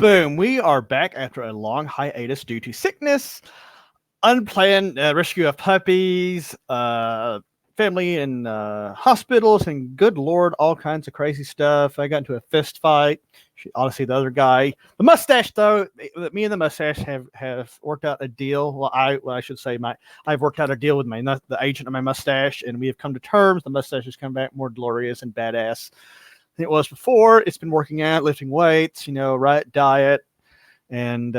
Boom, we are back after a long hiatus due to sickness, unplanned rescue of puppies, family in hospitals, and good lord, all kinds of crazy stuff. I got into a fist fight. Honestly, the other guy, the mustache though, me and the mustache have worked out a deal. Well, I should say I've worked out a deal with the agent of my mustache, and we have come to terms. The mustache has come back more glorious and badass than it was before. It's been working out, lifting weights, right diet, and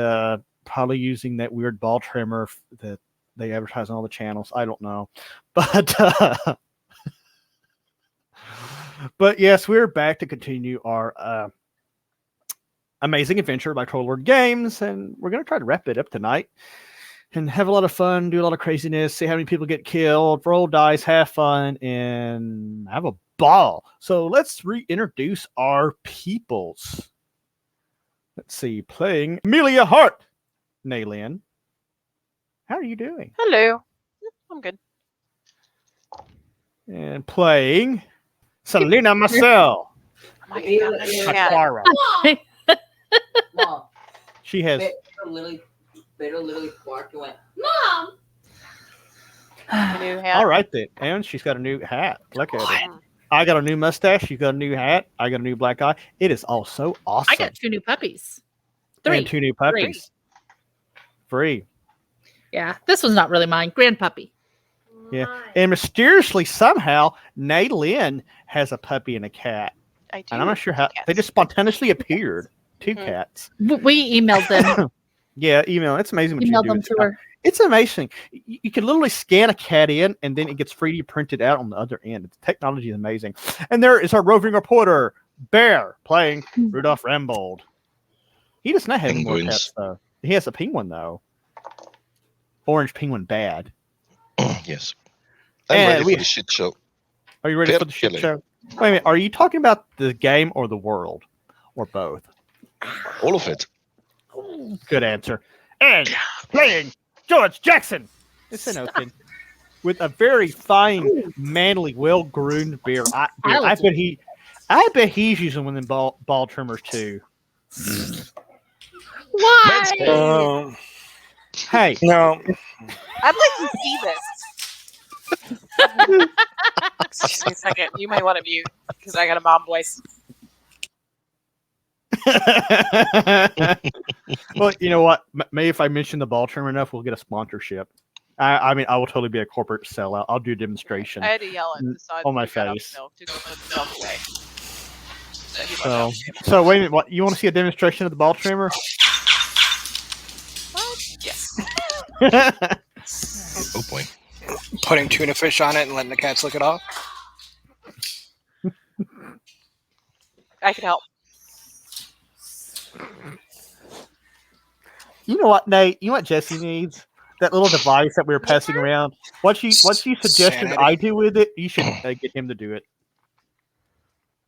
probably using that weird ball trimmer that they advertise on all the channels. I don't know, but but yes, we're back to continue our amazing adventure by Troll Lord Games, and we're going to try to wrap it up tonight and have a lot of fun, do a lot of craziness, see how many people get killed, roll dice, have fun, and have a ball. So let's reintroduce our peoples. Let's see, playing Amelia Hart, Naylin. How are you doing? Hello. I'm good. And playing Selena Marcel. Oh my God, that's cat. Mom, She has. Beto literally barked and went, Mom! A new hat. All right then, and she's got a new hat. Look at it. I got a new mustache. You got a new hat. I got a new black eye. It is all so awesome. I got 2 new puppies. 3. And 2 new puppies. Free. Yeah, this one's not really mine. Grand puppy. Yeah. And mysteriously, somehow, Naylin has a puppy and a cat. I do. And I'm not sure how. They just spontaneously appeared. 2 cats. We emailed them. Yeah, email. It's amazing what Emailed you do. them to her. It's amazing. You can literally scan a cat in, and then it gets 3D printed out on the other end. The technology is amazing. And there is our roving reporter, Bear, playing Rudolph Rambold. He does not have any more pets, though. He has a penguin, though. Orange penguin bad. Yes. I'm ready for the shit show. Are you ready for the shit show? Wait a minute. Are you talking about the game or the world? Or both? All of it. Good answer. And playing George Jackson. It's an Oaken. With a very fine, manly, well-groomed beard. I bet he's using one of them ball trimmers too. Why? Hey. No. I'd like to see this. Excuse me a second. You might want to mute because I got a mom voice. Well, you know what? Maybe if I mention the ball trimmer enough, we'll get a sponsorship. I mean, I will totally be a corporate sellout. I'll do a demonstration. I had to yell at the son on my who got out of face. milk to go put the milk away. So wait a minute. What you want to see a demonstration of the ball trimmer? What? Yes. Oh boy. Putting tuna fish on it and letting the cats lick it off. I can help. You know what, Nate? You know what Jesse needs? That little device that we were passing around. What you suggested I do with it, you should get him to do it.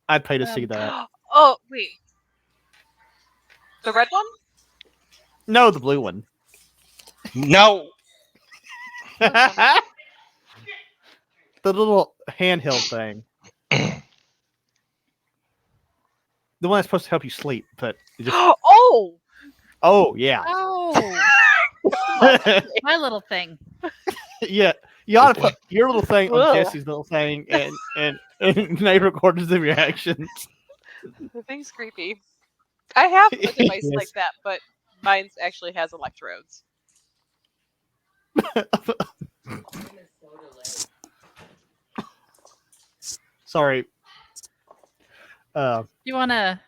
I'd pay to see that. Oh, wait. The red one? No, the blue one. No. The little handheld thing. The one that's supposed to help you sleep, but it just... Oh yeah. Oh. My little thing. Yeah. You ought to put your little thing on Jesse's little thing and Nate records the reactions. The thing's creepy. I have a device like that, but mine actually has electrodes. Sorry. You want a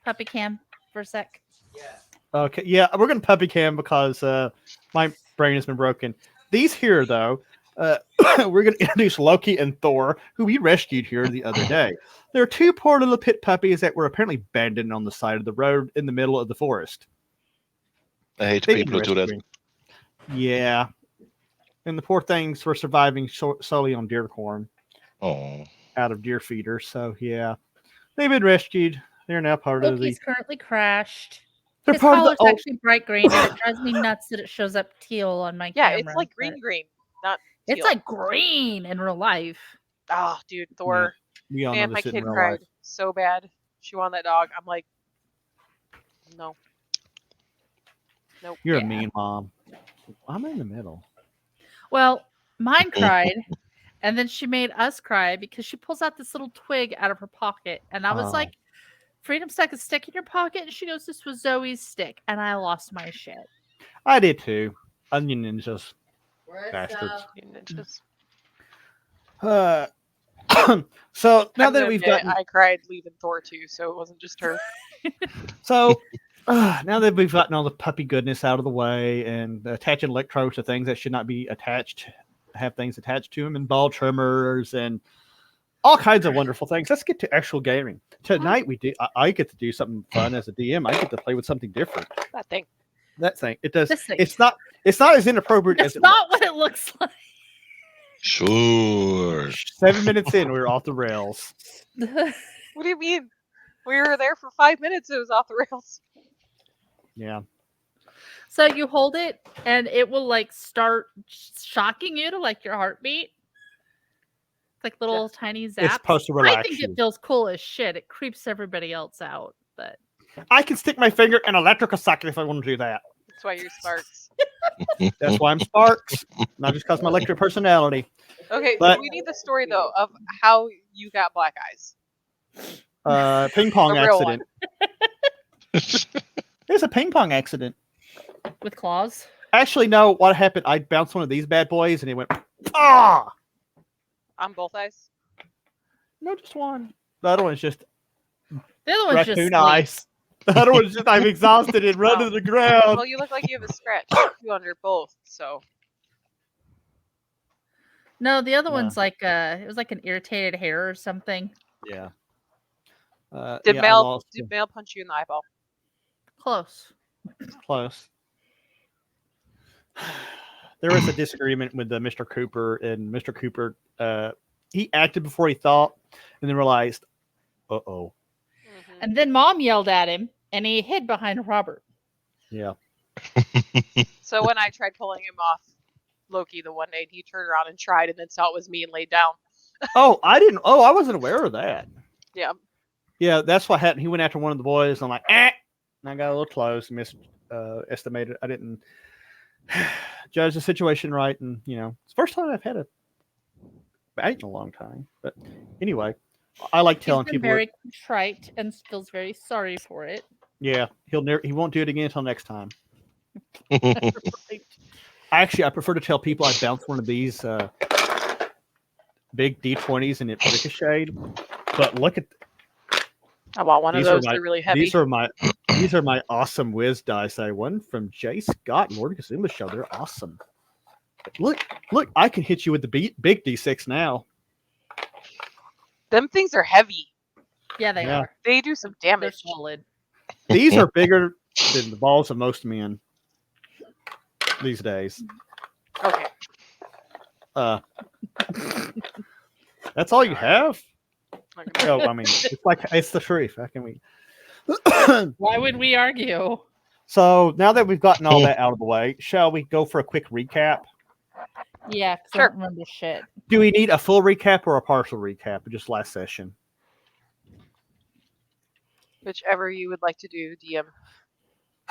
puppy cam for a sec? Yeah. Okay, yeah, we're going to puppy cam because my brain has been broken. These here, though, we're going to introduce Loki and Thor, who we rescued here the other day. There are 2 poor little pit puppies that were apparently abandoned on the side of the road in the middle of the forest. I hate people who do that. Yeah. And the poor things were surviving solely on deer corn. Oh. Out of deer feeders, so yeah. They've been rescued. They're now part of the... Loki's currently crashed. They're His part of collar's the... actually bright green, and it drives me nuts that it shows up teal on my camera. Yeah, it's like green, not teal. It's like green in real life. Oh, dude, Thor. We all Man, know my this kid in real cried life. so bad. She wanted that dog. I'm like, no. Nope. You're a Yeah. mean mom. I'm in the middle. Well, mine cried, and then she made us cry because she pulls out this little twig out of her pocket, and I was Oh. like, "Freedom stuck a stick in your pocket," and she goes, "This was Zoe's stick," and I lost my shit. I did too. Onion ninjas. Where's Bastards. You ninjas. So now I'm that gonna we've admit, gotten I cried leaving Thor too, so it wasn't just her. now that we've gotten all the puppy goodness out of the way and attaching electrodes to things that should not be attached, have things attached to them, and ball trimmers and all kinds of wonderful things. Let's get to actual gaming. Tonight I get to do something fun as a DM. I get to play with something different. That thing. That thing. It does. This thing. It's not as inappropriate That's as it not what it looks like. Sure. 7 minutes in, we were off the rails. What do you mean? We were there for 5 minutes. It was off the rails. Yeah. So you hold it, and it will like start shocking you to like your heartbeat. It's like little tiny zaps. It's supposed to I relax think you. it feels cool as shit. It creeps everybody else out, but I can stick my finger in an electrical socket if I want to do that. That's why you're Sparks. That's why I'm Sparks, not just because my electric personality. Okay, But- we need the story though of how you got black eyes. Ping pong A real accident. There's a ping pong accident. with claws. Actually, no. What happened? I bounced one of these bad boys, and it went ah. On both eyes. No, just one. The other one's just The other one's just raccoon sleep. eyes. The other one's just I'm exhausted and run to the ground. Well, you look like you have a scratch too under both. So No, the other Yeah. one's like it was like an irritated hair or something. Yeah. did yeah, I Mel lost did Mel punch you in the eyeball? Close. close. There was a disagreement with Mr. Cooper, and Mr. Cooper he acted before he thought, and then realized, uh-oh. And then Mom yelled at him, and he hid behind Robert. Yeah. So when I tried pulling him off Loki the one day, he turned around and tried, and then saw it was me and laid down. Oh, I wasn't aware of that. Yeah. Yeah, that's what happened. He went after one of the boys, and I'm like, and I got a little close, estimated. I didn't judge the situation right, and it's the first time I've had a bite in a long time. But anyway, I like telling He's been people. very contrite and feels very sorry for it. Yeah, he won't do it again until next time. Actually, I prefer to tell people I bounced one of these big D20s and it ricocheted. But look at I want one of These are those. my- They're really heavy. these are my awesome whiz dice. I won from Jay Scott and Lord Kazuma show. They're awesome. Look! I can hit you with the big D6 now. Them things are heavy. Yeah, they Yeah. are. They do some They're damage. solid. These are bigger than the balls of most men these days. Okay. That's all you have? Okay. No, I mean it's the truth. How can we? Why would we argue? So now that we've gotten all that out of the way, shall we go for a quick recap? Yeah, 'cause I Sure. don't remember shit. Do we need a full recap or a partial recap of just last session? Whichever you would like to do, DM.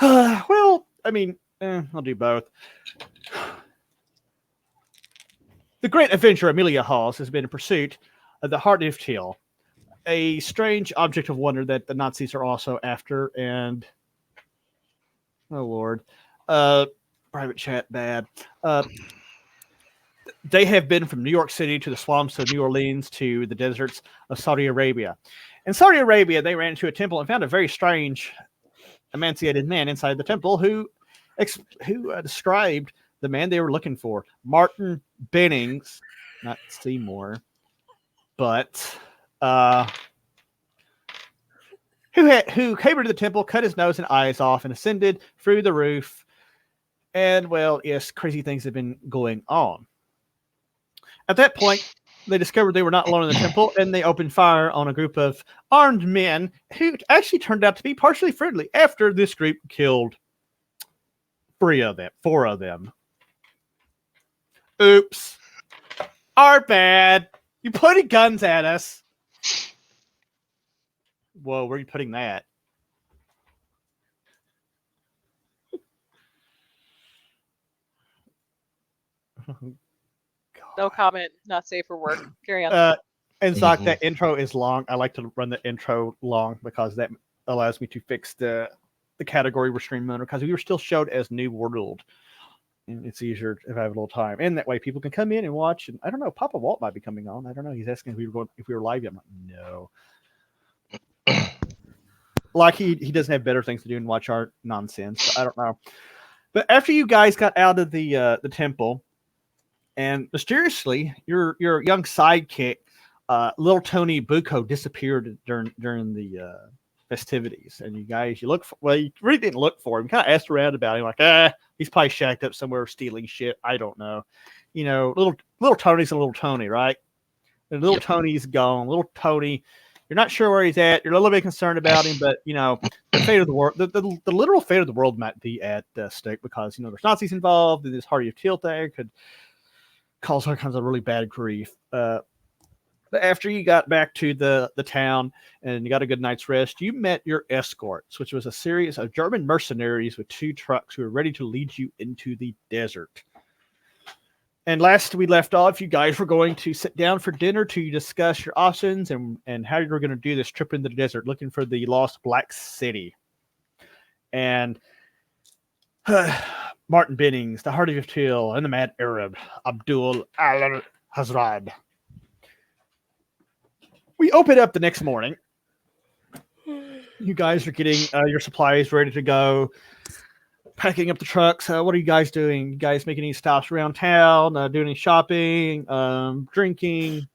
Well, I mean, I'll do both. The great adventure Amelia Halls has been in pursuit of the heart of Yhtill, a strange object of wonder that the Nazis are also after, and oh lord, private chat bad. They have been from New York City to the swamps of New Orleans to the deserts of Saudi Arabia. In Saudi Arabia, they ran into a temple and found a very strange, emaciated man inside the temple who described the man they were looking for, Martin Bennings, not Seymour, but who came into the temple, cut his nose and eyes off, and ascended through the roof. And well, yes, crazy things have been going on. At that point, they discovered they were not alone in the temple, and they opened fire on a group of armed men who actually turned out to be partially friendly after this group killed four of them. Oops. Our bad. You pointed guns at us. Whoa, where are you putting that? No comment. Not safe for work. Carry on. And Zoc, that intro is long. I like to run the intro long because that allows me to fix the category we're streaming under, because we were still showed as New World. And it's easier if I have a little time. And that way people can come in and watch. And I don't know, Papa Walt might be coming on. I don't know. He's asking if we were live yet. I'm like, no. Like he doesn't have better things to do and watch our nonsense. But I don't know. But after you guys got out of the temple, and mysteriously your young sidekick, little Tony Bucco, disappeared during the festivities, and you look for, well, you really didn't look for him. You kind of asked around about him, like, he's probably shacked up somewhere stealing shit. I don't know. You know, little Tony's a little Tony, right? And little Tony's gone. Little Tony, you're not sure where he's at. You're a little bit concerned about him, but you know, the fate of the world, the literal fate of the world might be at stake, because you know there's Nazis involved, and this Heart of Yhtill thing could cause all kinds of really bad grief. After you got back to the town and you got a good night's rest, you met your escorts, which was a series of German mercenaries with 2 trucks who were ready to lead you into the desert. And last we left off, you guys were going to sit down for dinner to discuss your options and how you were going to do this trip into the desert, looking for the lost Black City. And Martin Bennings, the Heart of Yhtill, and the Mad Arab, Abdul al-Hazrad. We open up the next morning. You guys are getting your supplies ready to go, packing up the trucks. What are you guys doing? You guys making any stops around town? Doing any shopping? Drinking?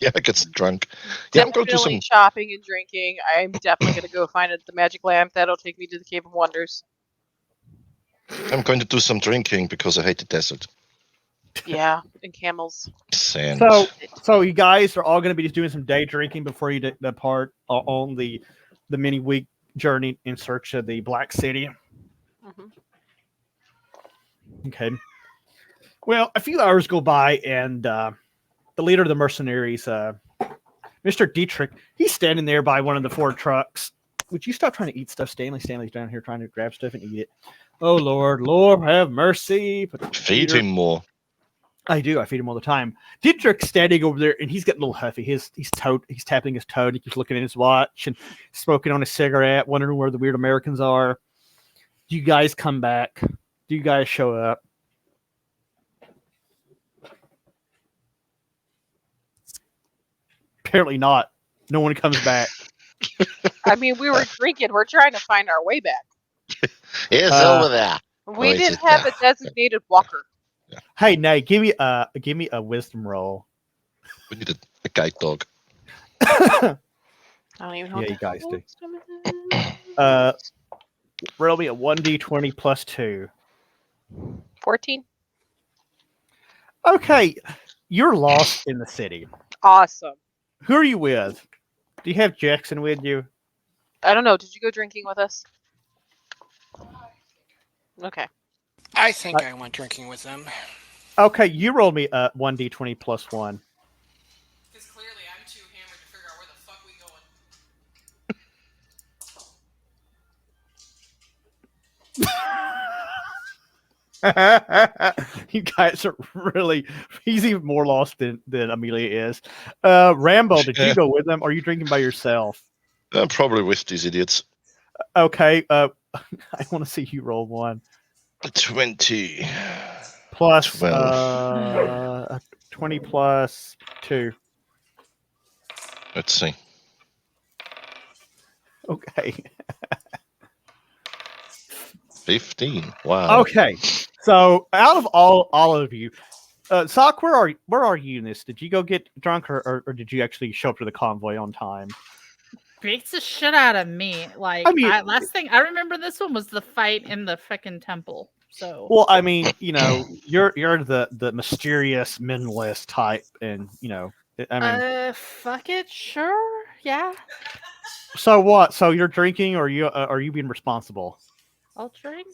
Yeah, I get drunk. Yeah, I'm going to Definitely shopping and drinking. I'm definitely going to go find the magic lamp. That'll take me to the Cave of Wonders. I'm going to do some drinking because I hate the desert. Yeah, and camels. Sand. So you guys are all going to be just doing some day drinking before you depart on the mini week journey in search of the Black City. Mm-hmm. Okay. Well, a few hours go by, and the leader of the mercenaries, Mr. Dietrich, he's standing there by one of the 4 trucks. Would you stop trying to eat stuff, Stanley? Stanley's down here trying to grab stuff and eat it. Oh, Lord, have mercy. Feed him more. I do. I feed him all the time. Dietrich's standing over there, and he's getting a little huffy. He's tapping his toe, and he keeps looking at his watch and smoking on his cigarette, wondering where the weird Americans are. Do you guys come back? Do you guys show up? Apparently not. No one comes back. I mean, we were drinking. We're trying to find our way back. It's over there. We didn't have a designated walker. Yeah. Hey, Nate, give me a wisdom roll. We need a guide dog. I don't even know. Yeah, you guys do. Roll me a 1d20 plus 2. 14. Okay, you're lost in the city. Awesome. Who are you with? Do you have Jackson with you? I don't know. Did you go drinking with us? Okay. I think I went drinking with them. Okay, you rolled me a 1d20 plus 1. Because clearly I'm too hammered to figure out where the fuck we going. You guys are really... He's even more lost than Amelia is. Rambo, did you go with them? Or are you drinking by yourself? I'm probably with these idiots. Okay, I want to see you roll 1. 20. Plus 12. 20 plus 2. Let's see. Okay. 15. Wow. Okay. So out of all of you, Sock, where are you in this? Did you go get drunk, or did you actually show up to the convoy on time? Beats the shit out of me. Like, I mean, last thing I remember this one was the fight in the frickin' temple. So, well, I mean, you know, you're the mysterious minimalist type, and you know, I mean, fuck it, sure, yeah. So what? So you're drinking, or are you being responsible? I'll drink.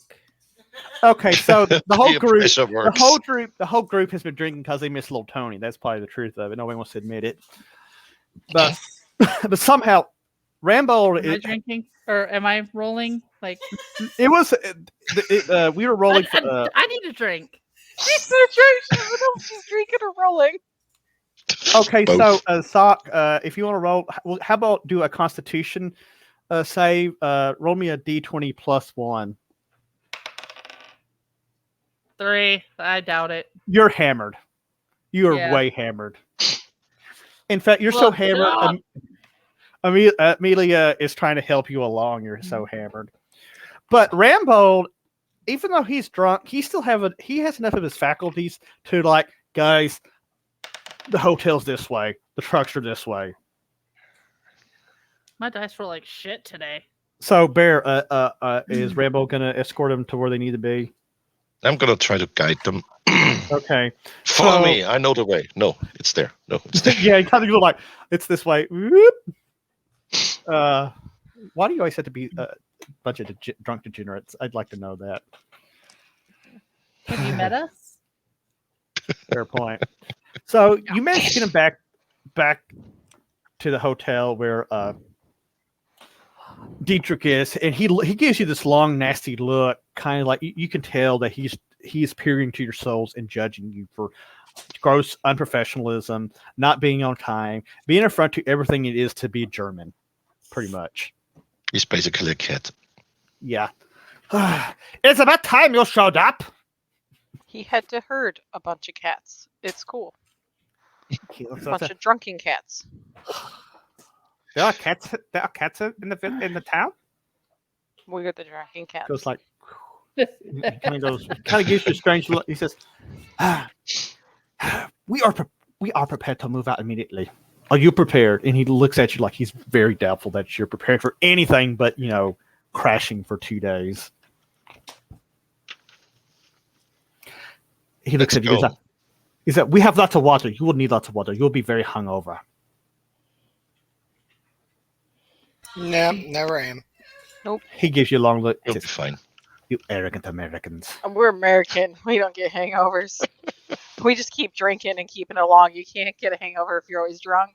Okay, so the whole group, works. the whole group has been drinking because they miss little Tony. That's probably the truth of it. Nobody wants to admit it, but but somehow Rambo Am I drinking or am I rolling? Like it was. We were rolling. I need a drink. She's so drunk. What else she's drinking or rolling? Okay, Both. so Sock, if you want to roll, how about do a Constitution save? Roll me a D20 plus 1. 3. I doubt it. You're hammered. You are Yeah. way hammered. In fact, you're so Look, hammered. no. Amelia is trying to help you along. You're so hammered. But Rambo, even though he's drunk, he has enough of his faculties to like, guys, the hotel's this way, the trucks are this way. My dice were like shit today. So Bear, is Rambo gonna escort them to where they need to be? I'm gonna try to guide them. Okay. Follow So- me. I know the way. No, it's there. No, it's there. Yeah, you kind of go like, it's this way. Whoop. Why do you always have to be a bunch of drunk degenerates? I'd like to know that. Have you met us? Fair point. So you managed to get him back to the hotel where Dietrich is, and he gives you this long, nasty look, kind of like you can tell that he's peering into your souls and judging you for gross unprofessionalism, not being on time, being in front to everything it is to be German, pretty much. He's basically a cat. Yeah. It's about time you showed up. He had to herd a bunch of cats. It's cool. He looks A up bunch of drunken cats. There are cats. There are cats in the town. We're the drunken cats. Goes like, kind of gives you a strange look. He says, "We are prepared to move out immediately. Are you prepared?" And he looks at you like he's very doubtful that you're prepared for anything but crashing for 2 days. He looks at you. He said, "We have lots of water. You will need lots of water. You will be very hungover." No, never am. Nope. He gives you a long look. He He'll be says, fine. "You arrogant Americans." We're American. We don't get hangovers. We just keep drinking and keeping it along. You can't get a hangover if you're always drunk.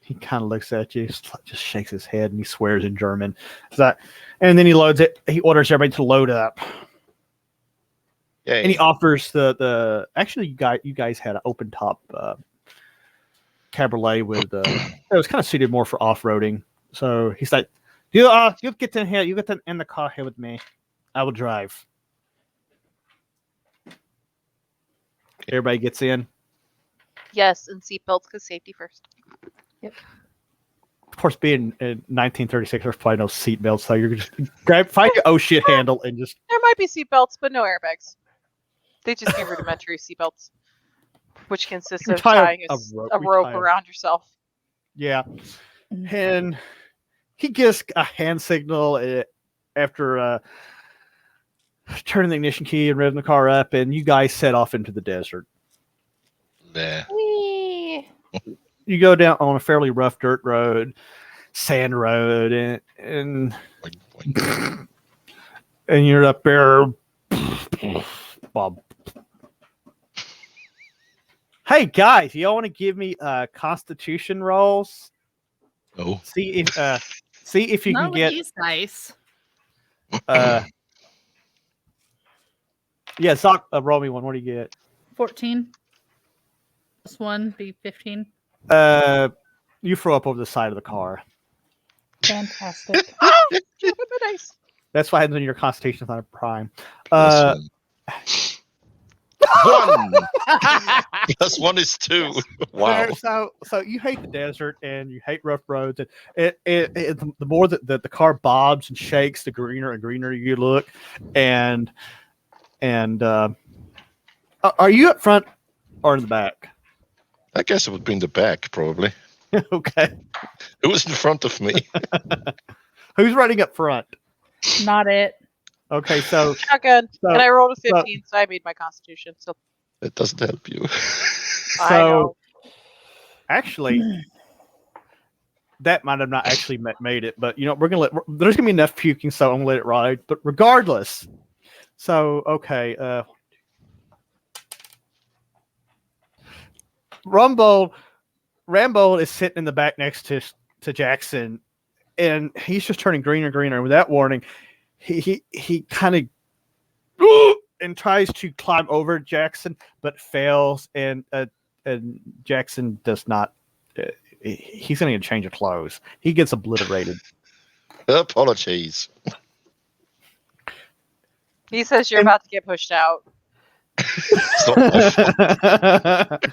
He kind of looks at you, just shakes his head, and he swears in German. And then he loads it. He orders everybody to load up. Yeah. And he offers the actually you guys had an open top cabriolet with it was kind of suited more for off roading. So he's like, you get in here, you get in the car here with me. I will drive. Everybody gets in. Yes, and seatbelts because safety first. Of course, being in 1936, there's probably no seatbelts, so you're just find your oh shit handle and just. There might be seatbelts, but no airbags. They just give rudimentary seatbelts, which consists You of tie tying a rope around yourself. Yeah, and he gives a hand signal after turning the ignition key and revving the car up, and you guys set off into the desert. Nah. Whee! You go down on a fairly rough dirt road, sand road, and Boing, boing. and you're up there. Bob. Hey guys, y'all want to give me Constitution rolls? Oh. See if you Not can with get. these dice. Yeah, Zoc, roll me one. What do you get? 14. Plus 1 be 15. You throw up over the side of the car. Fantastic. Oh, nice. That's why when your Constitution is not a prime. Plus one. Plus one is 2. Wow. So you hate the desert and you hate rough roads, and the more that the car bobs and shakes, the greener and greener you look. And are you up front or in the back? I guess it would be in the back, probably. Okay. Who was in front of me? Who's running up front? Not it. Okay, so Shotgun. And I rolled a 15, so I made my Constitution. So That doesn't help you. I know. actually, that might have not actually made it, but there's gonna be enough puking, so I'm gonna let it ride. But regardless, so okay, Rambo is sitting in the back next to Jackson, and he's just turning greener and greener. With that warning, he kind of and tries to climb over Jackson, but fails, and Jackson does not. He's going to change of clothes. He gets obliterated. Apologies. He says you're about to get pushed out. It's not my fault.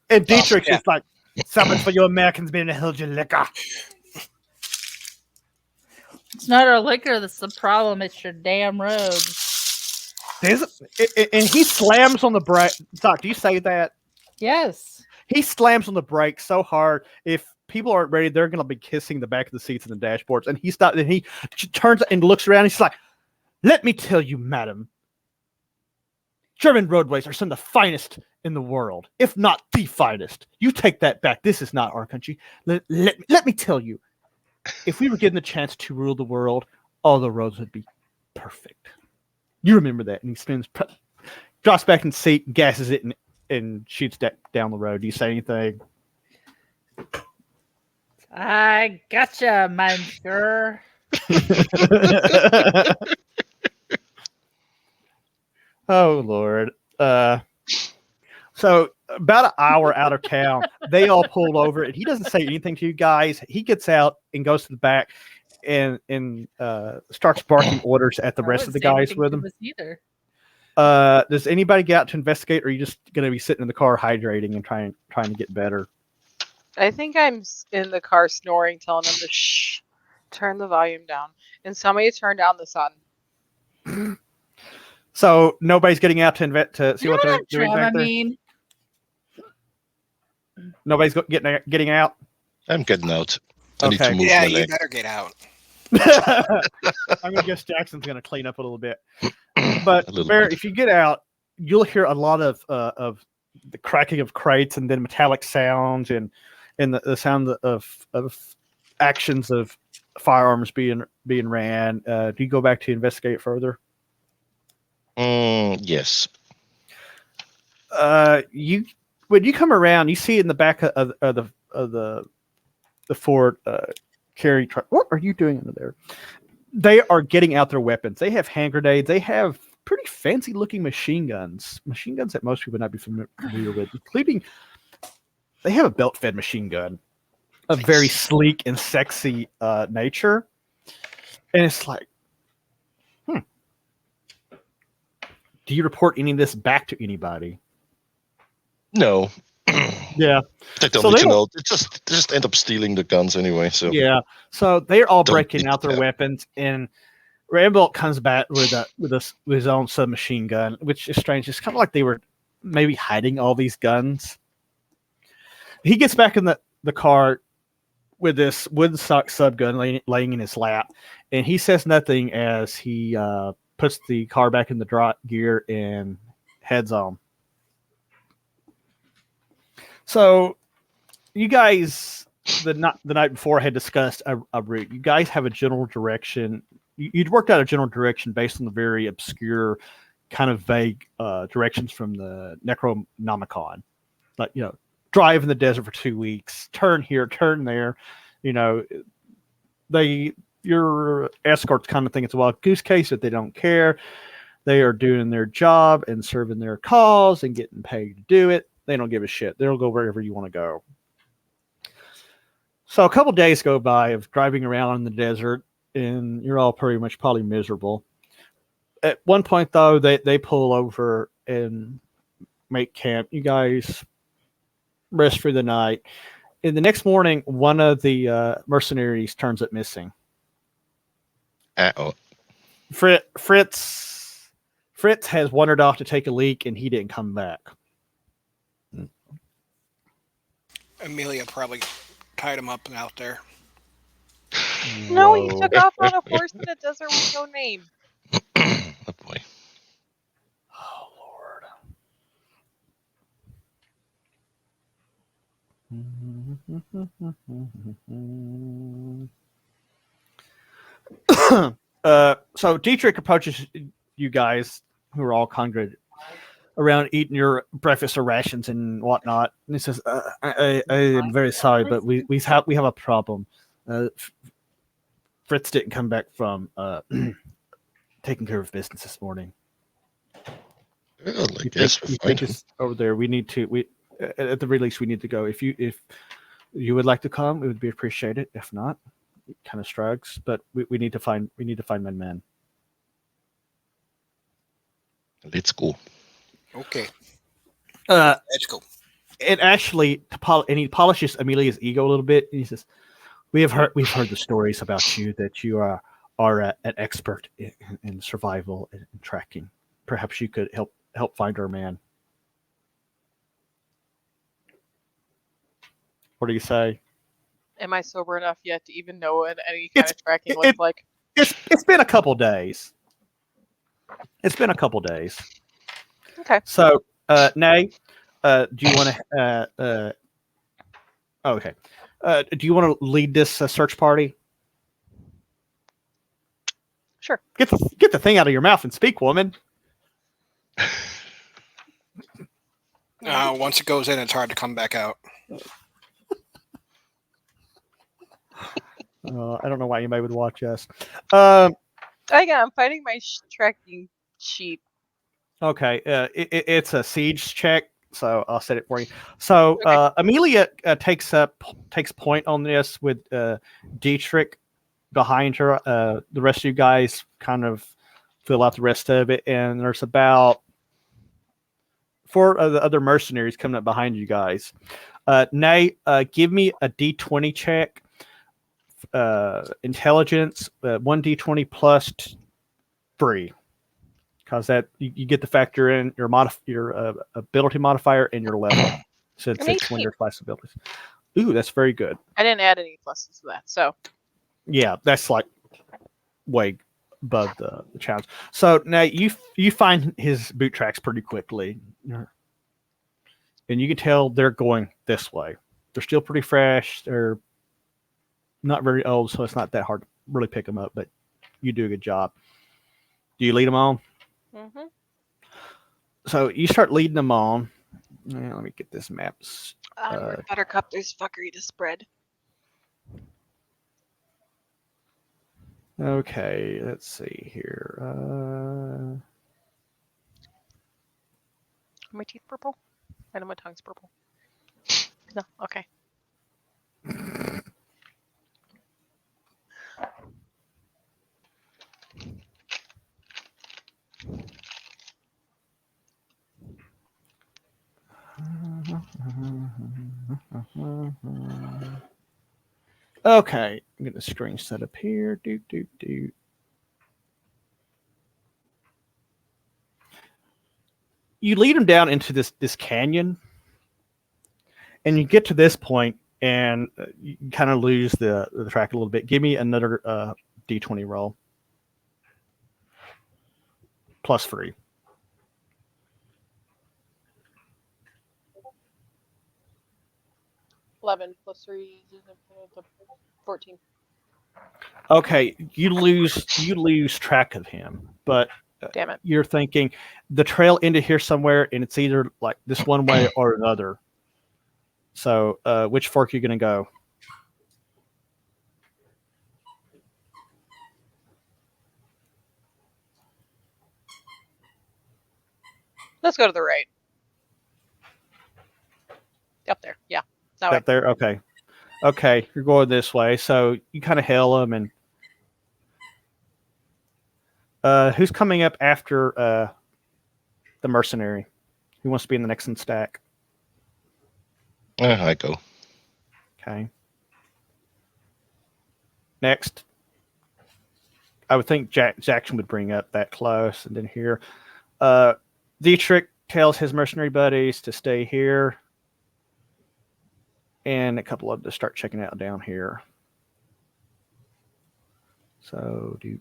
and Dietrich is like, so much for you Americans being a held your liquor. It's not our liquor that's the problem. It's your damn roads. And he slams on the brake. Doc, do you say that? Yes. He slams on the brake so hard. If people aren't ready, they're going to be kissing the back of the seats and the dashboards. And he stops. And he turns and looks around. And he's like, "Let me tell you, madam, German roadways are some of the finest in the world, if not the finest. You take that back. This is not our country. Let me tell you, if we were given the chance to rule the world, all the roads would be perfect. You remember that." And he spins, drops back in the seat, gasses it, and shoots down the road. Do you say anything? I gotcha, Monsieur. Oh, Lord. So about an hour out of town, they all pulled over, and he doesn't say anything to you guys. He gets out and goes to the back and starts barking orders at the rest of the guys with him. Does anybody get out to investigate, or are you just going to be sitting in the car hydrating and trying to get better? I think I'm in the car snoring, telling them to shh, turn the volume down, and somebody turn down the sun. So nobody's getting out to see what they're doing back there? Nobody's getting out? I'm getting out. I need to move Yeah, my you leg. better get out. I'm going to guess Jackson's going to clean up a little bit. But Bear, if you get out, you'll hear a lot of the cracking of crates and then metallic sounds and the sound of actions of firearms being ran. Do you go back to investigate further? Yes. When you come around, you see in the back of the Ford carry truck. What are you doing under there? They are getting out their weapons. They have hand grenades. They have pretty fancy looking machine guns that most people would not be familiar with, including they have a belt fed machine gun of very sleek and sexy nature. And it's like, do you report any of this back to anybody? No. Yeah. They don't need to know. They just end up stealing the guns anyway. So yeah. So they're all breaking out their weapons, and Rambolt comes back with his own submachine gun, which is strange. It's kind of like they were maybe hiding all these guns. He gets back in the car with this wooden stock subgun laying in his lap, and he says nothing as he puts the car back in the drop gear and heads on. So you guys, the night before, had discussed a route. You guys have a general direction. You'd worked out a general direction based on the very obscure, kind of vague directions from the Necronomicon. Like, drive in the desert for 2 weeks, turn here, turn there. Your escorts kind of think it's a wild goose case, that they don't care. They are doing their job and serving their cause and getting paid to do it. They don't give a shit. They'll go wherever you want to go. So a couple days go by of driving around in the desert, and you're all pretty much probably miserable. At one point, though, they pull over and make camp. You guys rest for the night. And the next morning, one of the mercenaries turns up missing. Uh-oh. Fritz has wandered off to take a leak, and he didn't come back. Amelia probably tied him up out there. No, he took off on a horse in a desert with no name. Oh boy. Oh Lord. So Dietrich approaches you guys, who are all congregated around eating your breakfast or rations and whatnot, and he says, I am very sorry, but we have a problem. Fritz didn't come back from taking care of business this morning. Well, I You guess think, we'll you find think him. it's over there? We need to. We at the release. We need to go. If you would like to come, it would be appreciated. If not, it kind of shrugs. But we need to find my men. Let's go. Okay. Mm-hmm. Let's go. And actually, and he polishes Amelia's ego a little bit. And he says, we've heard the stories about you, that you are an expert in survival and tracking. Perhaps you could help find our man. What do you say? Am I sober enough yet to even know what any kind It's- of tracking looks like? It's been a couple days. It's been a couple days. Okay. So, Nay, do you want to? Okay. Do you want to lead this search party? Sure. Get the thing out of your mouth and speak, woman. Once it goes in, it's hard to come back out. I don't know why anybody would watch us. I'm finding my tracking sheet. Okay. It's a siege check, so I'll set it for you. So Okay. Amelia takes point on this with Dietrich behind her. The rest of you guys kind of fill out the rest of it, and there's about 4 of the other mercenaries coming up behind you guys. Nay, give me a D20 check. Intelligence, 1d20 plus 3, because that you get to factor in your ability modifier and your level, since An it's one of 18. your class abilities. Ooh, that's very good. I didn't add any pluses to that, so Yeah, that's like way above the challenge. So now you find his boot tracks pretty quickly, and you can tell they're going this way. They're still pretty fresh. They're not very old, so it's not that hard to really pick them up, but you do a good job. Do you lead them on? mm-hmm. So you start leading them on. Let me get this map. Onward, Buttercup, there's fuckery to spread. Okay, let's see here. Are my teeth purple? I know my tongue's purple. No, okay. Okay, I'm getting the screen set up here. Do. You lead them down into this canyon, and you get to this point, and you kind of lose the track a little bit. Give me another D20 roll. Plus 3. +11 is 14. Okay, you lose track of him, but Damn it. you're thinking the trail ended here somewhere, and it's either like this one way or another. So, which fork are you going to go? Let's go to the right. Up there, yeah. That way. Up there? Okay, you're going this way. So you kind of hail him, and who's coming up after the mercenary? Who wants to be in the next in stack? I go. Okay. Next, I would think Jackson would bring up that close, and then here, Dietrich tells his mercenary buddies to stay here, and a couple of them to start checking out down here. So do.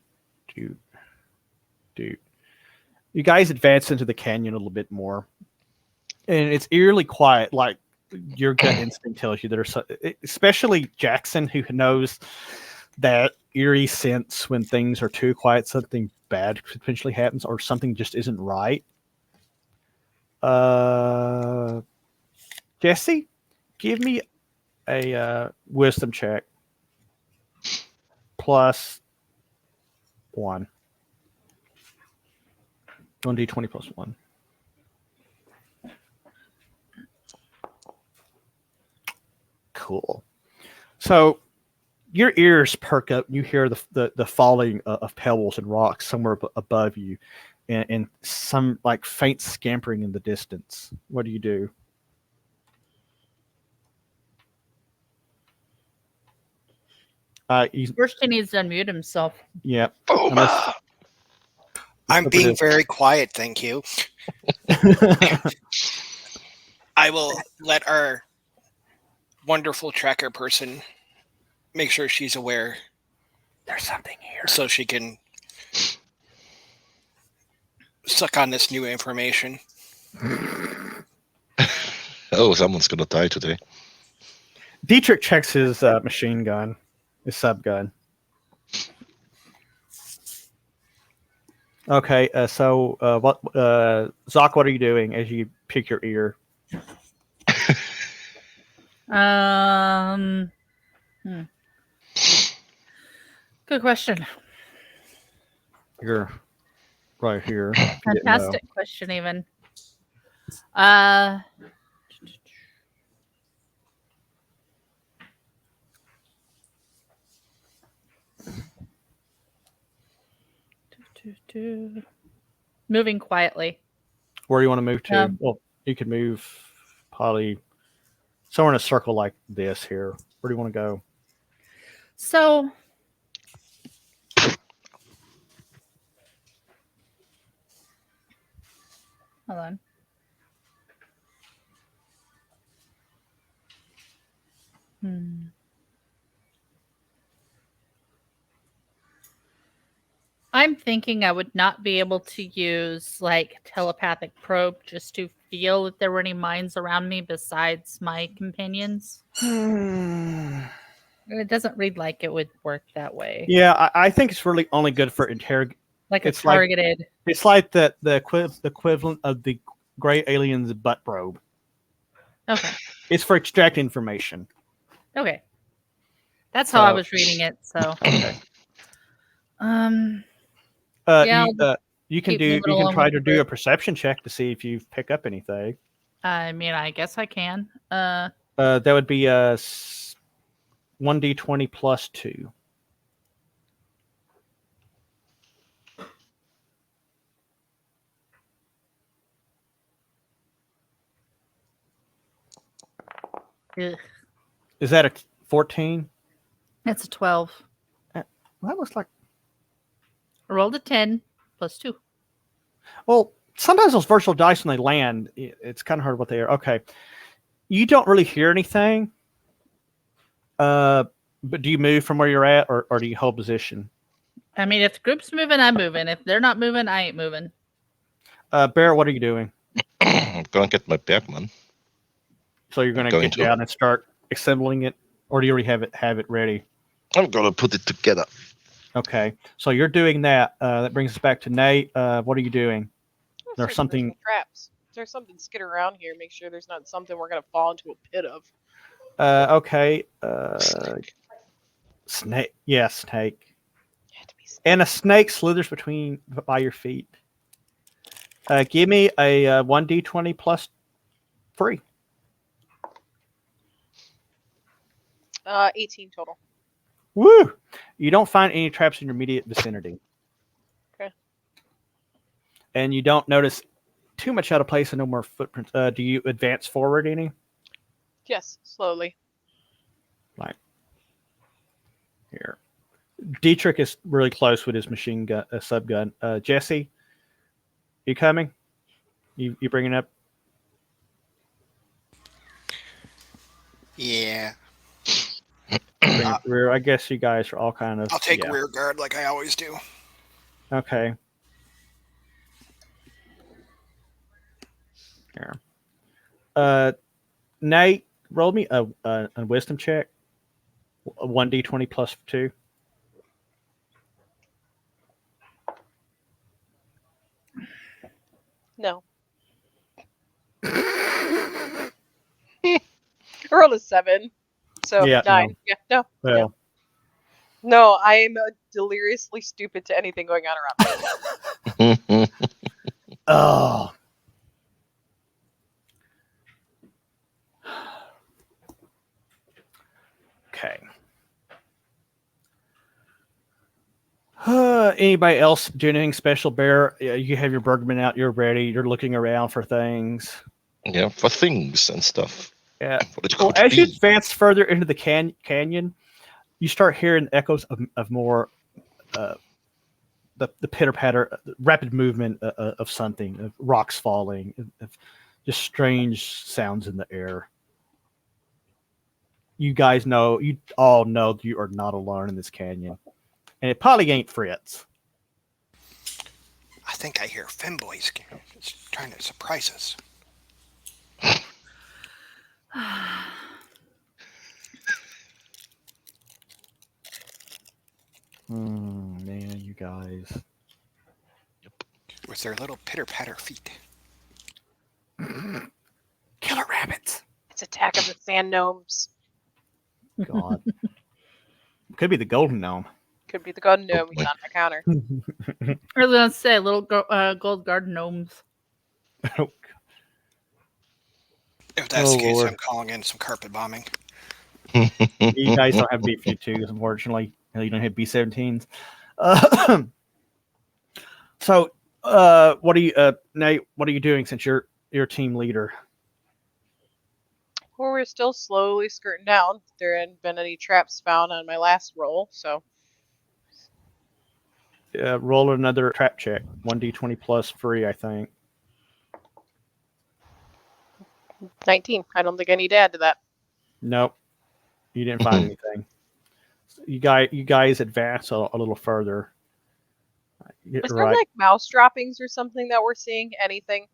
You guys advance into the canyon a little bit more, and it's eerily quiet. Like your gut instinct tells you there's, especially Jackson, who knows that eerie sense when things are too quiet, something bad potentially happens, or something just isn't right. Jesse, give me a wisdom check plus 1. 1d20 plus 1. Cool. So your ears perk up. You hear the falling of pebbles and rocks somewhere above you, and some like faint scampering in the distance. What do you do? First, he needs to unmute himself. Yeah. Boom. I'm being very quiet, thank you. I will let our wonderful tracker person make sure she's aware. There's something here. So she can suck on this new information. Oh, someone's gonna die today. Dietrich checks his machine gun, his sub gun. Okay, so what, Zoc? What are you doing as you pick your ear? Good question. You're right here. Fantastic question, even. Moving quietly. Where do you want to move to? Well, you could move probably somewhere in a circle like this here. Where do you want to go? So, hold on. I'm thinking I would not be able to use like telepathic probe just to feel if there were any minds around me besides my companions. It doesn't read like it would work that way. Yeah, I think it's really only good for interrogate. Like it's targeted. It's like the equivalent of the gray alien's butt probe. Okay. It's for extracting information. Okay. That's how I was reading it. So. Okay. You can try to do a perception check to see if you pick up anything. I mean, I guess I can. That would be 1d20 plus 2. Ugh. Is that a 14? It's a 12. That looks like... I rolled a 10 plus 2. Well, sometimes those virtual dice, when they land, it's kind of hard what they are. Okay. You don't really hear anything. But do you move from where you're at, or do you hold position? I mean, if the group's moving, I'm moving. If they're not moving, I ain't moving. Bear, what are you doing? I'm going to get my Bergman. So you're going to get down and start assembling it, or do you already have it ready? I'm going to put it together. Okay, so you're doing that. That brings us back to Nate. What are you doing? There's something... traps. There's something skidding around here. Make sure there's not something we're going to fall into a pit of. Okay. Snake. Yeah, snake. And a snake slithers by your feet. Give me a 1d20 plus 3. 18 total. Woo! You don't find any traps in your immediate vicinity. Okay. And you don't notice too much out of place and no more footprints. Do you advance forward any? Yes, slowly. Right. Here. Dietrich is really close with his machine gun, sub gun. Jesse, you coming? You bringing up? Yeah. Rear. I guess you guys are all kind of... I'll take rear guard like I always do. Okay. Here. Nate, roll me a wisdom check. 1d20 plus 2. No. I rolled a 7. So 9. No. Yeah, no. Well. No. No, I am deliriously stupid to anything going on around me. Oh. Anybody else doing anything special, Bear? You have your Bergman out. You're ready. You're looking around for things. Yeah, for things and stuff. Yeah. What it Well, could as you be. advance further into the canyon, you start hearing echoes of more the pitter patter, rapid movement of something, of rocks falling, of just strange sounds in the air. You guys know, you all know, you are not alone in this canyon, and it probably ain't Fritz. I think I hear Femboys trying to surprise us. Man, you guys. With their little pitter-patter feet. Killer rabbits. It's Attack of the Sand Gnomes. God. Could be the golden gnome. Could be the golden gnome. He's on my counter. I was gonna say little gold garden gnomes. Oh, If that's the case, Lord. I'm calling in some carpet bombing. you guys don't have B-52s, unfortunately. You don't have B-17s. So, what are you, Nate? What are you doing since you're team leader? Well, we're still slowly skirting down. There hadn't been any traps found on my last roll, so Roll another trap check. 1d20 plus free, I think. 19. I don't think I need to add to that. Nope, you didn't find anything. You guys advance a little further. Is there like mouse droppings or something that we're seeing? Anything?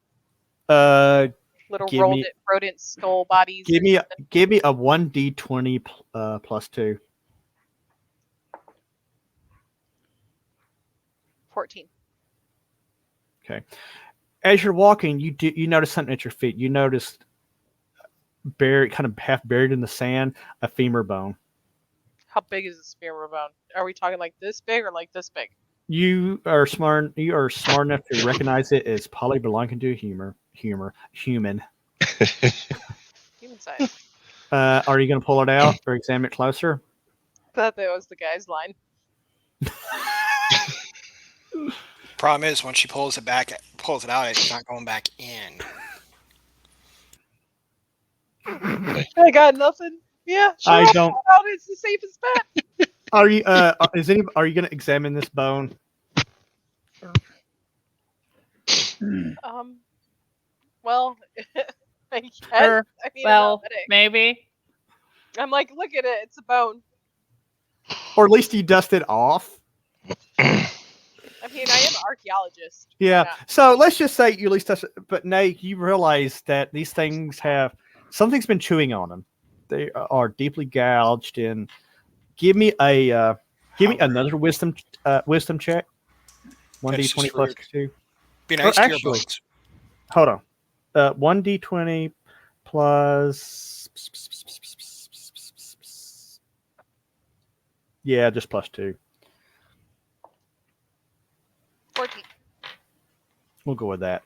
Little Give me- rodent skull bodies. Give or me something? a 1d20 plus 2. 14. Okay. As you're walking, you notice something at your feet. You noticed buried, kind of half buried in the sand, a femur bone. How big is this femur bone? Are we talking like this big or like this big? You are smart enough to recognize it as probably belonging to a human. Human size. Are you going to pull it out or examine it closer? Thought that was the guy's line. Problem is, when she pulls it out, it's not going back in. I got nothing. Yeah, sure. I don't. It's the safest bet. Are you? Are you going to examine this bone? Well, I guess. Sure. I mean, Well, I'm not medic. maybe. I'm like, look at it. It's a bone. Or at least you dust it off? I mean, I am an archaeologist. Yeah. Yeah. So let's just say you at least touch it. But Nate, you realize that these things have something's been chewing on them. They are deeply gouged in. Give me another wisdom check. 1d20 plus rude. 2. Be nice to your actually- bones. Hold on. 1d20 plus. Yeah, just plus 2. 14. We'll go with that.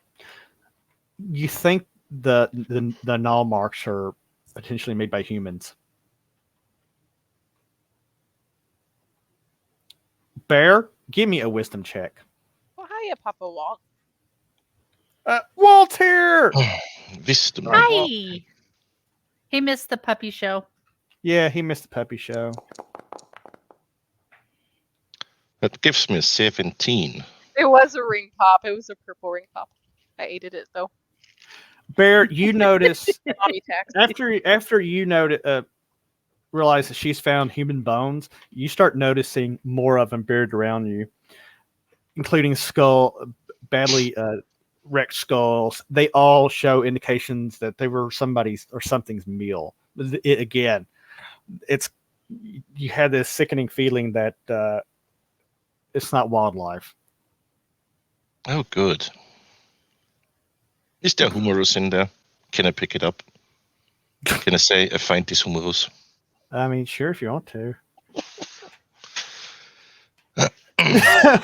You think the null marks are potentially made by humans? Bear, give me a wisdom check. Well, hiya, Papa Walt. Walt's here. Wisdom. Hi. He missed the puppy show. Yeah, he missed the puppy show. That gives me a 17. It was a ring pop. It was a purple ring pop. I ate it though. Bear, you notice Mommy tax. after you realize that she's found human bones, you start noticing more of them buried around you, including badly wrecked skulls. They all show indications that they were somebody's or something's meal. You had this sickening feeling that it's not wildlife. Oh, good. Is there humerus in there? Can I pick it up? Can I say I find this humerus? I mean, sure, if you want to.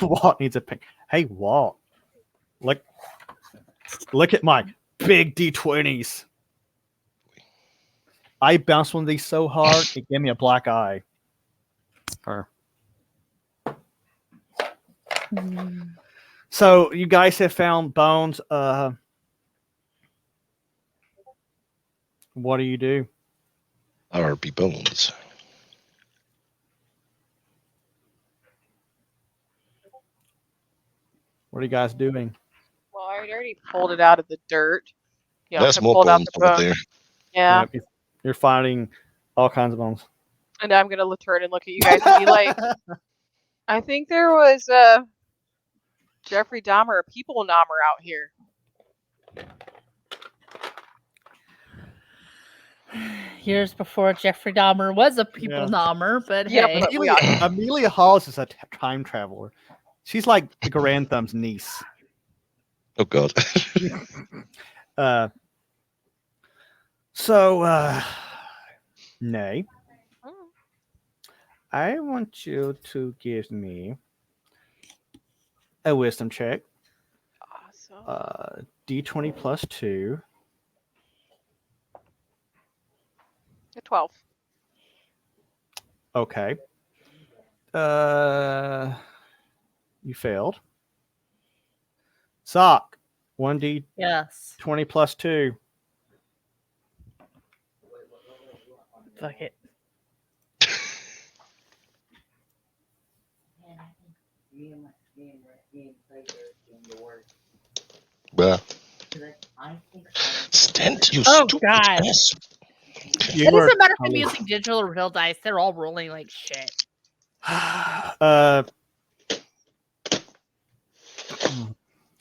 Walt needs a pink. Hey, Walt, look at my big D20s. I bounced one of these so hard it gave me a black eye. So you guys have found bones. What do you do? RB Bones. What are you guys doing? Well, I already pulled it out of the dirt. You know, There's I more pulled out bones the over bone. there. Yeah. You're finding all kinds of bones. And I'm gonna turn and look at you guys and be like, I think there was Jeffrey Dahmer, a people nommer out here. Years before Jeffrey Dahmer was a people Yeah. nommer, but Yeah, hey. but we Amelia Hollis is a time traveler. She's like the Garantham's niece. Oh God. Nay, I want you to give me a wisdom check. Awesome. D20 plus 2. A 12. Okay. You failed. Sock. 1D20 Yes. plus 2. Fuck it. Well, Stent, you Oh, stupid God. ass. You It were doesn't matter if I'm totally- using digital or real dice. They're all rolling like shit.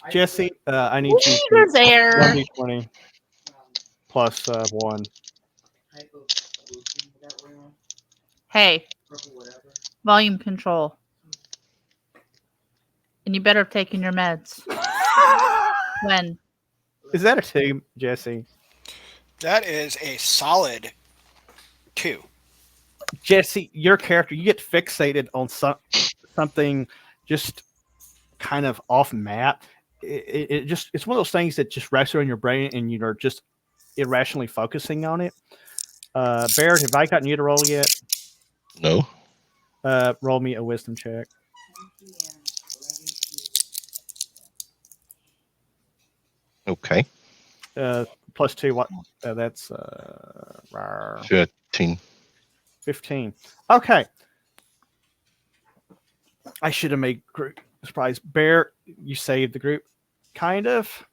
Jesse, I need you There's to air. 1d20 plus 1. Hey, volume control. And you better have taken your meds. When? Is that a 2, Jesse? That is a solid 2. Jesse, your character, you get fixated on something just kind of off map. It's one of those things that just rests in your brain and you're just irrationally focusing on it. Barrett, have I gotten you to roll yet? No. Roll me a wisdom check. Okay. Plus 2, what? That's 13. 15. Okay. I should have made group surprise. Bear, you saved the group, kind of.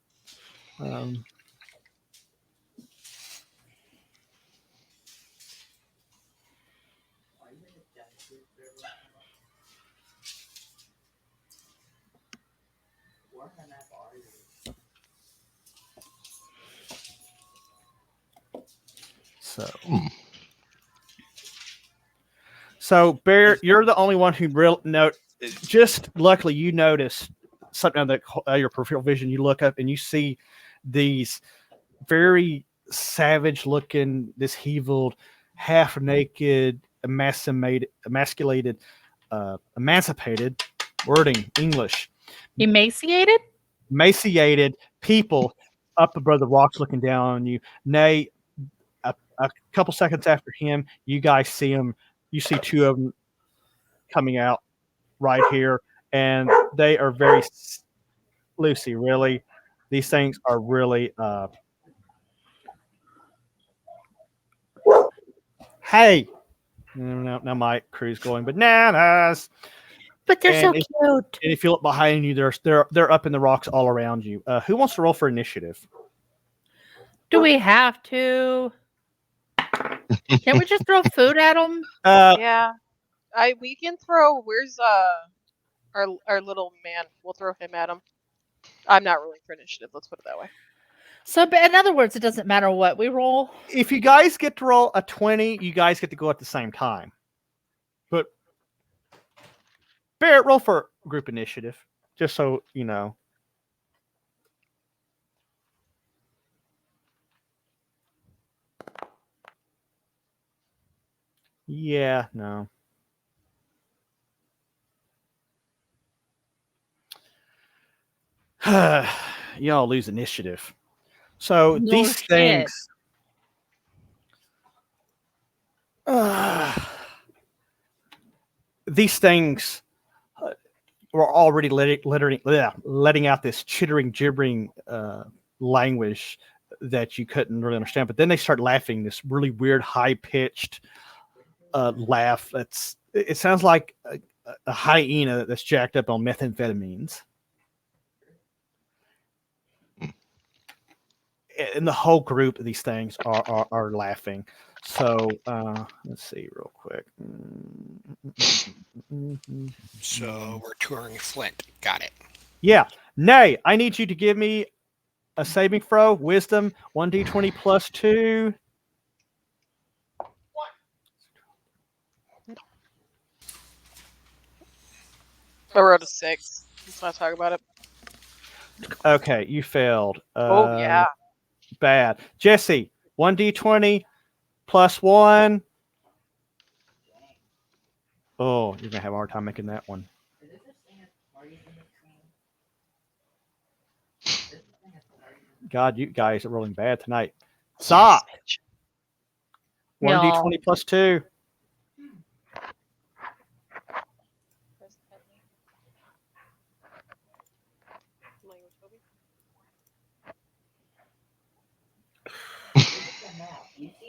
So Bear, you're the only one who just luckily you noticed something on your peripheral vision. You look up and you see these very savage looking, disheveled, half naked, emancipated wording English, Emaciated? emaciated people up above the rocks looking down on you. Nay, a couple seconds after him, you guys see him. You see 2 of them coming out right here, and they are very Lucy. Really, these things are really. Hey, now my crew's going bananas. But they're so And cute. And if you look behind you, they're up in the rocks all around you. Who wants to roll for initiative? Do we have to? Can't we just throw food at them? Yeah. We can throw. Where's our little man? We'll throw him at him. I'm not rolling for initiative. Let's put it that way. So, but in other words, it doesn't matter what we roll. If you guys get to roll a 20, you guys get to go at the same time. But Barrett, roll for group initiative, just so you know. Yeah, no. Y'all lose initiative. So No these shit. things. These things. were already letting out this chittering, gibbering language that you couldn't really understand. But then they start laughing this really weird, high pitched laugh. It sounds like a hyena that's jacked up on methamphetamines. And the whole group of these things are laughing. So let's see real quick. So we're touring Flint. Got it. Yeah. Nay, I need you to give me a saving throw. Wisdom 1d20 plus 2. I wrote a 6. Let's not talk about it. Okay, you failed. Oh yeah. Bad. Jesse, 1d20 plus 1. Oh, you're gonna have a hard time making that one. God, you guys are rolling bad tonight. Stop. 1d20 plus 2.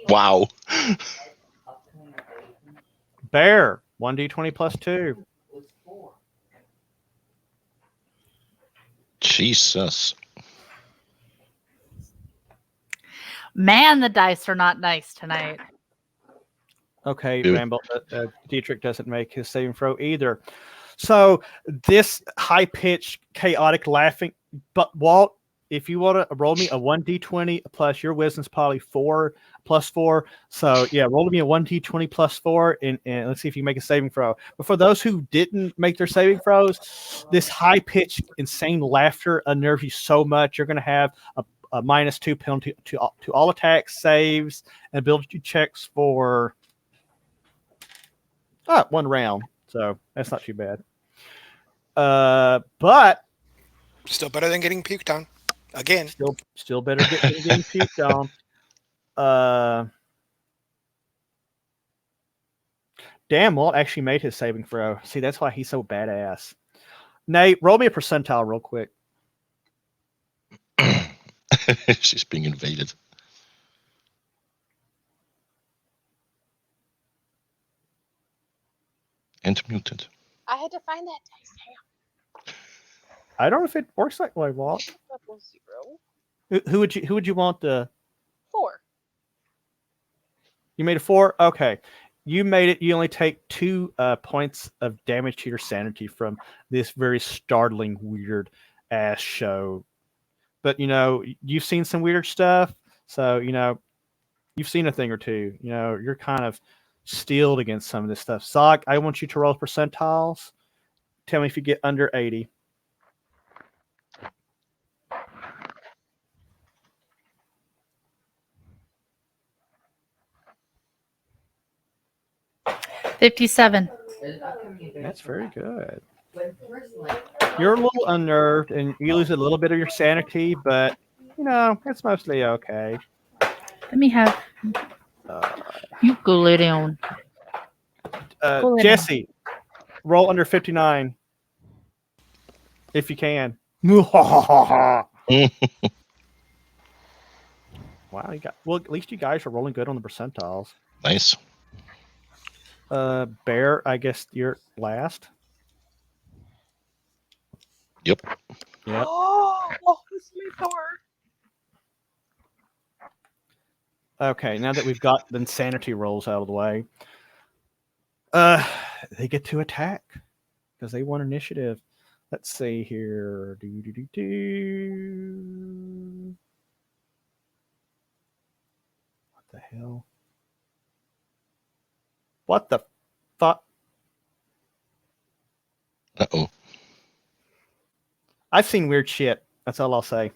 Wow. Bear, 1d20 plus 2. Jesus. Man, the dice are not nice tonight. Okay, Good. Rambo. Dietrich doesn't make his saving throw either. So this high-pitched, chaotic laughing. But Walt, if you want to roll me a 1d20 plus your wisdom's probably 4 plus 4. So yeah, roll me a 1d20 plus 4, and let's see if you make a saving throw. But for those who didn't make their saving throws, this high-pitched, insane laughter unnerves you so much you're going to have a -2 penalty to all attacks, saves, and ability checks for 1 round. So that's not too bad. But Still better than getting puked on. Again. still better getting puked on. Damn, Walt actually made his saving throw. See, that's why he's so badass. Nate, roll me a percentile real quick. She's being invaded. And muted. I had to find that dice. I don't know if it works that way, Walt. That was 0. Who would you want to? 4. You made a 4? Okay. You made it. You only take 2 points of damage to your sanity from this very startling, weird ass show. But you've seen some weird stuff, so you've seen a thing or two. You're kind of steeled against some of this stuff. Zog, I want you to roll percentiles. Tell me if you get under 80. $57. That's very good. You're a little unnerved, and you lose a little bit of your sanity, but it's mostly okay. Let me have you go lay down. Go lay Jesse, roll under 59 if you can. Wow, at least you guys are rolling good on the percentiles. Nice. Bear, I guess you're last. Yep. Yep. Oh, this made Thor. Okay, now that we've got the insanity rolls out of the way, they get to attack because they want initiative. Let's see here. What the hell? What the fuck? Uh-oh. I've seen weird shit. That's all I'll say.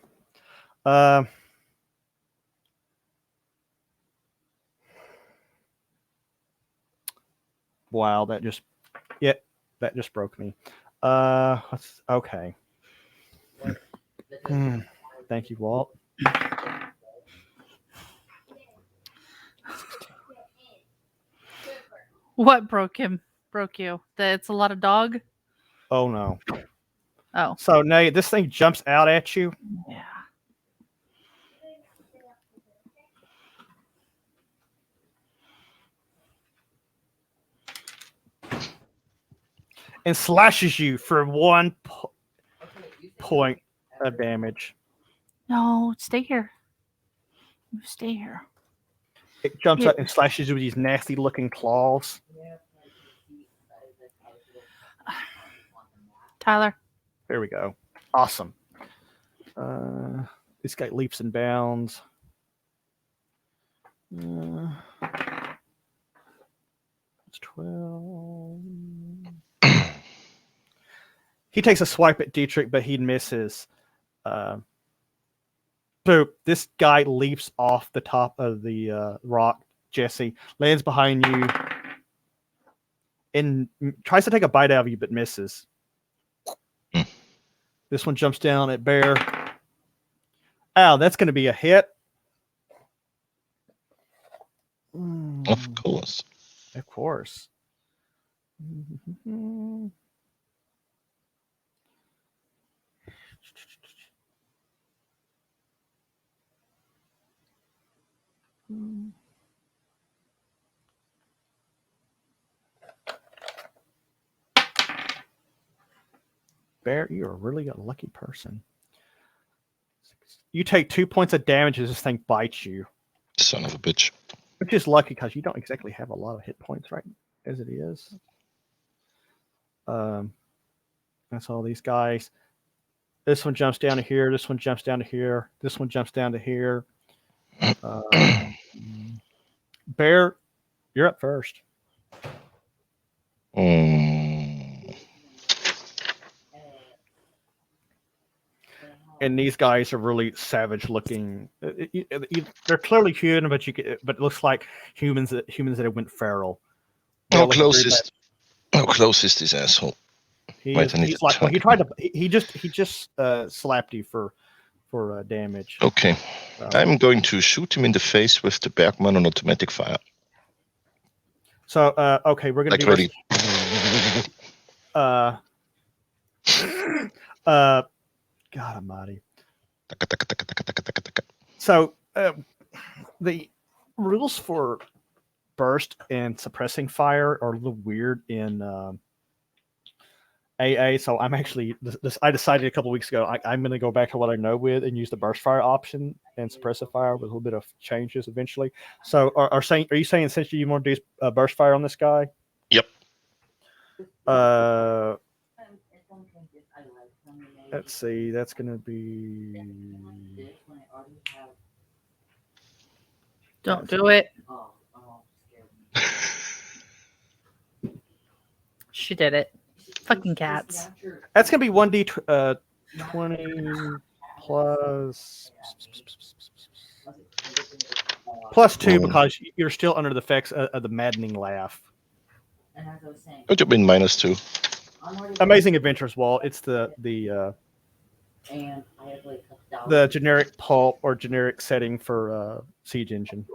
Wow, that just broke me. Okay. Thank you, Walt. What broke him? Broke you? That it's a lot of dog? Oh no. Oh, So Nate, this thing jumps out at you. yeah. And slashes you for 1 point of damage. No, stay here. You stay here. It jumps Yeah. up and slashes you with these nasty looking claws. Tyler. There we go. Awesome. This guy leaps and bounds. It's 12. He takes a swipe at Dietrich, but he misses. Boop. This guy leaps off the top of the rock, Jesse, lands behind you, and tries to take a bite out of you, but misses. This one jumps down at Bear. Ow, that's going to be a hit. Of course. Of course. Bear, you are really a lucky person. You take 2 points of damage as this thing bites you, Son of a bitch. which is lucky because you don't exactly have a lot of hit points right as it is. That's all these guys. This one jumps down to here. This one jumps down to here. This one jumps down to here. Bear, you're up first. And these guys are really savage looking. They're clearly human, but but it looks like humans that have went feral. How close is this asshole? Wait, I need He's to like, well, he target tried to. He just slapped you for damage. Okay. So, I'm going to shoot him in the face with the Bergman on automatic fire. so okay, we're gonna Like do ready. this. God Almighty. Taka, taka, taka, taka, taka, taka, taka. So the rules for burst and suppressing fire are a little weird in AA. So I'm actually I decided a couple weeks ago I'm going to go back to what I know with and use the burst fire option and suppressive fire with a little bit of changes eventually. So are you saying essentially you want to do burst fire on this guy? Yep. Let's see. That's going to be. Don't do it. She did it. Fucking cats. That's going to be 1d 20 plus 2 because you're still under the effects of the maddening laugh. What do you mean -2? Amazing Adventures Wall. It's the generic pulp or generic setting for Siege Engine.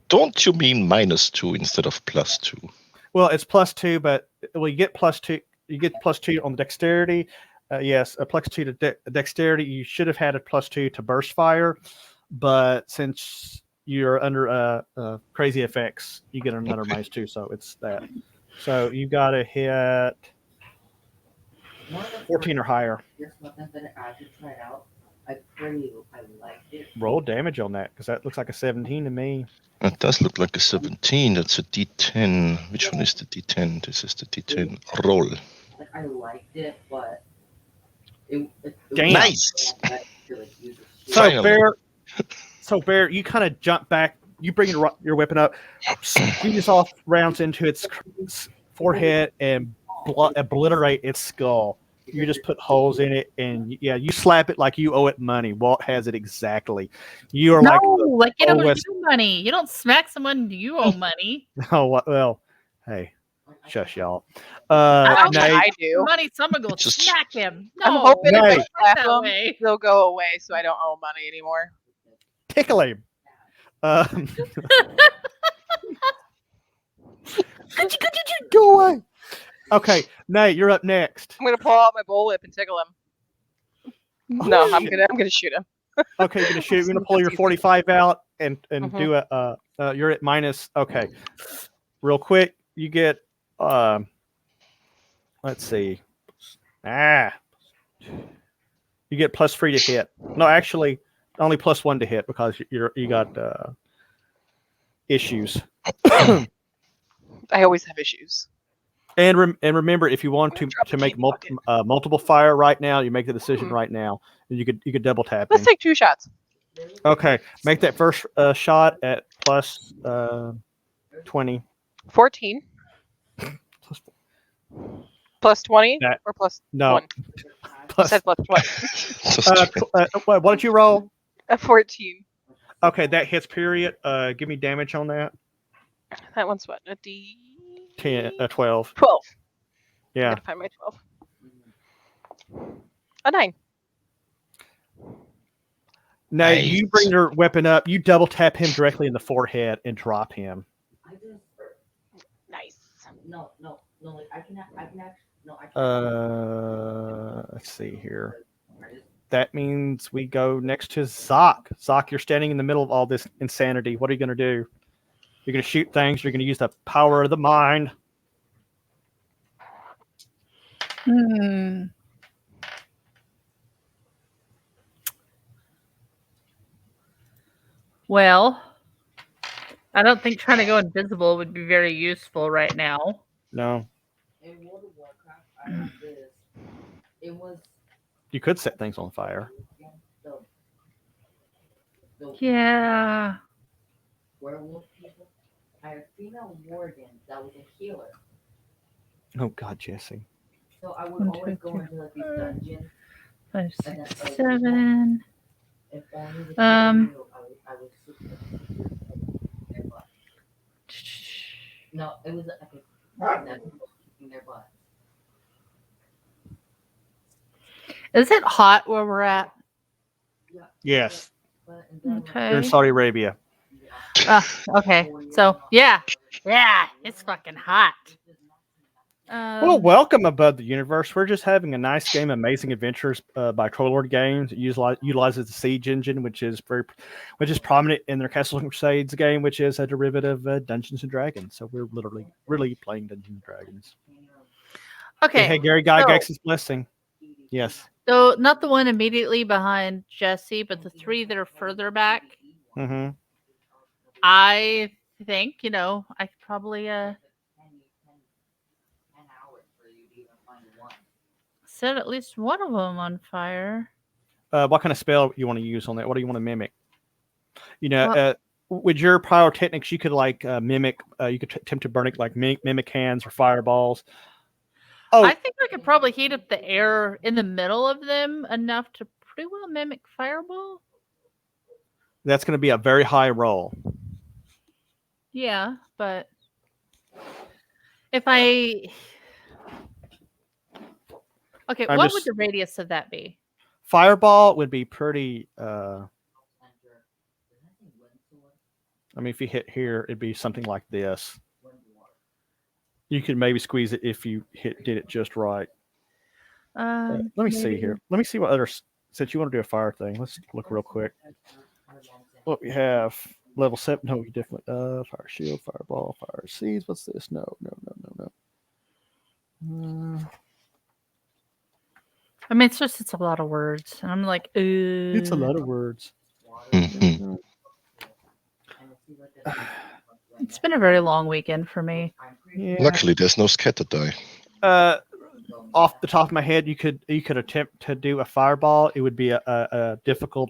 Don't you mean -2 instead of +2? Well, it's +2, but you get +2. You get +2 on dexterity. Yes, a +2 to dexterity. You should have had a +2 to burst fire, but since you're under crazy effects, you get another -2. So it's that. So you got to hit 14 or higher. Roll damage on that because that looks like a 17 to me. That does look like a 17. That's a D10. Which one is the D10? This is the D10. Roll. I liked it, but Damn. Nice. So Bear, you kind of jump back. You bring your weapon up, squeeze off rounds into its forehead and obliterate its skull. You just put holes in it, and yeah, you slap it like you owe it money. Walt has it exactly. You are No, like you don't West- owe money. You don't smack someone you owe money. oh well, hey, shush y'all. I Nate, do. Money, someone will Just- smack him. I'm No, hoping if I Nice. slap that them, way. they'll go away, so I don't owe money anymore. tickle him. Could you go away? Okay, Nate, you're up next. I'm gonna pull out my bullwhip and tickle him. No, I'm gonna shoot him. Okay, you're gonna shoot. You're gonna That's pull your easy. 45 out and Mhm. do a. You're at minus. Okay, real quick, you get. Let's see. You get +3 to hit. No, actually, only +1 to hit because you got issues. I always have issues. And remember, if you want I'm gonna to drop the make candy bucket. multiple fire right now, you make the decision Mhm. right now, and you could double tap Let's him. take 2 shots. Okay, make that first shot at plus 20. 14 Plus- plus 20 That- or plus No, 1. You plus. said plus 20. What did you roll? A 14. Okay, that hits. Period. Give me damage on that. That one's what? A D. 12. 12. I Yeah. gotta find my 12. A 9. Now you Nice. bring your weapon up. You double tap him directly in the forehead and drop him. I just Nice. no. Like I can actually no. I can't. Let's see here. That means we go next to Zoc. Zoc, you're standing in the middle of all this insanity. What are you going to do? You're going to shoot things. You're going to use the power of the mind. Well, I don't think trying to go invisible would be very useful right now. No, In World of Warcraft, I had this. It was you could set things on fire. the Yeah. werewolf people. I had a female warden that was a healer. Oh God, Jesse. So I would 1, always 2, go 3, into like these dungeons. 5, And then 6, 7. If only the Um. people knew, I would shoot them. Their butt. No, it was like a that people kicking their butt. Is it hot where we're at? Yes, But and then, Okay. you're in Saudi Arabia. Okay. So yeah, it's fucking hot. Well, welcome above the universe. We're just having a nice game, Amazing Adventures by Trollord Games. It utilizes the Siege engine, which is prominent in their Castles and Crusades game, which is a derivative of Dungeons and Dragons. So we're literally really playing Dungeons and Dragons. Okay. Hey, Gary Gygax's blessing. Yes. So not the one immediately behind Jesse, but the 3 that are further back. Mm-hmm. I think I could probably 10 hours for you to even find one. set at least one of them on fire. What kind of spell you want to use on that? What do you want to mimic? Well- With your pyrotechnics, you could mimic. You could attempt to burn it like mimic hands or fireballs. Oh, I think I could probably heat up the air in the middle of them enough to pretty well mimic fireball. that's going to be a very high roll. Yeah, but if I okay, I'm what just- would the radius of that be? Fireball would be pretty. Center. I mean, if you hit here, it'd be something like this. You could maybe squeeze it if you did it just right. Let me see maybe- here. Let me see what others. Since you want to do a fire thing, let's look real quick. What we have. Level 7. No, we definitely. Fire shield, fireball, fire seeds. What's this? No. I mean, it's a lot of words, and I'm like, It's a lot of words. Mhm. It's been a very long weekend for me. Yeah. Luckily, there's no scatter die. Off the top of my head, you could attempt to do a fireball. It would be a difficult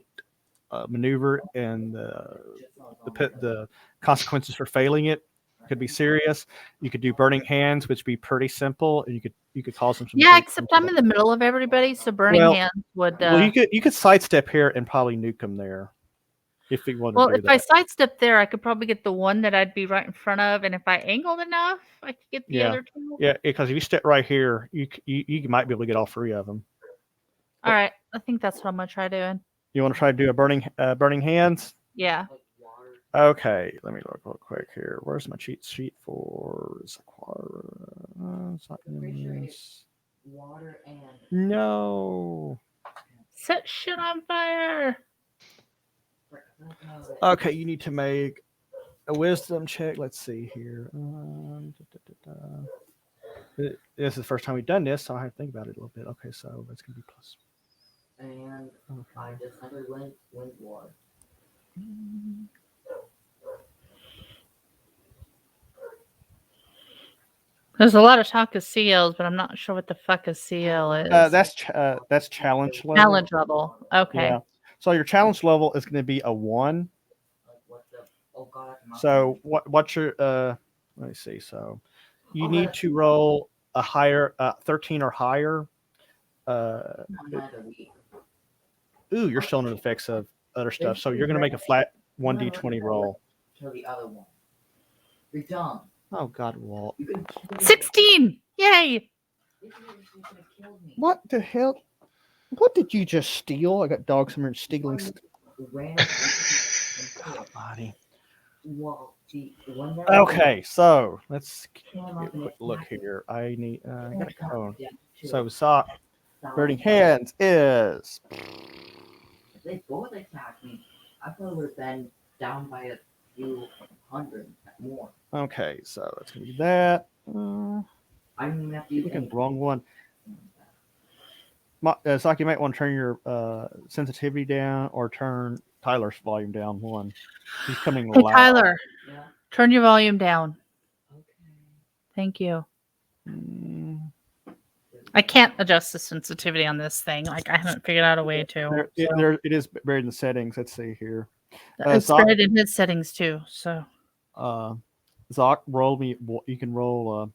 maneuver, and the consequences for failing it could be serious. You could do burning hands, which would be pretty simple, and you could cause them some. Yeah, except I'm in the middle of everybody, so burning Well- hands would. Well, you could sidestep here and probably nuke them there, if you wanted Well, to do if I that. sidestep there, I could probably get the one that I'd be right in front of, and if I angled enough, I could get the Yeah. other 2. Yeah, because if you step right here, you might be able to get all 3 of them. All right, I think that's what I'm gonna try doing. You want to try to do a burning hands? Yeah. Okay, let me look real quick here. Where's my cheat sheet for Water and No. Set shit on fire. Okay, you need to make a wisdom check. Let's see here. This is the first time we've done this, so I have to think about it a little bit. Okay, so it's gonna be plus. and I just simply went water. There's a lot of talk of CLs, but I'm not sure what the fuck a CL is. That's challenge level. challenge level. Okay. Yeah. So your challenge level is going to be a 1. Like what the? Oh God. So what's your let me see. So you need to roll a higher 13 or higher. Ooh, you're still under the effects of other stuff. So you're going to make a flat 1d20 roll. Kill the other one. You're dumb. Oh God, Walt. 16! Yay! What the hell? What did you just steal? I got dogs somewhere stealing. Body. Okay, so let's get a quick look here. I need. I got a cone. So sock. Burning hands is. If they both attacked me, I probably would have been down by a few hundred more. Okay, so that's gonna be that. I don't even have to use Looking anything. wrong one. Sock, you might want to turn your sensitivity down or turn Tyler's volume down 1. He's coming Hey, loud. Tyler, Yeah. turn your volume down. Okay. Thank you. Mm, I can't adjust the sensitivity on this thing. Like, I haven't figured out a way to. it is buried in the settings. Let's see here. It's Zoc, buried in his settings, too. So, Zoc, roll me. You can roll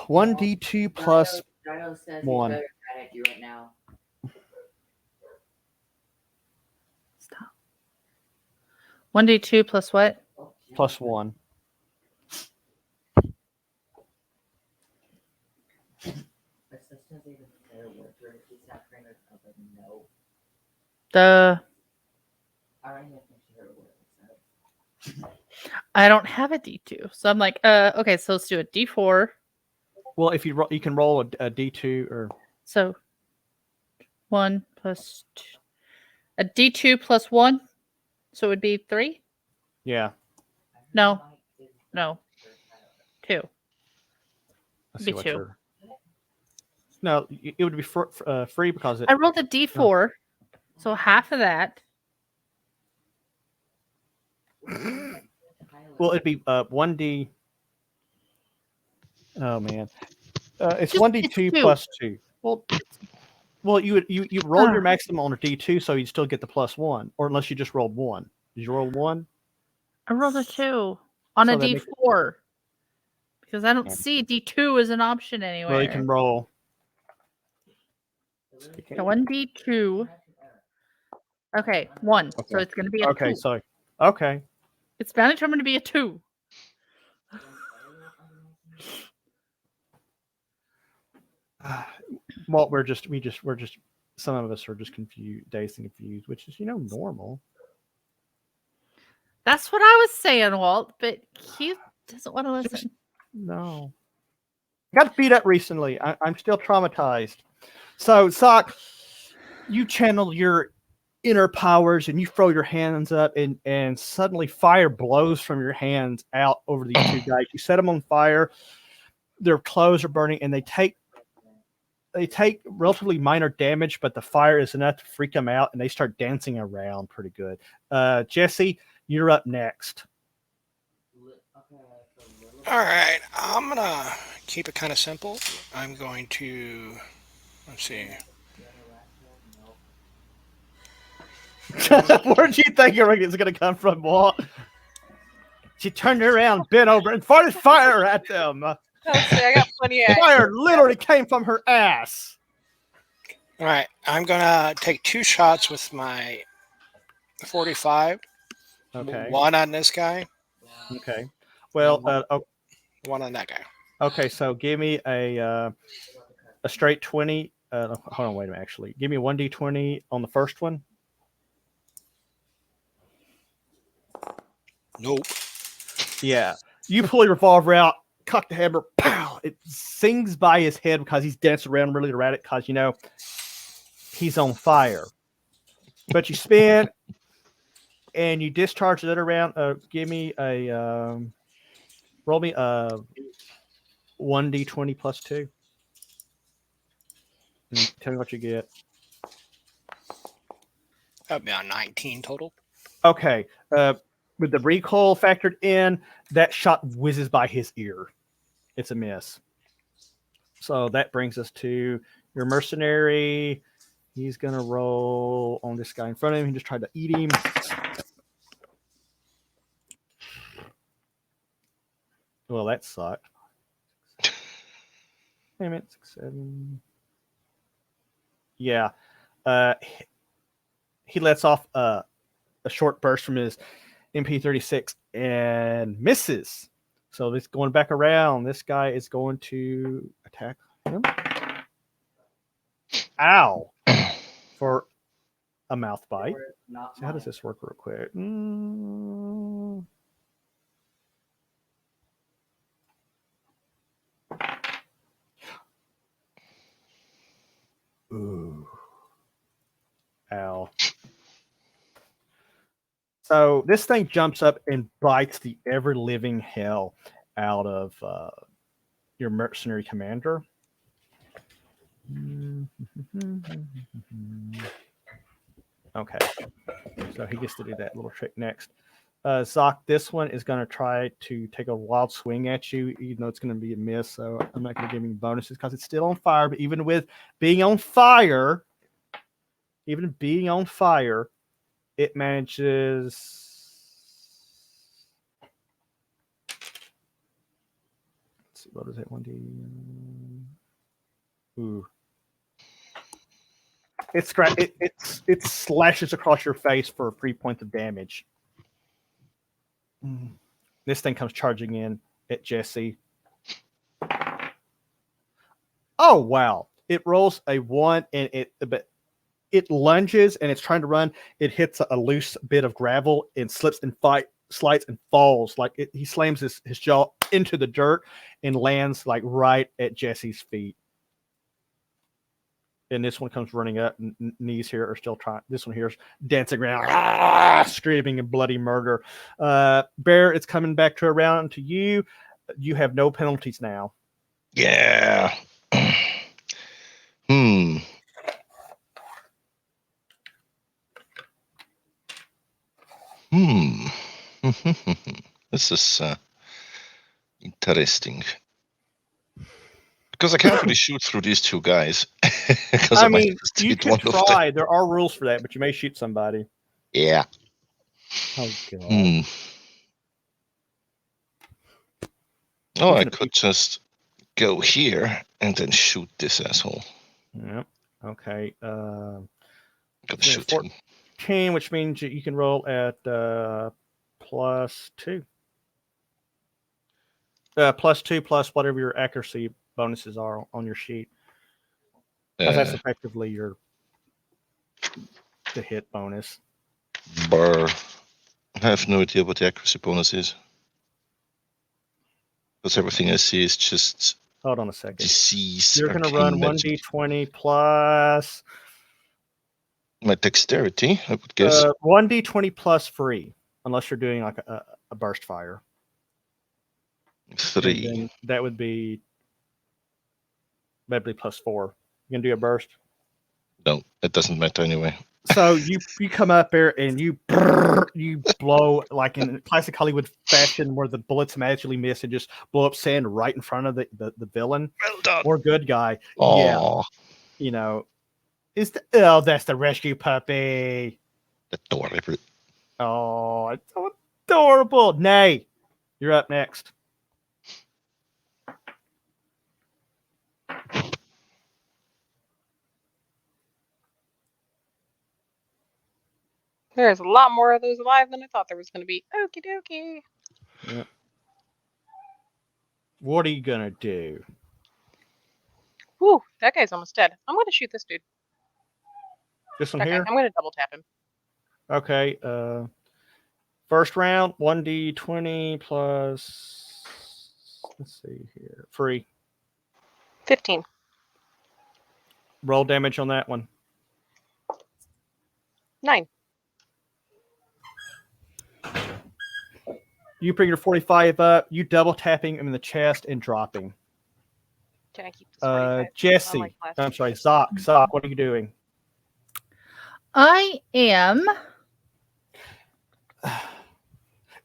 1d2 plus Dino says 1. he's better at you right now. stop. 1d2 plus what? Oh, shit. Plus 1. Assistance even better worker. He's not trained as a no. The I don't even think she heard a word. I don't have a d2. So I'm like, okay, so let's do a d4. Well, if you can roll a d2 or So 1 plus 2. A d2 plus 1. So it would be 3? yeah. No. No. 2. Let's Be see what 2. your. No, it would be free because it. I rolled a d4. So half of that. Well, it'd be 1d. Oh man, it's Just- 1d2 it's 2. plus 2. Well, you roll your maximum on a d2, so you still get the plus 1, or unless you just rolled 1. Did you roll 1? I rolled a 2 on So a that makes d4 because I don't Yeah. see d2 as an option anywhere. Well, you can roll. So 1d2. Okay, 1. So Okay. it's going to be a Okay, 2. so okay. It's bound determined to be a 2. Well, we're just some of us are just confused, dazed and confused, which is normal. That's what I was saying, Walt, but he doesn't want to listen. No. Got beat up recently. I'm still traumatized. So, Sock, you channel your inner powers and you throw your hands up and suddenly fire blows from your hands out over these two guys. You set them on fire. Their clothes are burning and they take relatively minor damage, but the fire is enough to freak them out and they start dancing around pretty good. Jesse, you're up next. All right, I'm gonna keep it kind of simple. I'm going to let's see. Where do you think it's going to come from, Walt? She turned around, bent over, and farted fire at them. I got plenty of Fire literally came from her ass. All right, I'm gonna take 2 shots with my 45. Okay. 1 on this guy. Okay. Well, And 1 on that guy. okay. So give me a straight 20. Hold on, wait a minute. Actually, give me 1d20 on the first one. Nope. Yeah. You pull your revolver out, cock the hammer, pow! It sings by his head because he's dancing around really erratic because, you know, he's on fire. But you spin and you discharge the other round. Give me a roll me a 1d20 plus 2. And tell me what you get. That'd be on 19 total. Okay. With the recoil factored in, that shot whizzes by his ear. It's a miss. So that brings us to your mercenary. He's going to roll on this guy in front of him. He just tried to eat him. Well, that sucked. Damn it. 6, 7. Yeah. He lets off a short burst from his MP36 and misses. So this going back around. This guy is going to attack him. Ow. For a mouth bite. Not So how does this work real quick? Ooh. Ow. So this thing jumps up and bites the ever living hell out of your mercenary commander. Okay. So he gets to do that little trick next. Zoc, this one is going to try to take a wild swing at you, even though it's going to be a miss. So I'm not going to give him bonuses because it's still on fire. But even with being on fire, it manages. Let's see, what is it? 1d. Ooh. It slashes across your face for 3 points of damage. This thing comes charging in at Jesse. Oh wow! It rolls a 1 and it lunges and it's trying to run. It hits a loose bit of gravel and slips and slides and falls. Like he slams his jaw into the dirt and lands like right at Jesse's feet. And this one comes running up. Knees here are still trying. This one here is dancing around, screaming and bloody murder. Bear, it's coming back around to you. You have no penalties now. Yeah. This is interesting. Because I can't really shoot through these two guys. I mean, you can try. There are rules for that, but you may shoot somebody. Yeah. Oh, God. Oh, I could just go here and then shoot this asshole. Yep. Okay. Gotta shoot him. 14, which means you can roll at +2. +2 plus whatever your accuracy bonuses are on your sheet. Because that's effectively the hit bonus. Brr. I have no idea what the accuracy bonus is. Because everything I see is just hold on a second. Disease. You're going to run 1d20 plus my dexterity, I would guess. 1d20 plus free, unless you're doing like a burst fire. 3. That would be +4. You gonna do a burst? No, it doesn't matter anyway. So you come up there and you blow like in classic Hollywood fashion, where the bullets magically miss and just blow up sand right in front of the villain well done. or good guy. Aww. Yeah, you know, that's the rescue puppy. Adorable. Oh, it's so adorable. Nay, you're up next. There's a lot more of those alive than I thought there was going to be. Okie dokie. Yep. What are you gonna do? Whew, that guy's almost dead. I'm going to shoot this dude. This one Okay, here? I'm going to double tap him. Okay. First round, 1d20 plus. Let's see here. Free. 15. Roll damage on that one. 9. You bring your 45 up. You double tapping him in the chest and dropping. Can I keep this 45? Jesse. Unlike last I'm week. sorry, Zoc, what are you doing? I am.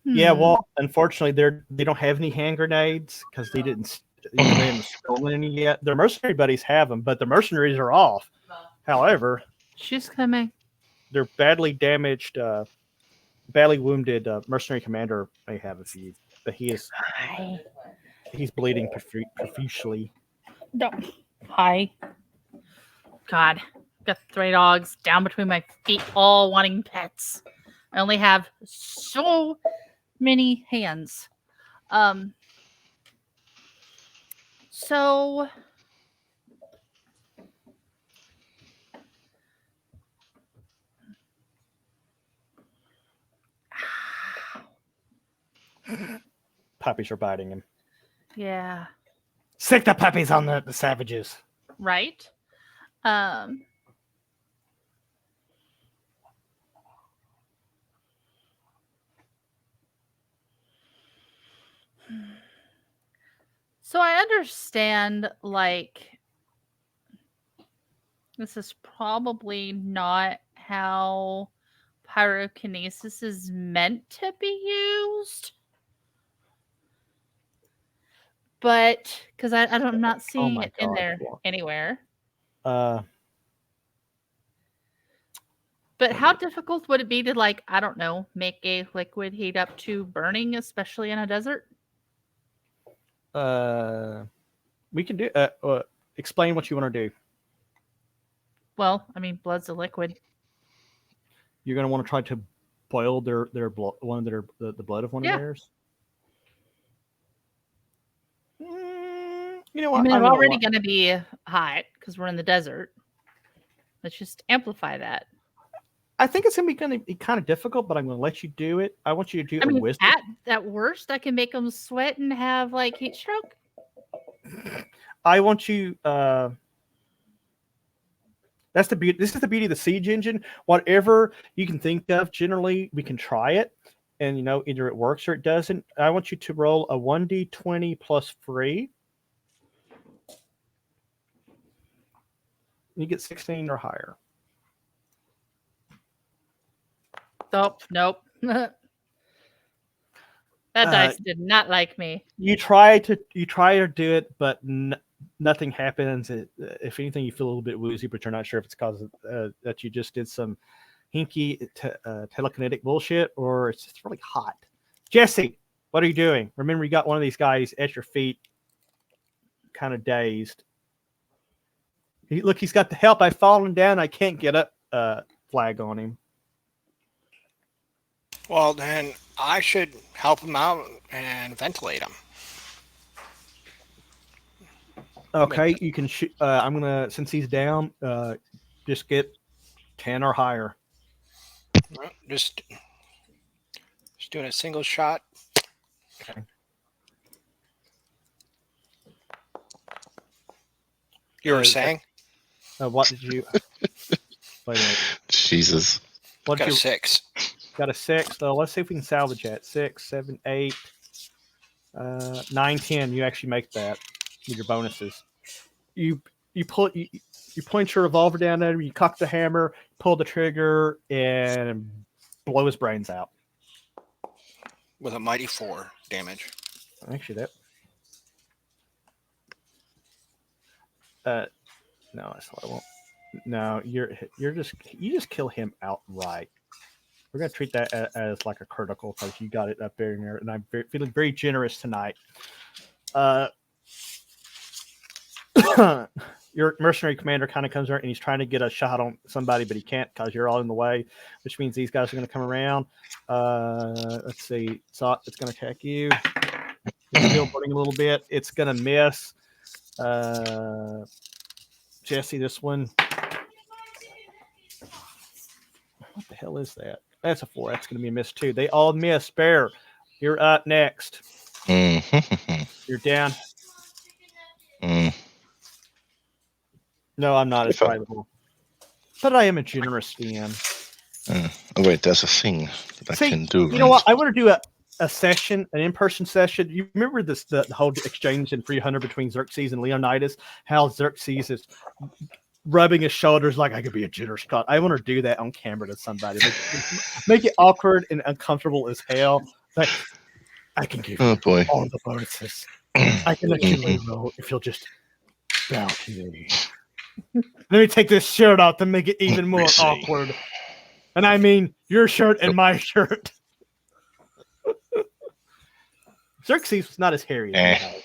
Yeah, well, unfortunately, they don't have any hand grenades because they didn't stolen any yet. Their mercenary buddies have them, but the mercenaries are off. However, She's coming. their badly damaged, badly wounded mercenary commander may have a few, but he's bleeding profusely. No. Hi. God. Got 3 dogs down between my feet, all wanting pets. I only have so many hands. So Puppies are biting him. yeah. Sick the puppies on the savages. Right. So I understand, like, this is probably not how pyrokinesis is meant to be used. But, because I'm not seeing it in God. there anywhere. Uh, But how difficult would it be to, like, I don't know, make a liquid heat up to burning, especially in a desert? we can do. Explain what you want to do. Well, I mean, blood's a liquid. You're going to want to try to boil their blood, the blood of one Yeah. of theirs. You know I what? mean, I'm I'm gonna already wa- going to be hot because we're in the desert. Let's just amplify that. I think it's going to be kind of difficult, but I'm going to let you do it. I want you to do I a mean, wisdom. at worst, I can make them sweat and have, like, heat stroke. I want you. That's the beauty. This is the beauty of the siege engine. Whatever you can think of, generally we can try it, and either it works or it doesn't. I want you to roll a 1d20 plus free. You get 16 or higher. Nope. That dice did not like me. You try to do it, but nothing happens. If anything, you feel a little bit woozy, but you're not sure if it's because that you just did some hinky telekinetic bullshit or it's just really hot. Jesse, what are you doing? Remember, you got one of these guys at your feet, kind of dazed. Look, he's got the help. I've fallen down. I can't get up. Flag on him. Well, then I should help him out and ventilate him. Okay, you can shoot. I'm gonna, since he's down, just get 10 or higher. Just doing a single shot. Okay. You were saying? What did you? Wait a minute. Jesus. What Got did a you? 6. Got a 6. So let's see if we can salvage that. 6, 7, 8, 9, 10. You actually make that with your bonuses. You point your revolver down at him. You cock the hammer, pull the trigger, and blow his brains out. With a mighty 4 damage. Actually, no, that's what I want. No, you just kill him outright. We're gonna treat that as like a critical because you got it up there, and I'm feeling very generous tonight. Your mercenary commander kind of comes around and he's trying to get a shot on somebody, but he can't because you're all in the way, which means these guys are going to come around. Let's see. So it's going to attack you. It's still burning a little bit. It's going to miss. Jesse, this one. What the hell is that? That's a 4. That's going to be a miss too. They all miss. Bear, you're up next. Mhm. You're down. Mm. No, I'm not as If I- bribable. But I am a generous DM. Oh wait, there's a thing that I See, can do. you know what? I want to do a session, an in-person session. You remember the whole exchange in 300 between Xerxes and Leonidas? How Xerxes is rubbing his shoulders like I could be a generous god. I want to do that on camera to somebody. Make it awkward and uncomfortable as hell. Like, I can give Oh you boy. all the bonuses. I can let you lay low if you'll just bow to me. Let me take this shirt off to make it even more Receive. awkward. And I mean your shirt and my shirt. Xerxes was not as hairy as me.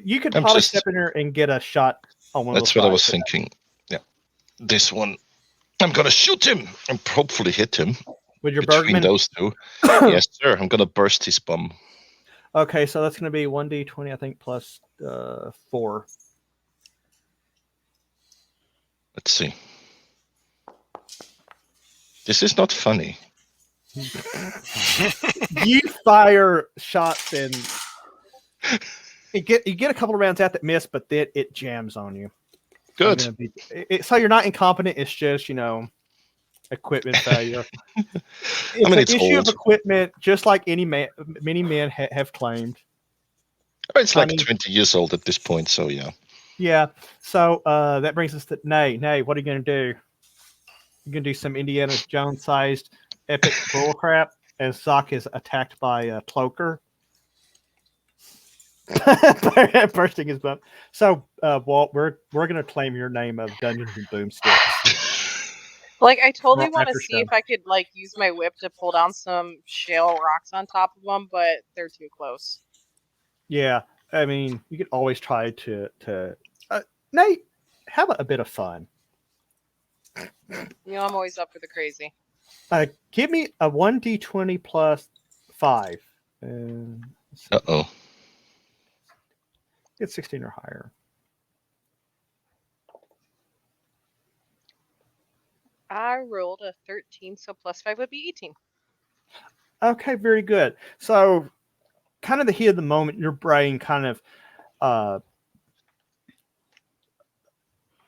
You could I'm probably just- step in here and get a shot on one That's of those what I was guys. thinking. Yeah, this one. I'm gonna shoot him and hopefully hit him With your between Bergman. those two. Yes, sir. I'm gonna burst his bum. Okay, so that's going to be 1d20, I think, plus 4. Let's see. This is not funny. You fire shots and you get a couple of rounds out that miss, but then it jams on you. Good. So you're not incompetent. It's just equipment failure. It's mean, an it's issue old. of equipment, just like many men have claimed. It's like I mean- 20 years old at this point, so yeah. Yeah. So that brings us to Nay. Nay, what are you going to do? You're going to do some Indiana Jones-sized epic bullcrap as Zoc is attacked by a cloaker. Bursting his bum. So, Walt, we're going to claim your name of Dungeons and Boomsticks. Like, I totally Well, want to after see show. if I could, like, use my whip to pull down some shale rocks on top of them, but they're too close. Yeah, I mean, you could always try to Nate, have a bit of fun. You know, I'm always up for the crazy. Give me a 1d20 plus 5. And Uh-oh. get 16 or higher. I rolled a 13, so plus 5 would be 18. Okay, very good. So, kind of the heat of the moment, your brain kind of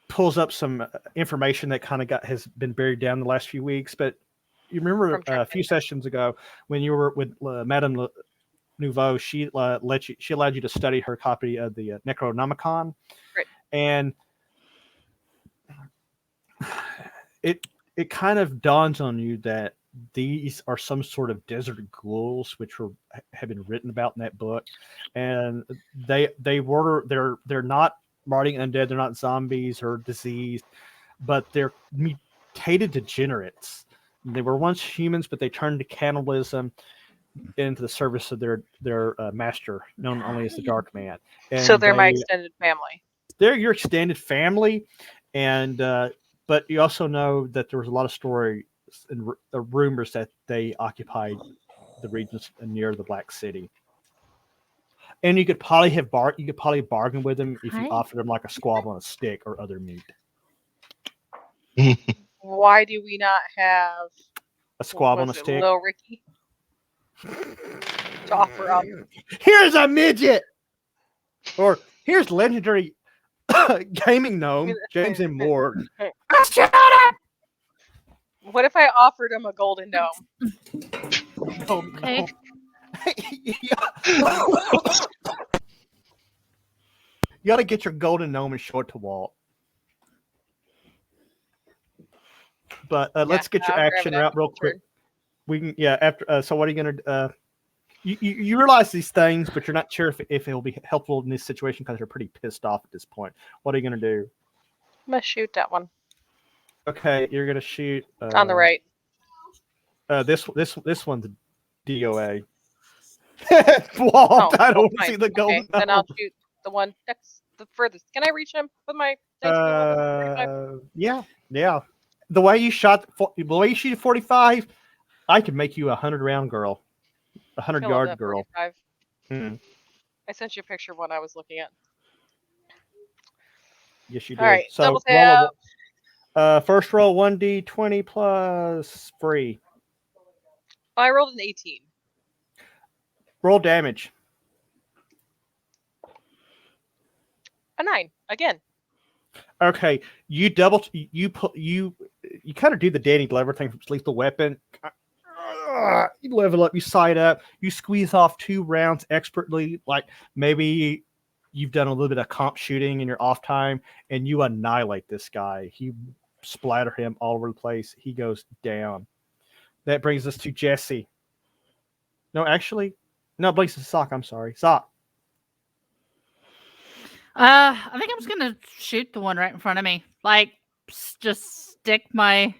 pulls up some information that kind of has been buried down the last few weeks. But you remember From a few sessions ago when you were with Madame Nouveau, she allowed you to study her copy of the Necronomicon, Right. and it kind of dawns on you that these are some sort of desert ghouls, which have been written about in that book, and they're not rotting undead, they're not zombies or diseased, but they're mutated degenerates. They were once humans, but they turned to cannibalism into the service of their master, known only as the Dark Man. And So they're my extended family. they're your extended family, and but you also know that there was a lot of stories and rumors that they occupied the regions near the Black City. And you could probably bargain with them if you Hi. offered them like a squab on a stick or other meat. Why do we not have A squab on a was it stick. Lil Ricky to offer up? Here's a midget, or here's legendary gaming gnome James M. Ward. What if I offered him a golden dome? Okay. You got to get your golden gnome and show it to Walt. But let's get your I'll grab action it out after real the quick. turn. We can, after. So what are you gonna? You realize these things, but you're not sure if it will be helpful in this situation because you're pretty pissed off at this point. What are you gonna do? I'm gonna shoot that one Okay, you're gonna shoot on the right. This one's a DOA. Walt, I don't fine. see the golden. Okay, then I'll shoot the one next, the furthest. Can I reach him with my 19 yeah. The way you shot, the way you shoot 45, I could make you a 100-round girl, a 100-yard girl. 45. Mhm. I sent you a picture of what I was looking at. Yes, you did. All right, So double roll tap. First roll 1d20 plus free. I rolled an 18. Roll damage. A 9 again. Okay, you kind of do the Danny Glover thing from Lethal Weapon. You level up, you side up, you squeeze off 2 rounds expertly, like maybe you've done a little bit of comp shooting in your off time, and you annihilate this guy. You splatter him all over the place. He goes down. That brings us to Jesse. No, actually, no, Blake's Sock. I'm sorry, Sock. I think I'm just gonna shoot the one right in front of me. Like, just stick my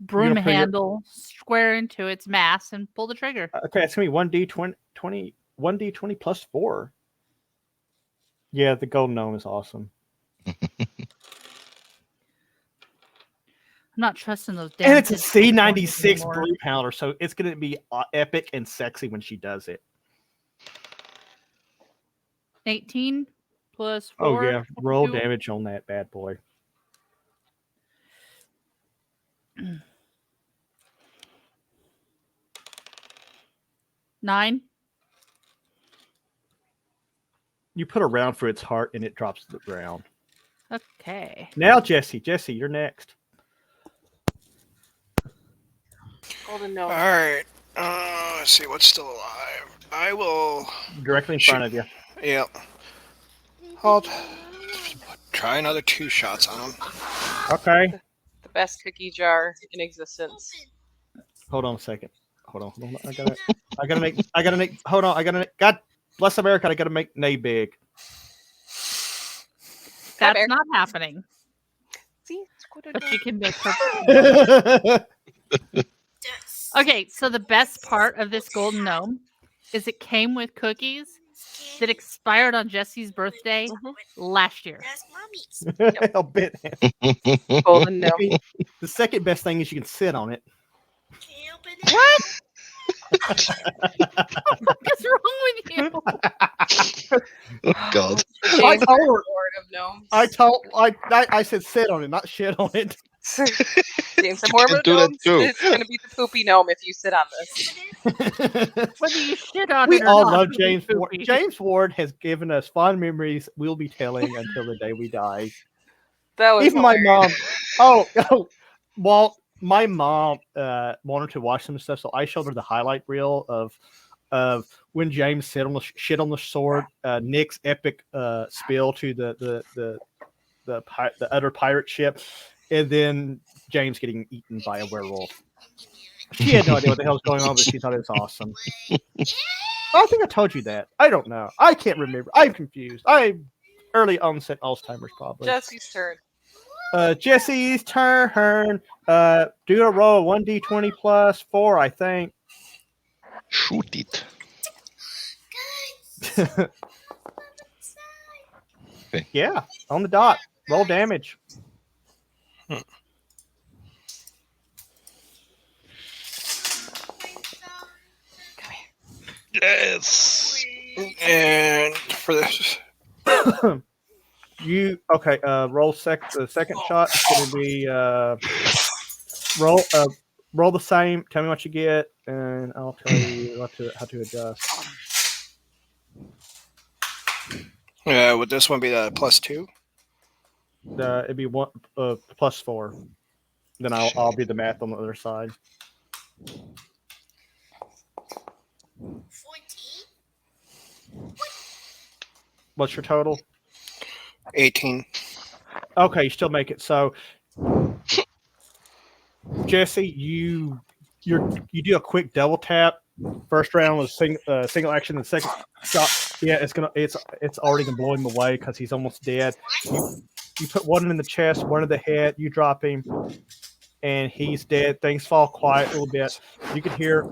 broom gonna put your- handle square into its mass and pull the trigger. Okay, it's gonna be 1d20 plus 4. Yeah, the golden gnome is awesome. I'm not trusting those damn And it's a kids to perform this C96 anymore. broom pounder, so it's going to be epic and sexy when she does it. 18 plus 4. Oh, yeah. Roll 22. damage on that bad boy. Nine. You put a round through its heart, and it drops to the ground. Okay. Now, Jesse. Jesse, you're next. Golden All gnome. right. Let's see what's still alive. I will. Directly in Shoot. front of you. Yeah. I'll try another 2 shots on him. Okay. The best cookie jar in existence. Hold on a second. Hold on. I gotta make, hold on. God bless America. I gotta make Nay big. Hi, That's Bear. not happening. See? But you can make her. Okay, so the best part of this golden gnome is it came with cookies that expired on Jesse's birthday last year. I'll bet. Golden gnome. The second best thing is you can sit on it. What? What's wrong with you? Oh God. I James told her. Lord of gnomes. I said sit on it, not shit on it. James, I'm more of a do that gnome. too. It's going to be the poopy gnome if you sit on this. Whether you shit on We it or all not, love it'll be James Ward. poopy. James Ward has given us fond memories we'll be telling until the day we die. That was Even my hilarious. mom. Well, my mom wanted to watch some stuff, so I showed her the highlight reel of when James shit on the sword, Nick's epic spill to the other pirate ship, and then James getting eaten by a werewolf. She had no idea what the hell was going on, but she thought it was awesome. I think I told you that. I don't know. I can't remember. I'm confused. I'm early onset Alzheimer's probably. Jesse's turn. Jesse's turn. Do a roll 1d20 plus 4, I think. Shoot it. Yeah, on the dot. Roll damage. Yes. And for this, You okay? Roll the second shot is going to be roll the same. Tell me what you get, and I'll tell you how to adjust. would this one be the +2? It'd be one plus 4. Then I'll do the math on the other side. 14. What's your total? 18. Okay, you still make it. So, Jesse, you do a quick double tap. First round was single action. The second shot, yeah, it's already gonna blow him away because he's almost dead. You put one in the chest, one in the head. You drop him, and he's dead. Things fall quiet a little bit. You can hear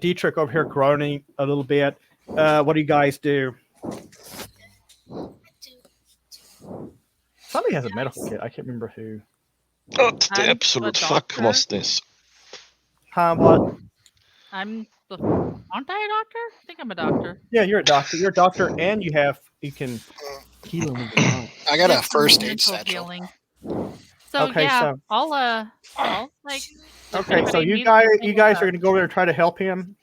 Dietrich over here groaning a little bit. What do you guys do? Somebody has a medical kit. I can't remember who. What the I'm absolute a fuck doctor. was this? What? Aren't I a doctor? I think I'm a doctor. Yeah, you're a doctor. You're a doctor, and you can heal him with your lungs. I got get a some first aid mental satchel. healing. So Okay, yeah, so- I'll like. if Okay, so anybody you needs guys anything, are going to go over there and try to help him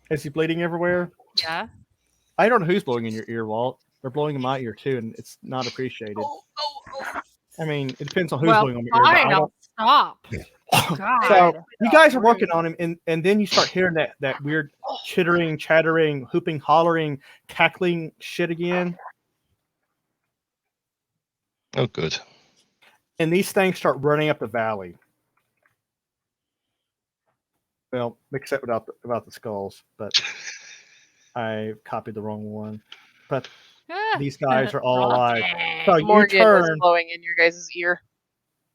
as he's bleeding everywhere. Yeah. I don't know who's blowing in your ear, Walt. They're blowing in my ear too, and it's not appreciated. I mean, it depends on who's Well, blowing on your ear. But I fine, don't. I'll stop. God. So you guys are working on him, and then you start hearing that weird chittering, chattering, hooping, hollering, cackling shit again. Oh, good. And these things start running up the valley. Well, except about the skulls, but I copied the wrong one. But Ah, these guys are all alive. Roger. So you Morgan was turn. blowing in your guys' ear.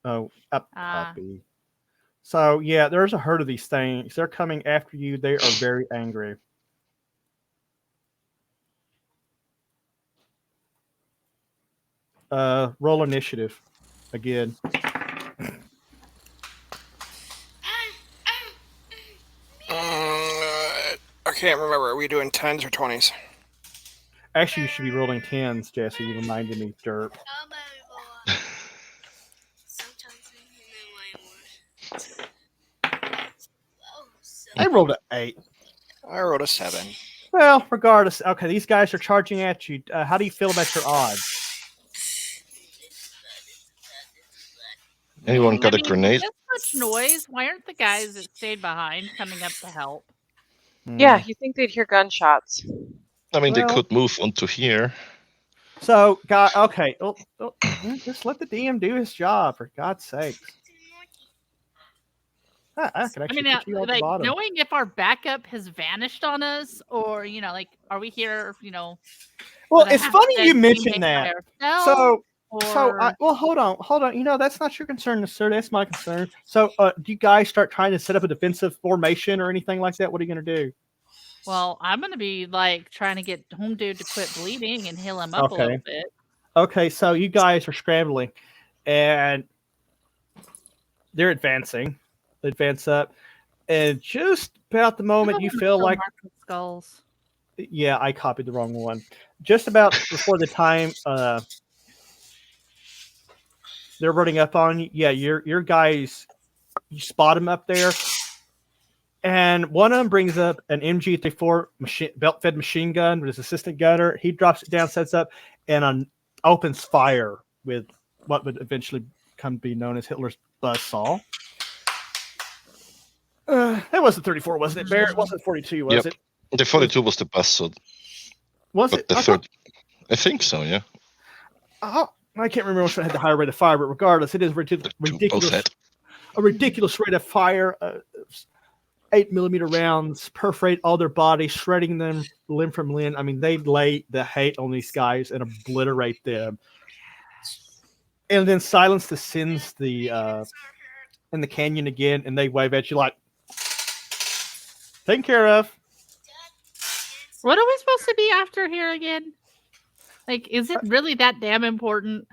Oh, up Ah. puppy. So yeah, there's a herd of these things. They're coming after you. They are very angry. Roll initiative again. I can't remember. Are we doing 10s or 20s? Actually, you should be rolling 10s, Jesse. You reminded me, derp. I rolled an 8. I rolled a 7. Well, regardless. Okay, these guys are charging at you. How do you feel about your odds? Anyone got I a mean, grenade? with this much noise, why aren't the guys that stayed behind coming up to help? Yeah, you think they'd hear gunshots. I mean, Well- they could move onto here. So, guy. Okay, just let the DM do his job, for God's sakes. I can I actually mean, put you on the like bottom. knowing if our backup has vanished on us, or like, are we here? Well, with a it's funny you half-dead mentioned teammate that. by ourselves, Well, hold on. That's not your concern, sir. That's my concern. So, do you guys start trying to set up a defensive formation or anything like that? What are you going to do? well, I'm gonna be like trying to get home dude to quit bleeding and heal him up a Okay. little bit. Okay, so you guys are scrambling, and they're advancing. They advance up, and just about the moment you feel like, skulls. yeah, I copied the wrong one. Just about before the time they're running up on you, yeah, your guys, you spot them up there, and one of them brings up an MG34 belt-fed machine gun with his assistant gunner. He drops it down, sets up, and opens fire with what would eventually come to be known as Hitler's buzzsaw. That wasn't 34, wasn't it, Bear? It wasn't 42, was Yep. it? The 42 was the bus, so Was but it? the third, I think so. Yeah. I can't remember which one had the higher rate of fire, but regardless, it is The two both ridiculous. had. A ridiculous rate of fire. 8mm rounds perforate all their bodies, shredding them limb from limb. I mean, they lay the hate on these guys and obliterate them. And then silence descends in the canyon again, and they wave at you like, taken care of. What are we supposed to be after here again? Like, is it really that damn important?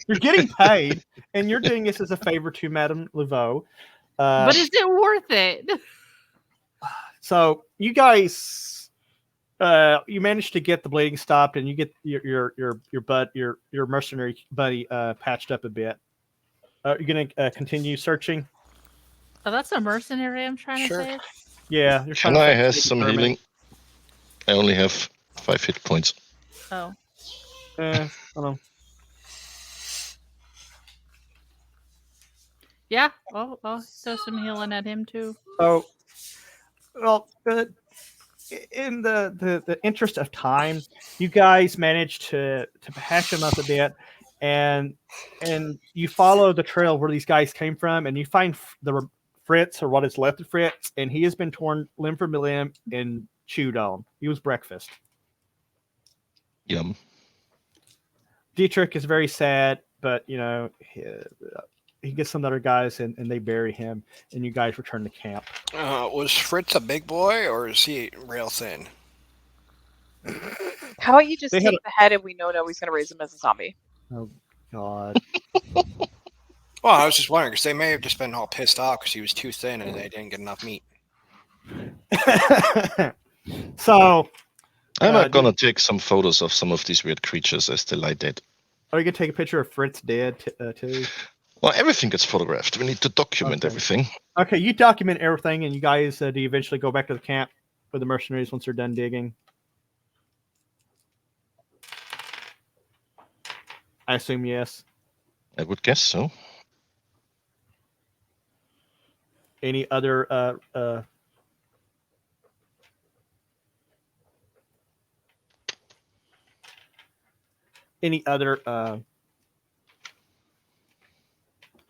You're getting paid, and you're doing this as a favor to Madame Laveau. But is it worth it? So you guys, you managed to get the bleeding stopped, and you get your mercenary buddy patched up a bit. You're gonna continue searching. Oh, that's a mercenary I'm trying Sure. to save. Yeah, you're trying Can to I fix have the some experiment. healing? I only have 5 hit points. Oh. I don't know. Yeah. I'll throw some healing at him too. So, well, in the interest of time, you guys managed to patch him up a bit, and you follow the trail where these guys came from, and you find the Fritz, or what is left of Fritz, and he has been torn limb from limb and chewed on. He was breakfast. Yum. Dietrich is very sad, but he gets some other guys, and they bury him, and you guys return to camp. Was Fritz a big boy, or is he real thin? How about you just They take had the head and we know nobody's going to raise him as a zombie? Oh God. Well, I was just wondering, because they may have just been all pissed off because he was too thin and they didn't get enough meat. So I'm Uh, gonna take some photos of some of these weird creatures as they lie dead. Are you gonna take a picture of Fritz dead too? Well, everything gets photographed. We need to document Okay. everything. Okay, you document everything, and you guys do you eventually go back to the camp with the mercenaries once they're done digging? I assume yes. I would guess so. Any other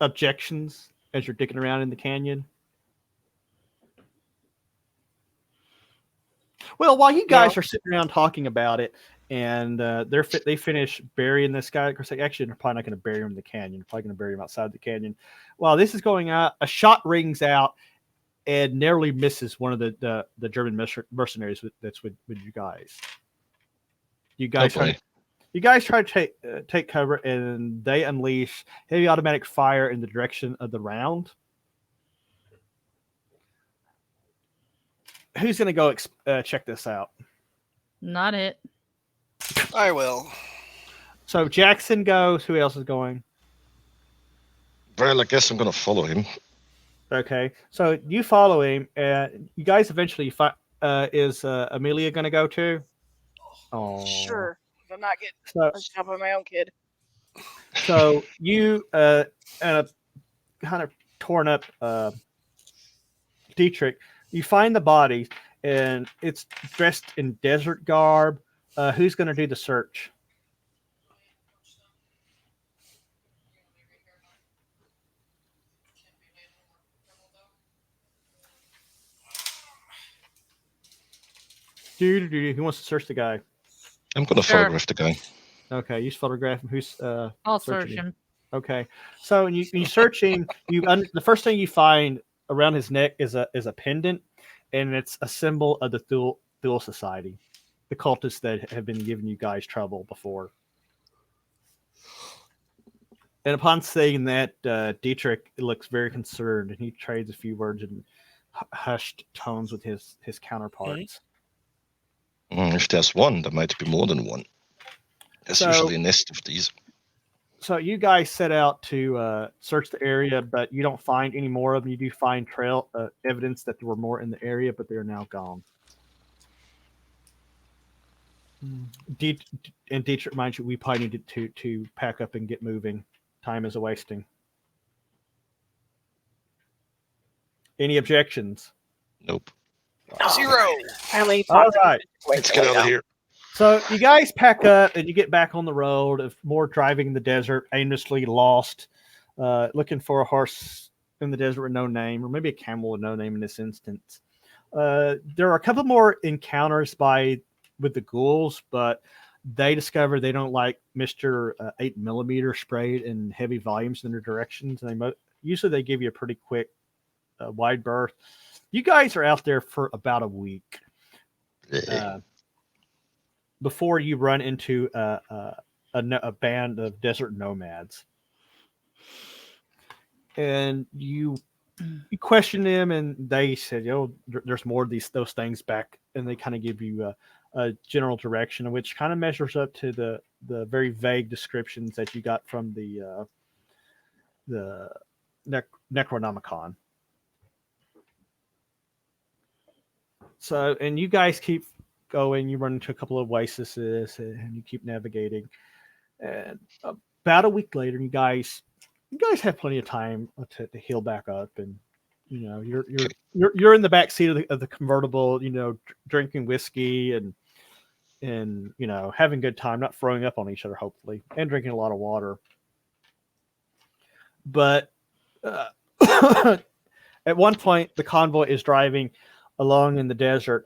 objections as you're digging around in the canyon? Well, while you guys are sitting around talking about it, and they finish burying this guy. Of course, actually, they're probably not going to bury him in the canyon. They're probably going to bury him outside the canyon. While this is going on, a shot rings out and narrowly misses one of the German mercenaries that's with you guys. You guys try to take cover, and they unleash heavy automatic fire in the direction of the round. Who's going to go check this out? Not it. I will. So Jackson goes. Who else is going? Well, I guess I'm going to follow him. Okay, so you follow him. You guys eventually is Amelia going to go too? Oh, Sure. If I'm not getting So, punched out by my own kid. so you and a kind of torn up Dietrich, you find the bodies, and it's dressed in desert garb. Who's going to do the search? Who wants to search the guy? I'm going to Sure. photograph the guy. Okay, you photograph him. Who's I'll searching search him. Okay, so when you search him, the first thing you find around his neck is a pendant, and it's a symbol of the Thule Society, the cultists that have been giving you guys trouble before. And upon saying that, Dietrich looks very concerned, and he trades a few words in hushed tones with his counterparts. If there's one, there might be more than one. There's So- usually a nest of these. So you guys set out to search the area, but you don't find any more of them. You do find trail evidence that there were more in the area, but they are now gone. And Dietrich reminds you, we probably need to pack up and get moving. Time is a wasting. Any objections? Nope. Zero. Finally, All right. Let's get out of here. So you guys pack up and you get back on the road of more driving in the desert, aimlessly lost, looking for a horse in the desert with no name, or maybe a camel with no name in this instance. There are a couple more encounters with the ghouls, but they discover they don't like Mr. 8mm sprayed in heavy volumes in their directions. And usually they give you a pretty quick wide berth. You guys are out there for about a week. Before you run into a band of desert nomads, and you question them, and they said, there's more of those things back," and they kind of give you a general direction, which kind of measures up to the very vague descriptions that you got from the Necronomicon. So, and you guys keep going, you run into a couple of oases, and you keep navigating. And about a week later, you guys have plenty of time to heal back up, and you're in the back seat of the convertible, drinking whiskey and having a good time, not throwing up on each other, hopefully, and drinking a lot of water. But at one point, the convoy is driving along in the desert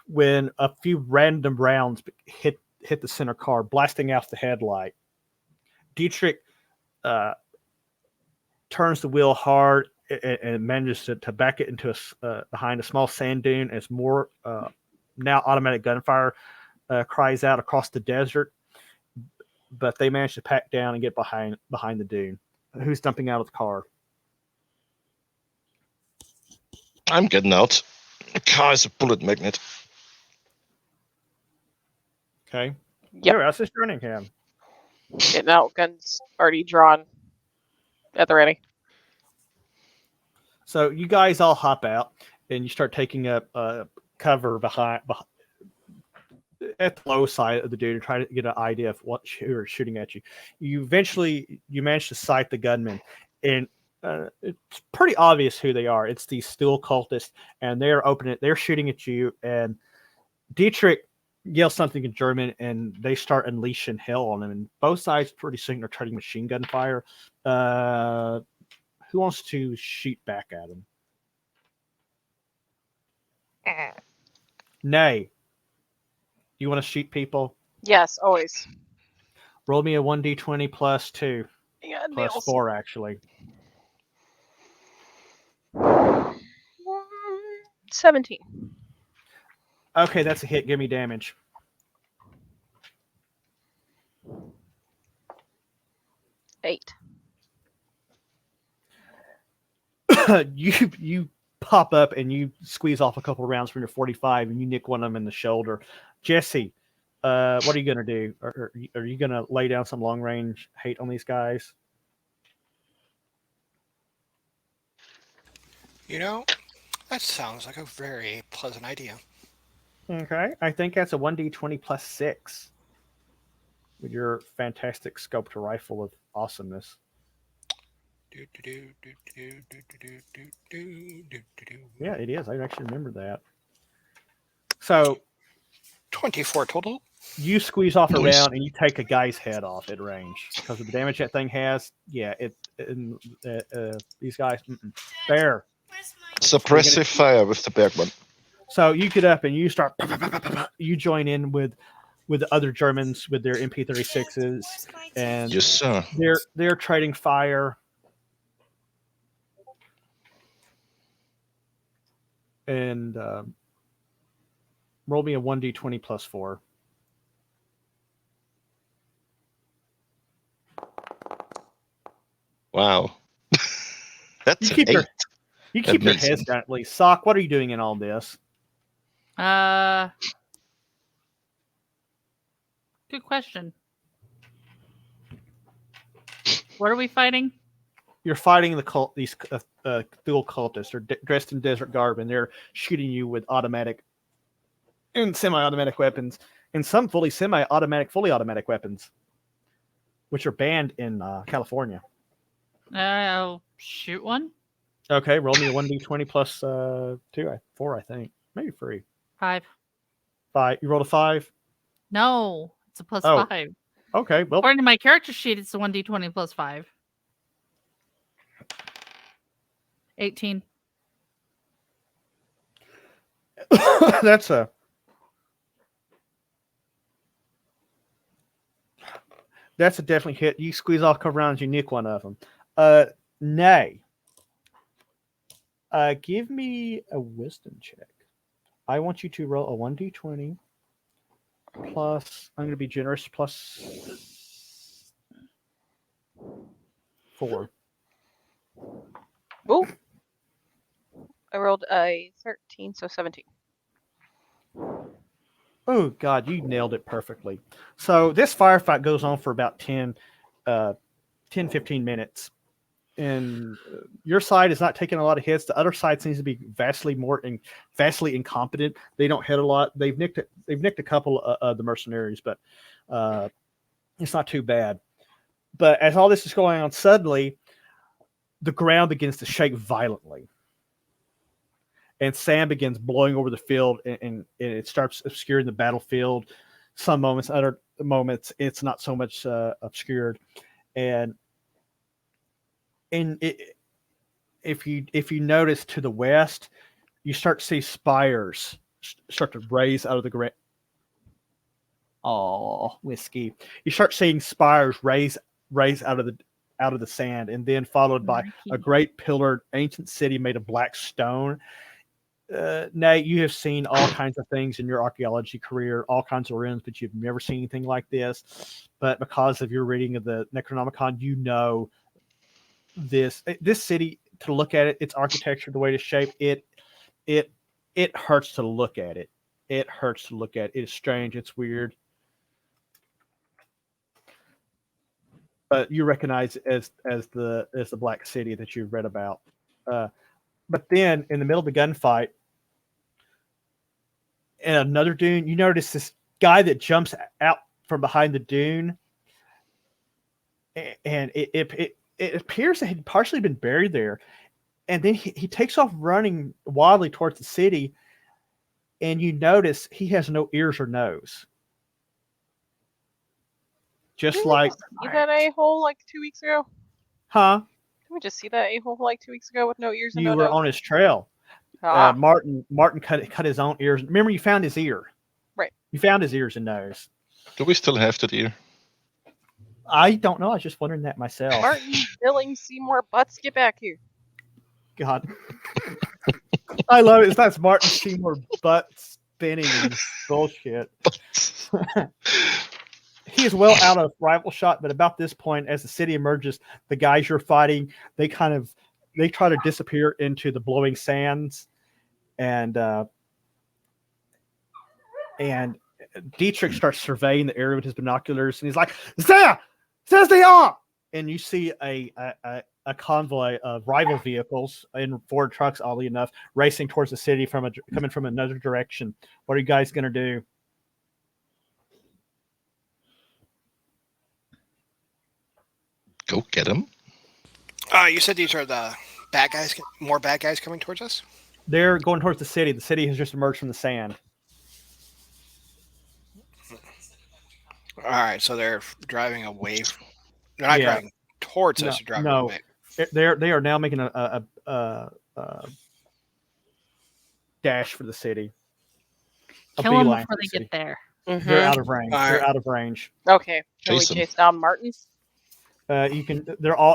when a few random rounds hit the center car, blasting out the headlight. Dietrich turns the wheel hard and manages to back it into behind a small sand dune as more now automatic gunfire cries out across the desert. But they manage to pack down and get behind the dune. Who's jumping out of the car? I'm getting out. The car is a bullet magnet. Okay. Yep. Who else is joining him? Getting out, guns already drawn at the ready. So you guys all hop out and you start taking up cover behind at the low side of the dude and try to get an idea of what who are shooting at you. You manage to sight the gunman, and it's pretty obvious who they are. It's these steel cultists, and they're shooting at you. And Dietrich yells something in German, and they start unleashing hell on them. And both sides pretty soon are trading machine gun fire. Who wants to shoot back at him? Nay. You want to shoot people? Yes, always. Roll me a 1d20 plus 2. Yeah, Plus nails. 4, actually. 17. Okay, that's a hit. Give me damage. Eight. You pop up and you squeeze off a couple rounds from your 45 and you nick one of them in the shoulder. Jesse, what are you going to do? Are you going to lay down some long range hate on these guys? You know, that sounds like a very pleasant idea. Okay, I think that's a 1d20 plus 6 with your fantastic scoped rifle of awesomeness. Yeah, it is. I actually remember that. So 24 total. you squeeze off a Nice. round and you take a guy's head off at range because of the damage that thing has. Yeah, these guys. Bear. Suppressive fire with the Bergman. So you get up and you start. You join in with the other Germans with their MP36s, and Yes, sir. they're trading fire. And roll me a 1d20 plus 4. Wow. That's You an keep 8. You keep your Amazing. heads down at least. Sock, what are you doing in all this? Good question. What are we fighting? You're fighting these dual cultists. They're dressed in desert garb, and they're shooting you with automatic and semi-automatic weapons, and some fully automatic weapons, which are banned in California. I'll shoot one. Okay, roll me a 1d20 plus 4, I think. Maybe 3. 5. 5. You rolled a 5? No, it's a plus Oh. 5. Okay, well, According to my character sheet, it's a 1d20 plus 5. 18. that's a definitely hit. You squeeze off a couple rounds, you nick one of them. Nay. Give me a wisdom check. I want you to roll a 1d20 plus, I'm going to be generous, plus 4. Ooh. I rolled a 13, so 17. Oh, God, you nailed it perfectly. So this firefight goes on for about 10, 15 minutes. And your side is not taking a lot of hits. The other side seems to be vastly incompetent. They don't hit a lot. They've nicked a couple of the mercenaries, but it's not too bad. But as all this is going on, suddenly the ground begins to shake violently, and sand begins blowing over the field, and it starts obscuring the battlefield. Some moments, other moments, it's not so much obscured, and if you notice to the west, you start to see spires start to raise out of the ground. Oh, whiskey! You start seeing spires raise out of the sand, and then followed by a great pillared ancient city made of black stone. Nate, you have seen all kinds of things in your archaeology career, all kinds of ruins, but you've never seen anything like this. But because of your reading of the Necronomicon, you know this city, to look at it, its architecture, the way it's shaped, it hurts to look at it. It hurts to look at it. It's strange. It's weird. but you recognize as the Black City that you've read about. But then in the middle of the gunfight, in another dune, you notice this guy that jumps out from behind the dune, and it appears that he'd partially been buried there, and then he takes off running wildly towards the city, and you notice he has no ears or nose. Just like See that a-hole like 2 weeks ago? huh? Did we just see that a-hole like 2 weeks ago with no ears and You no were nose? on his trail. Ah, Martin cut his own ears. Remember, you found his ear. Right. You found his ears and nose. Do we still have that ear? I don't know. I was just wondering that myself. Martin, Billings, Seymour, Butts, get back here. God, I love it. It's not Martin Seymour butt spinning and bullshit. He is well out of rival shot, but about this point, as the city emerges, the guys you're fighting, they try to disappear into the blowing sands, and Dietrich starts surveying the area with his binoculars, and he's like, "There, says they are!" And you see a convoy of rival vehicles in Ford trucks, oddly enough, racing towards the city coming from another direction. What are you guys gonna do? Go get him. You said these are the bad guys. More bad guys coming towards us. They're going towards the city. The city has just emerged from the sand. All right, so they're driving away. They're not Yeah. driving towards us. They're driving No. away. They are now making a dash for the city. A Kill them beeline before for they the city. get there. They're out of range. All They're right. out of range. Okay, can we Chase 'em. chase down Martin? You can.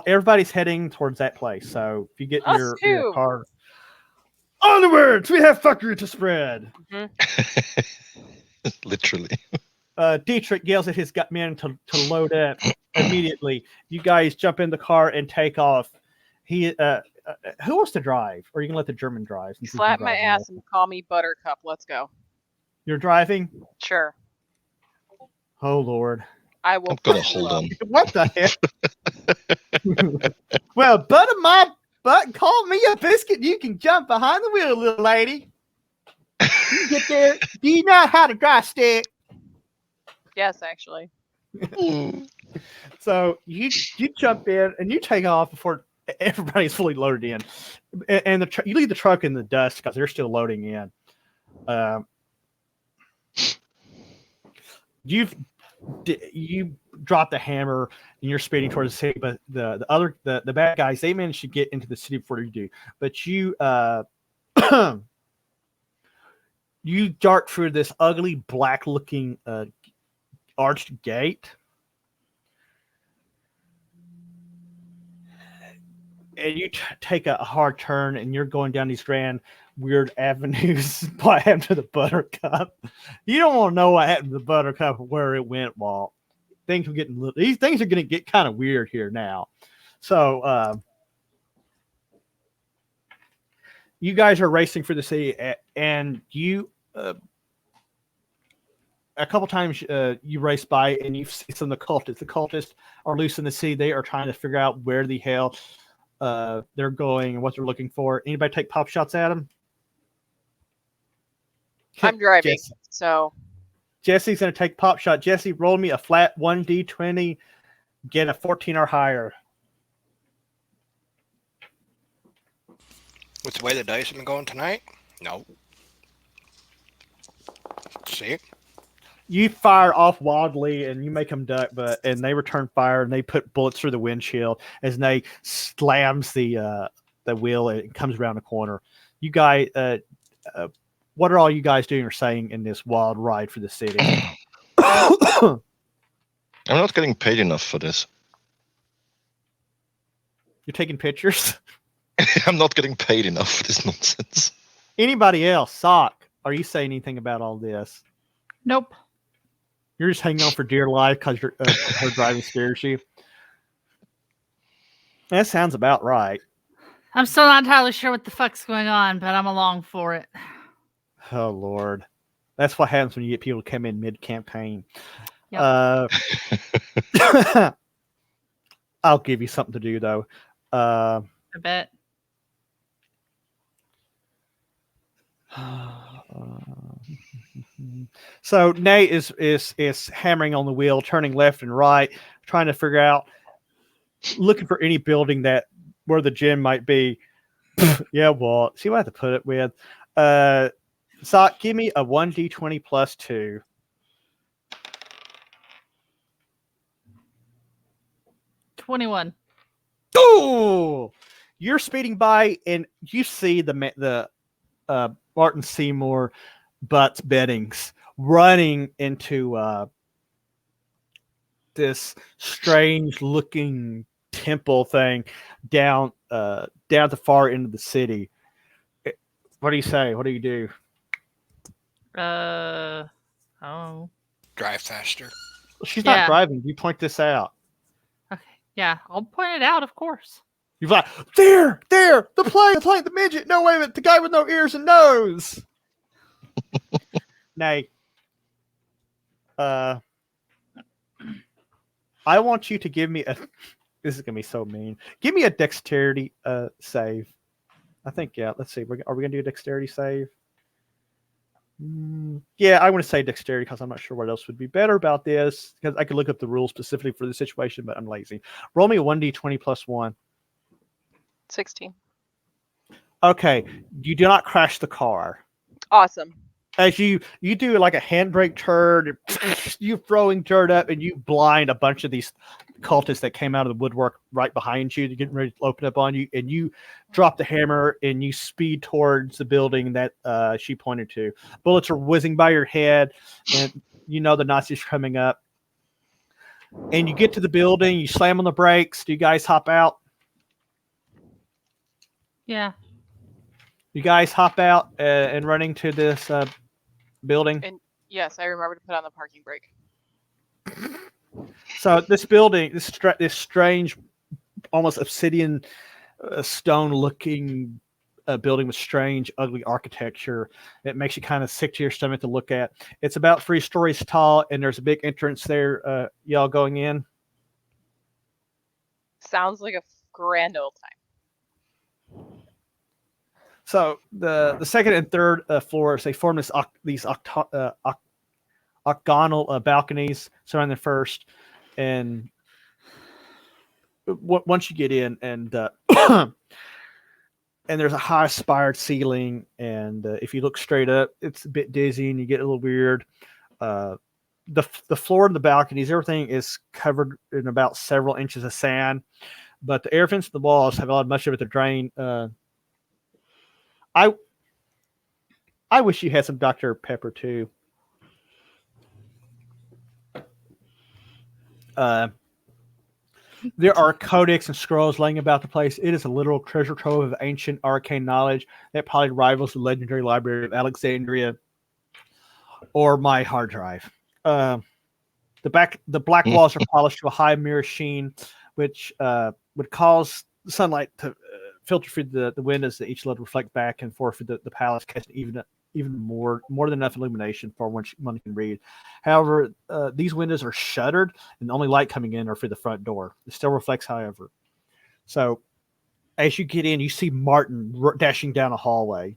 Everybody's heading towards that place. So if you get Us your too. car, onwards, we have fuckery to spread. Literally. Dietrich yells at his men to load up immediately. You guys jump in the car and take off. Who wants to drive? Or you can let the German drive. since he's been Slap my driving ass more. and call me Buttercup. Let's go. You're driving? Sure. Oh, Lord. I will. I'm gonna fuck you hold up. on. What the heck? Well, butter my butt and call me a biscuit. You can jump behind the wheel, little lady. You can get there. Do you know how to drive stick? Yes, actually. So you jump in and you take off before everybody's fully loaded in, and you leave the truck in the dust because they're still loading in. You drop the hammer and you're speeding towards the city, but the bad guys, they managed to get into the city before you do. But you you dart through this ugly black looking arched gate. And you take a hard turn, and you're going down these grand, weird avenues. What happened to the Buttercup? You don't want to know what happened to the Buttercup or where it went, Walt. These things are going to get kind of weird here now. So, you guys are racing for the city, and you a couple times you race by, and you see some of the cultists. The cultists are loose in the sea. They are trying to figure out where the hell they're going and what they're looking for. Anybody take pop shots at them? I'm driving, Jesse. so Jesse's going to take pop shot. Jesse, roll me a flat 1d20. Get a 14 or higher. With the way the dice have been going tonight, no. See, You fire off wildly and you make them duck, and they return fire and they put bullets through the windshield as they slams the wheel and it comes around the corner. You guys, what are all you guys doing or saying in this wild ride for the city? I'm not getting paid enough for this. You're taking pictures? I'm not getting paid enough for this nonsense. Anybody else? Sock, are you saying anything about all this? Nope. You're just hanging on for dear life because her driving scares you. That sounds about right. I'm still not entirely sure what the fuck's going on, but I'm along for it. Oh, Lord. That's what happens when you get people to come in mid-campaign. Yep. I'll give you something to do though. I bet. So Nate is hammering on the wheel, turning left and right, trying to figure out, looking for any building that where the gym might be. Yeah, well, see what I have to put it with. Sock, give me a 1d20 plus 2. 21. Oh, you're speeding by and you see the Martin Seymour Butts Beddings running into this strange looking temple thing down down the far end of the city. What do you say? What do you do? Oh. Drive faster. She's Yeah. not driving. You point this out. Okay. Yeah, I'll point it out, of course. You're like, there, the plane, the midget. No, wait a minute, the guy with no ears and nose. Nay. I want you to give me a. This is gonna be so mean. Give me a dexterity save. I think let's see. Are we gonna do a dexterity save? Yeah, I want to say dexterity because I'm not sure what else would be better about this. Because I could look up the rules specifically for the situation, but I'm lazy. Roll me a 1d20 plus 1. 16. Okay, you do not crash the car. Awesome. As you do like a handbrake turn, you throwing dirt up, and you blind a bunch of these cultists that came out of the woodwork right behind you to get ready to open up on you, and you drop the hammer and you speed towards the building that she pointed to. Bullets are whizzing by your head, and you know the Nazis are coming up. And you get to the building, you slam on the brakes. Do you guys hop out? Yeah. You guys hop out and running to this building. And yes, I remember to put on the parking brake. So this building, this strange, almost obsidian, stone-looking building with strange, ugly architecture. It makes you kind of sick to your stomach to look at. It's about 3 stories tall, and there's a big entrance there. Y'all going in? Sounds like a grand old time. So the second and third floors, they form these octagonal balconies surrounding the first, and once you get in, and and there's a high spired ceiling, and if you look straight up, it's a bit dizzy, and you get a little weird. The floor and the balconies, everything is covered in about several inches of sand, but the air vents in the walls have allowed much of it to drain. I wish you had some Dr. Pepper too. There are codex and scrolls laying about the place. It is a literal treasure trove of ancient arcane knowledge that probably rivals the legendary Library of Alexandria or my hard drive. The black walls are polished to a high mirror sheen, which would cause sunlight to filter through the windows that each level reflect back and forth through the palace, casting even more than enough illumination for one can read. However, these windows are shuttered, and the only light coming in are through the front door. It still reflects, however. So, as you get in, you see Martin dashing down a hallway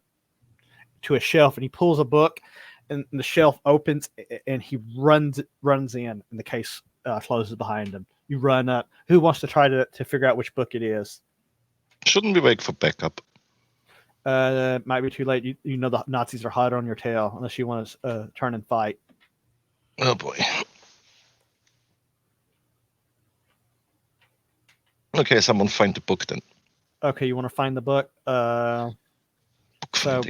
to a shelf, and he pulls a book, and the shelf opens, and he runs in, and the case closes behind him. You run up. Who wants to try to figure out which book it is? Shouldn't we wait for backup? It might be too late. You know the Nazis are hot on your tail unless you want to turn and fight. Oh boy. Okay, someone find the book then. Okay, you want to find the book? So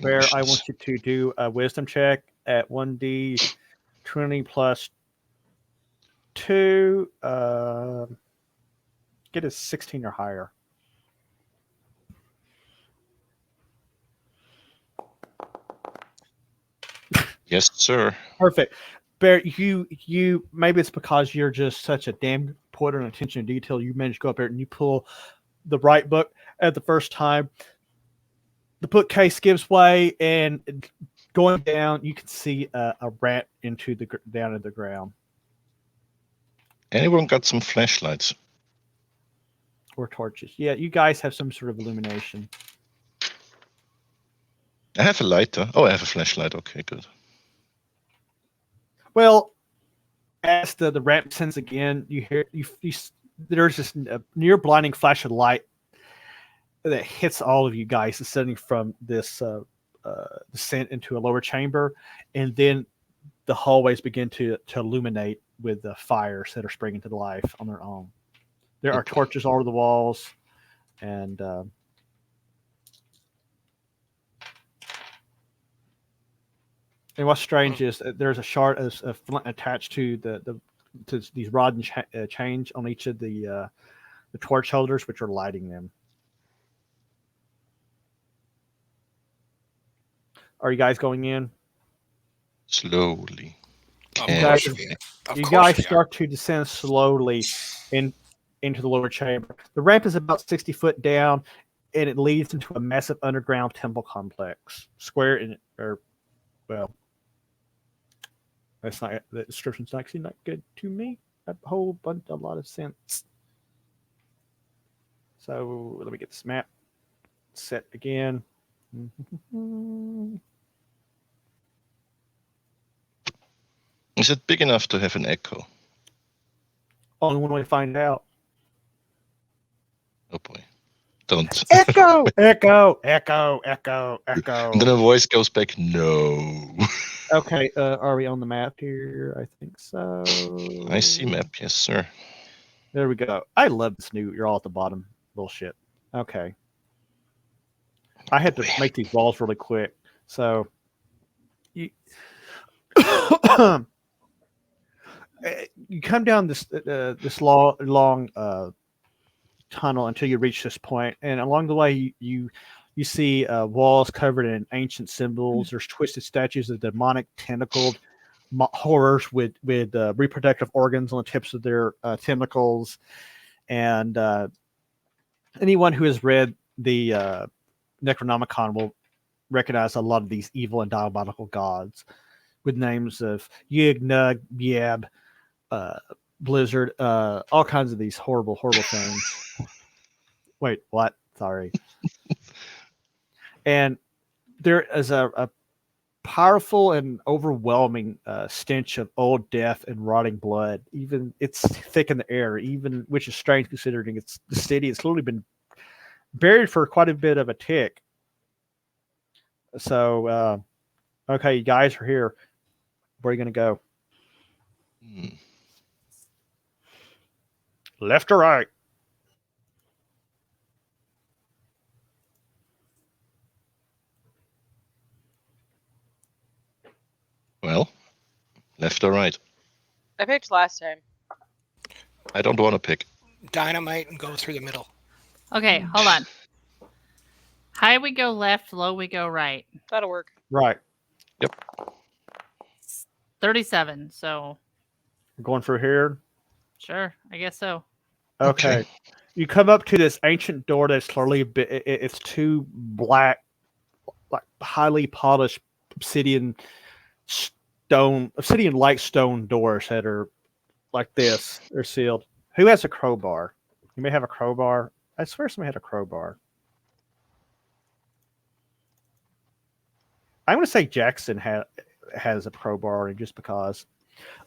Bear, I want you to do a wisdom check at 1d20 plus 2. Get a 16 or higher. Yes, sir. Perfect. Bear, you maybe it's because you're just such a damn put on attention to detail. You managed to go up there and you pull the right book at the first time. The bookcase gives way, and going down, you can see a rat down in the ground. Anyone got some flashlights? Or torches. Yeah, you guys have some sort of illumination. I have a lighter. Oh, I have a flashlight. Okay, good. Well, as the ramp descends again, you hear there's this near blinding flash of light that hits all of you guys descending from this descent into a lower chamber, and then the hallways begin to illuminate with the fires that are springing to life on their own. There are torches all over the walls, and what's strange is there's a shard of flint attached to to these rod and chains on each of the torch holders, which are lighting them. Are you guys going in? Slowly. Of You course guys, we are. Of you course guys we are. start to descend slowly into the lower chamber. The ramp is about 60 foot down, and it leads into a massive underground temple complex. Square in or well, that's not the description's actually not good to me. A lot of sense. So let me get this map set again. Is it big enough to have an echo? Only one way to find out. Oh boy. Don't. Echo, echo, echo, echo, echo. And then a voice goes back, no. Okay, are we on the map here? I think so. I see map, yes, sir. There we go. I love this new. You're all at the bottom. Bullshit. Okay. I had to make these walls really quick. So you you come down this long tunnel until you reach this point, and along the way you see walls covered in ancient symbols. There's twisted statues of demonic tentacled horrors with reproductive organs on the tips of their tentacles, and anyone who has read the Necronomicon will recognize a lot of these evil and diabolical gods with names of Yig, Nug, Yab, Blizzard, all kinds of these horrible things. Wait, what? Sorry. And there is a powerful and overwhelming stench of old death and rotting blood. Even it's thick in the air, even which is strange considering it's the city. It's literally been buried for quite a bit of a tick. So, okay, you guys are here. Where are you going to go? Left or right? Well, left or right? I picked last time. I don't want to pick. Dynamite and go through the middle. Okay, hold on. High we go left, low we go right. That'll work. Right. 37, so We're going through here. sure, I guess so. Okay. You come up to this ancient door that's clearly it's two black, like highly polished obsidian like stone doors that are like this. They're sealed. Who has a crowbar? You may have a crowbar. I swear somebody had a crowbar. I'm going to say Jackson has a crowbar just because.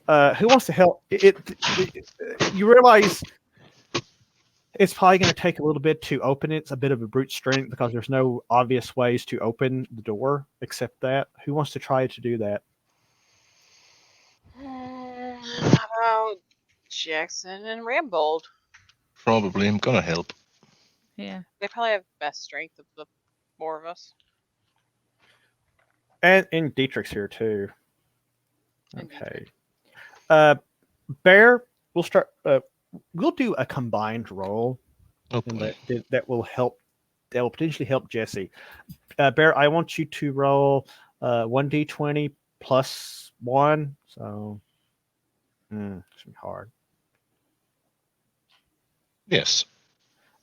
Who wants to help? You realize it's probably going to take a little bit to open it. It's a bit of a brute strength because there's no obvious ways to open the door except that. Who wants to try to do that? How about Jackson and Rambold? Probably. I'm gonna help. Yeah. They probably have the best strength of the four of us. And Dietrich's here too. And Okay. Bear, we'll start. We'll do a combined roll, Oh and boy. that will help. That will potentially help Jesse. Bear, I want you to roll 1d20 plus 1. So, it's gonna be hard. Yes.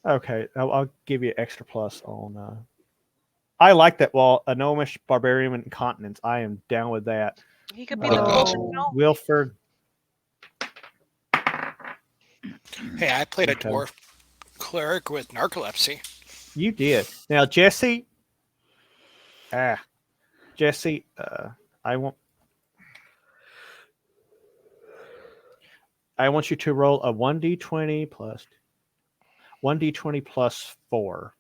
Okay, I'll give you extra plus on. I like that. Well, a gnomish barbarian incontinence. I am down with that. he could be the God. golden gnome. Wilford. Hey, I played a Okay. dwarf cleric with narcolepsy. You did. Now, Jesse. Jesse. I want you to roll a 1d20 plus 1d20 plus 4.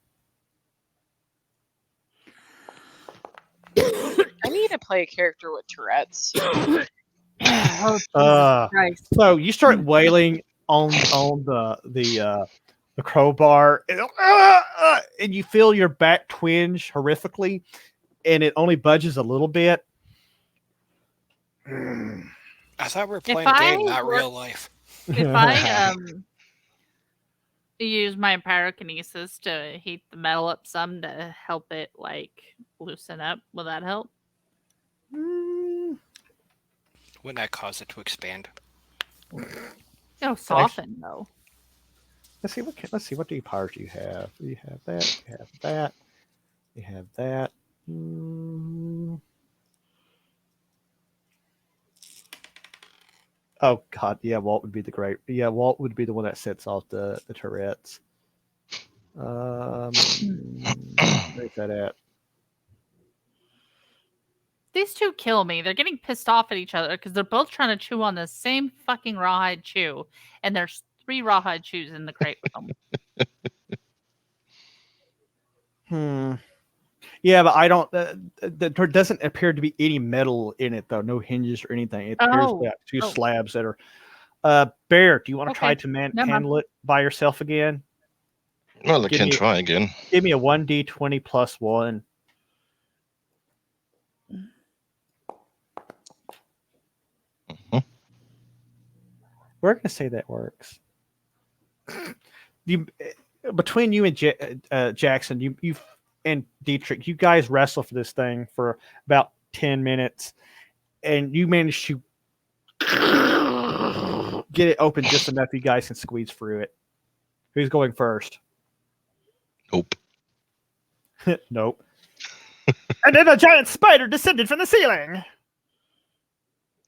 I need to play a character with Tourette's. Oh, Uh, Christ. So you start wailing on the crowbar, and you feel your back twinge horrifically, and it only budges a little bit. I thought we were If playing a game, I not were- real life. If I use my pyrokinesis to heat the metal up some to help it like loosen up, will that help? Mm, Wouldn't that cause it to expand? It'll soften though. let's see what powers do you have? You have that. You have that. You have that. Oh God, yeah, Walt would be Walt would be the one that sets off the Tourette's. Where's that at? These two kill me. They're getting pissed off at each other because they're both trying to chew on the same fucking rawhide chew, and there's 3 rawhide chews in the crate with them. Yeah, but I don't. There doesn't appear to be any metal in it, though. No hinges or anything. It appears to be like 2 slabs that are. Bear, do you want to try to handle it by yourself again? Well, I can try again. Give me a 1d20 plus 1. We're gonna say that works. Between you and Jackson, you and Dietrich, you guys wrestle for this thing for about 10 minutes, and you manage to get it open just enough you guys can squeeze through it. Who's going first? Nope. Nope. And then a giant spider descended from the ceiling.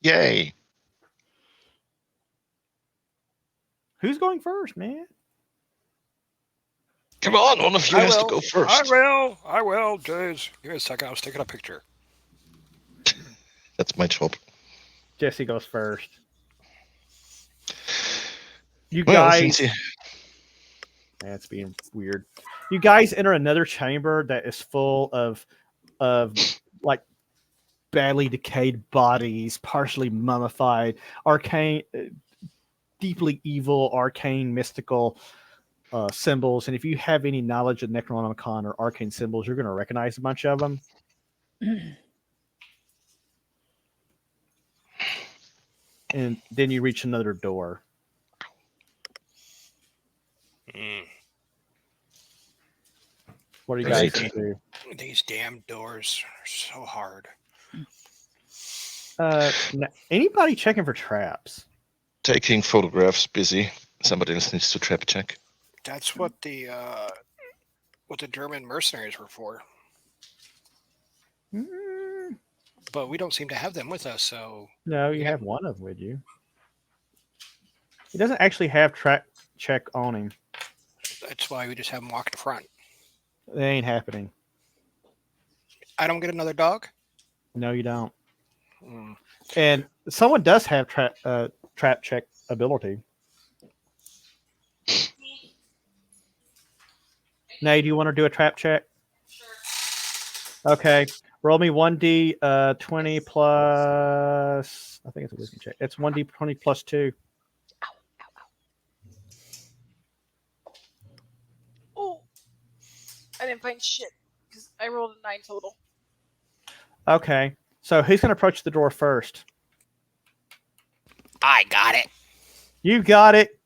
Yay. Who's going first, man? Come on, one of you has to go first. I will. Jeez. Give me a second. I was taking a picture. That's my job. Jesse goes first. You Well, guys. That's being weird. You guys enter another chamber that is full of like badly decayed bodies, partially mummified, arcane, deeply evil, arcane, mystical symbols. And if you have any knowledge of Necronomicon or arcane symbols, you're going to recognize a bunch of them. And then you reach another door. What are you guys going to do? These damn doors are so hard. Anybody checking for traps? Taking photographs, busy. Somebody else needs to trap check. That's what the German mercenaries were for. But we don't seem to have them with us, so... No, you have one of them with you. He doesn't actually have trap check on him. That's why we just have them walk in front. It ain't happening. I don't get another dog? No, you don't. And someone does have trap check ability. Nay, do you want to do a trap check? Sure. Okay. Roll me 1d20 plus... I think it's a wisdom check. It's 1d20 plus 2. Oh, I didn't find shit because I rolled a 9 total. Okay. So who's going to approach the door first? I got it. You got it.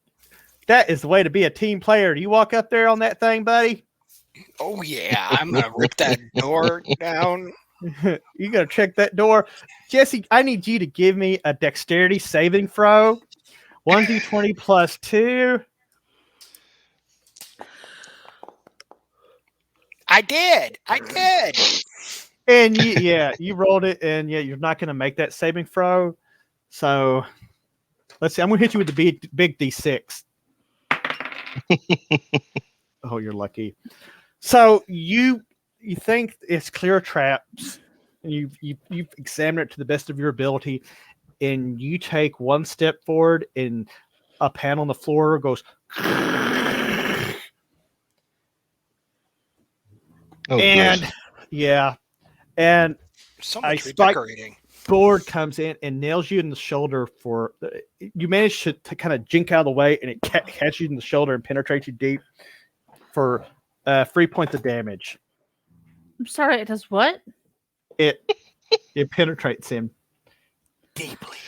That is the way to be a team player. Do you walk up there on that thing, buddy? Oh, yeah. I'm going to rip that door down. You got to check that door. Jesse, I need you to give me a dexterity saving throw. 1d20 plus 2. I did. And you rolled it, and you're not going to make that saving throw. So let's see. I'm going to hit you with the big D6. Oh, you're lucky. So you think it's clear traps. You've examined it to the best of your ability, and you take one step forward, and a panel on the floor goes. Oh, And good. yeah, and So I much strike- redecorating. Board comes in and nails you in the shoulder for. You manage to kind of jink out of the way, and it catches you in the shoulder and penetrates you deep for 3 points of damage. I'm sorry, it does what? It penetrates him deeply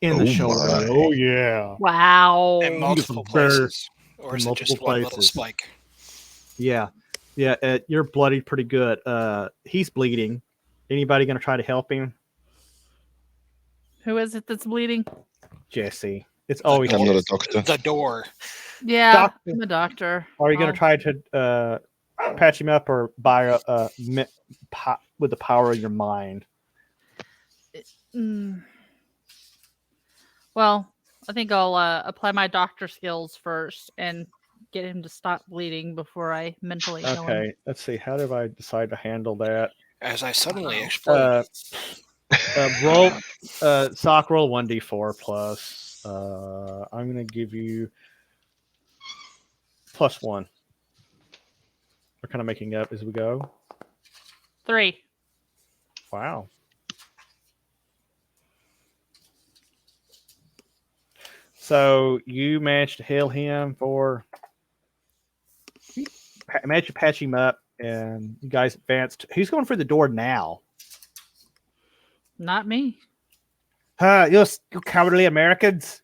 in the Oh shoulder. my. Oh yeah, Wow. In multiple very- places. Or in is it just multiple one little places. spike? yeah. You're bloodied pretty good. He's bleeding. Anybody gonna try to help him? Who is it that's bleeding? Jesse. It's The always. I'm not a Jesse. doctor. The door. Yeah, Doctor. I'm a doctor. Are you gonna Oh. try to patch him up or buy with the power of your mind? Mm. Well, I think I'll apply my doctor skills first and get him to stop bleeding before I mentally heal him. Okay, let's see. How do I decide to handle that? As I suddenly explode. Roll, sock roll 1d4 plus. I'm gonna give you +1. We're kind of making up as we go. 3. Wow. So you managed to heal him for. Managed to patch him up, and you guys advanced. Who's going for the door now? Not me. You cowardly Americans!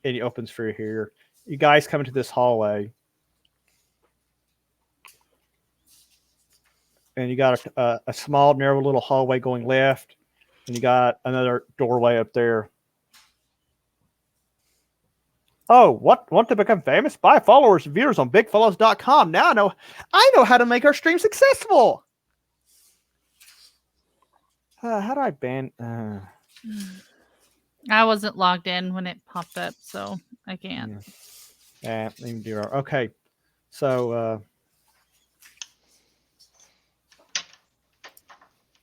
And he opens for you here. You guys come into this hallway. And you got a small, narrow little hallway going left. And you got another doorway up there. Oh, want to become famous? Buy followers and viewers on bigfollows.com. Now I know how to make our stream successful. How do I ban? I wasn't logged in when it popped up, so I can't. Even do okay. So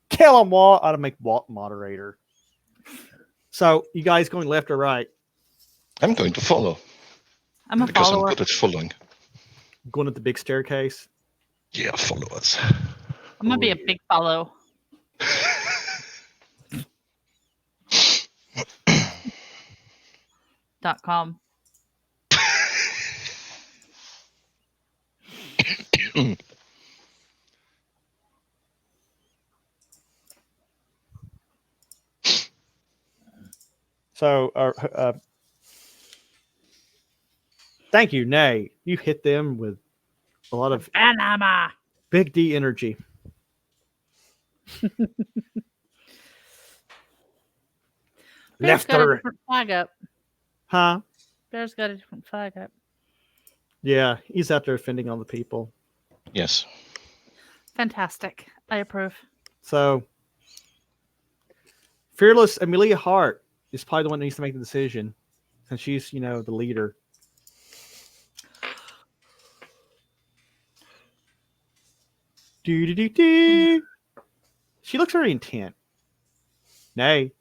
kill him, Walt. I ought to make Walt moderator. So you guys going left or right? I'm going to follow I'm a because follower. I'm good at following. Going up the big staircase. Yeah, follow us. I'm gonna be a big follow. .com. So, thank you, Nay. You hit them with a lot of Panama. big D energy. Bear's Left got a or different flag up. huh? Bear's got a different flag up. Yeah, he's out there fending on the people. Yes. Fantastic. I approve. So, fearless Amelia Hart is probably the one that needs to make the decision, since she's the leader. Do. She looks very intent. Nay.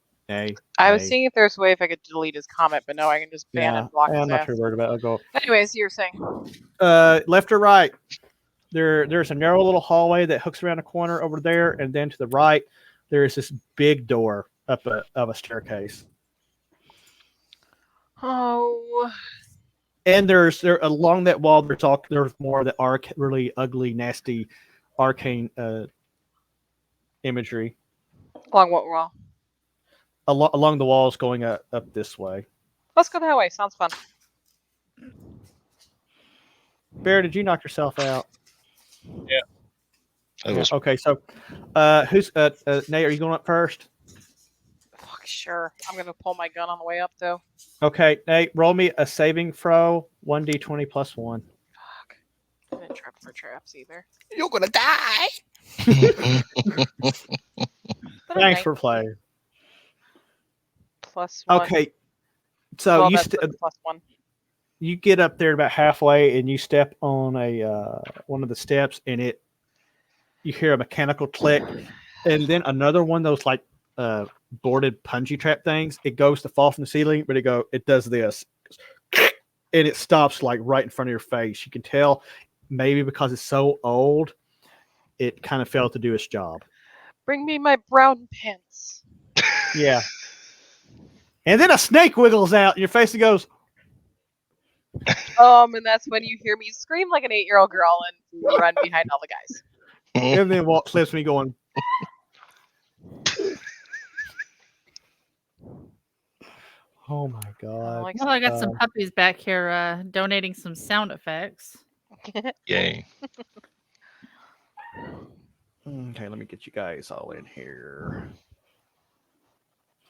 I was seeing if there's a way if I could delete his comment, but no, I can just ban and block I'm his not ass. too worried about it. I'll go. Anyways, you were saying. Left or right? There's a narrow little hallway that hooks around a corner over there, and then to the right, there is this big door up of a staircase. Oh. And there along that wall. There's more of the really ugly, nasty, arcane imagery. Along what wall? Along the walls going up this way. Let's go that way. Sounds fun. Bear, did you knock yourself out? I was. Okay, so who's Nate? Are you going up first? Fuck, sure. I'm gonna pull my gun on the way up though. Okay, Nate, roll me a saving throw, 1d20 plus 1. Fuck. I didn't trip for traps either. You're gonna die. But a Thanks for 19 playing. plus 1. Okay, so Well, you that's a plus 1. you get up there about halfway and you step on a one of the steps and you hear a mechanical click, and then another one of those like boarded punji trap things. It goes to fall from the ceiling, but it does this, and it stops like right in front of your face. You can tell maybe because it's so old, it kind of failed to do its job. Bring me my brown pants. Yeah. And then a snake wiggles out in your face and goes, And that's when you hear me scream like an 8-year-old girl and run behind all the guys. and then Walt clips me going, oh my God. Like Well, I got some puppies back here donating some sound effects. Yay. Okay, let me get you guys all in here.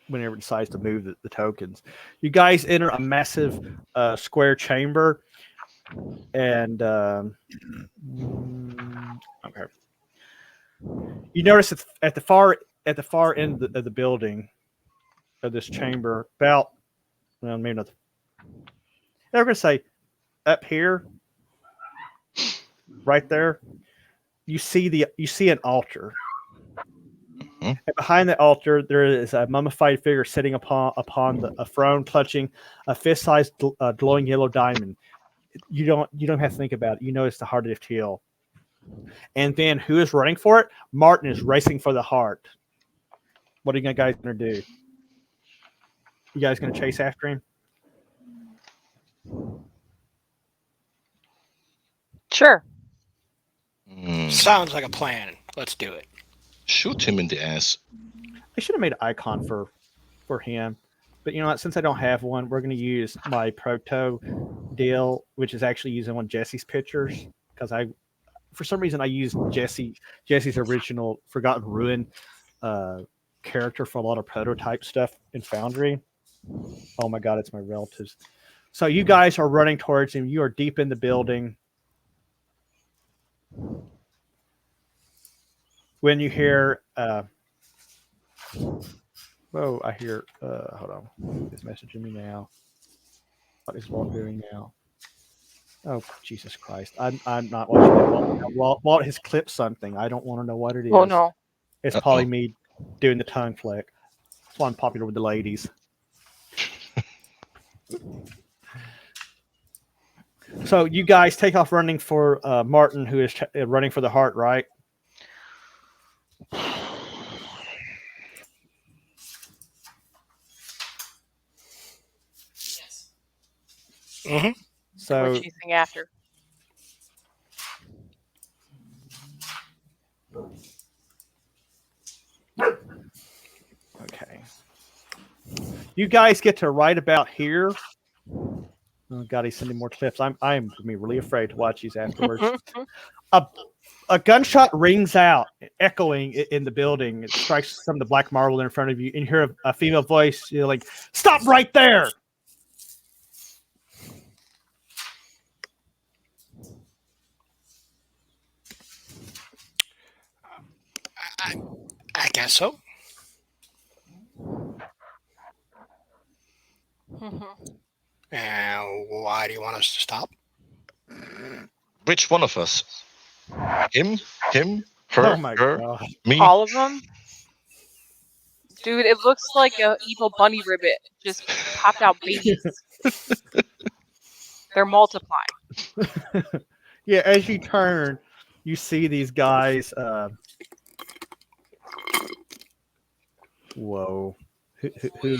Whenever it decides to move the tokens, you guys enter a massive square chamber, and okay, you notice at the far end of the building of this chamber, about maybe not. They're going to say up here, right there. You see an altar. And behind the altar, there is a mummified figure sitting upon a throne, clutching a fist-sized glowing yellow diamond. You don't have to think about it. You know it's the heart of Yhtill. And then who is running for it? Martin is racing for the heart. What are you guys going to do? You guys going to chase after him? Sure. Sounds like a plan. Let's do it. Shoot him in the ass. I should have made an icon for him, but you know what? Since I don't have one, we're going to use my proto deal, which is actually using one of Jesse's pictures, because for some reason I used Jesse's original Forgotten Ruin character for a lot of prototype stuff in Foundry. Oh my God, it's my relatives. So you guys are running towards him. You are deep in the building. When you hear, whoa, I hear, hold on, he's messaging me now. What is Walt doing now? Oh, Jesus Christ. I'm not watching that. Walt has clipped something. I don't want to know what it is. Oh, no. It's probably me doing the tongue flick. That's why I'm popular with the ladies. So you guys take off running for Martin, who is running for the heart, right? Mm-hmm. So We're chasing after. okay. You guys get to right about here. Oh God, he's sending more clips. I'm gonna be really afraid to watch these afterwards. A gunshot rings out, echoing in the building. It strikes some of the black marble in front of you, and you hear a female voice, like, "Stop right there!" I guess so. Why do you want us to stop? Which one of us? Him, her, Oh my her, God. me. All of them? Dude, it looks like an evil bunny ribbit just popped out babies. They're multiplying. Yeah, as you turn, you see these guys. Whoa, who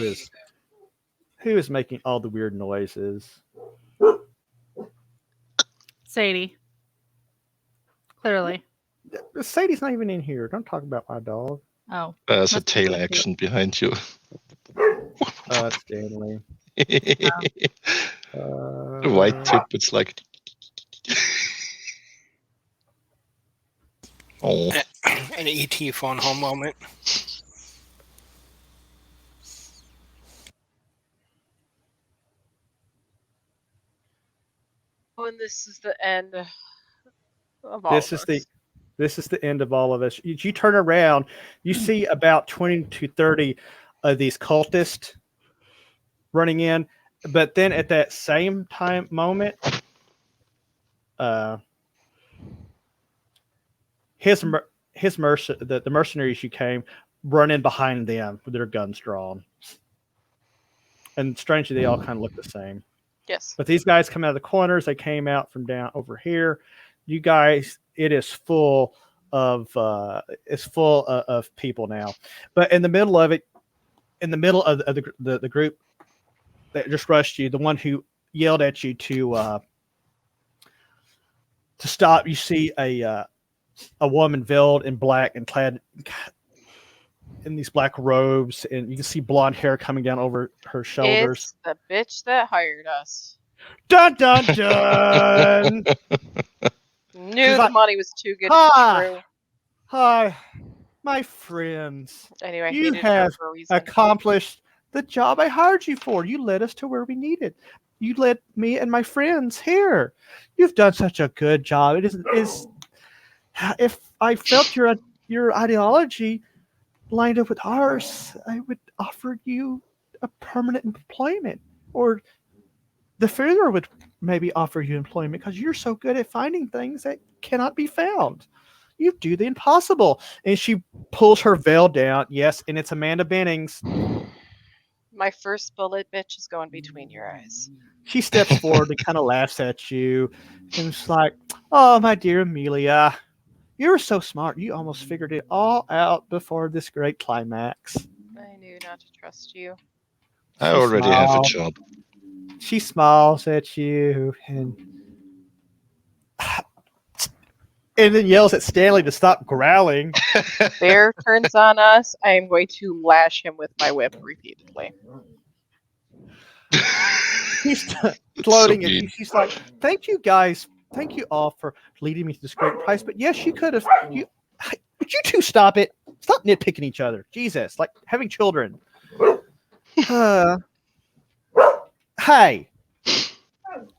is making all the weird noises? Sadie. Clearly. Sadie's not even in here. Don't talk about my dog. Oh. There's a Must be tail Sadie. action behind you. It's Stanley. The white tip, it's like. Oh. An ET phone home moment. Oh, and this is the end of all This of is us. this is the end of all of us. You turn around, you see about 20 to 30 of these cultists running in, But then at that same time moment, the mercenaries who came run in behind them with their guns drawn. And strangely, they all kind of look the same. Yes. But these guys come out of the corners. They came out from down over here. You guys, it is full of people now. But in the middle of it, in the middle of the group that just rushed you, the one who yelled at you to stop, you see a woman veiled in black and clad in these black robes, and you can see blonde hair coming down over her shoulders. It's the bitch that hired us. Dun dun dun! Knew She's the like, money was too good to "Ah." be true. Hi, my friends. Anyway, I You hated her have for a reason. accomplished the job I hired you for. You led us to where we needed. You led me and my friends here. You've done such a good job. It is if I felt your ideology lined up with ours, I would offer you a permanent employment, or the further would maybe offer you employment because you're so good at finding things that cannot be found. You do the impossible. And she pulls her veil down. Yes, and it's Amanda Bennings. My first bullet, bitch, is going between your eyes. She steps forward and kind of laughs at you. And it's like, oh, my dear Amelia, you're so smart. You almost figured it all out before this great climax. I knew not to trust you. I She already have a smiles. job. She smiles at you and then yells at Stanley to stop growling. Bear turns on us. I am going to lash him with my whip repeatedly. She's gloating So at you. mean. She's like, thank you guys. Thank you all for leading me to this great prize. But yes, you could have. Would you two stop it? Stop nitpicking each other. Jesus, like having children. Hey.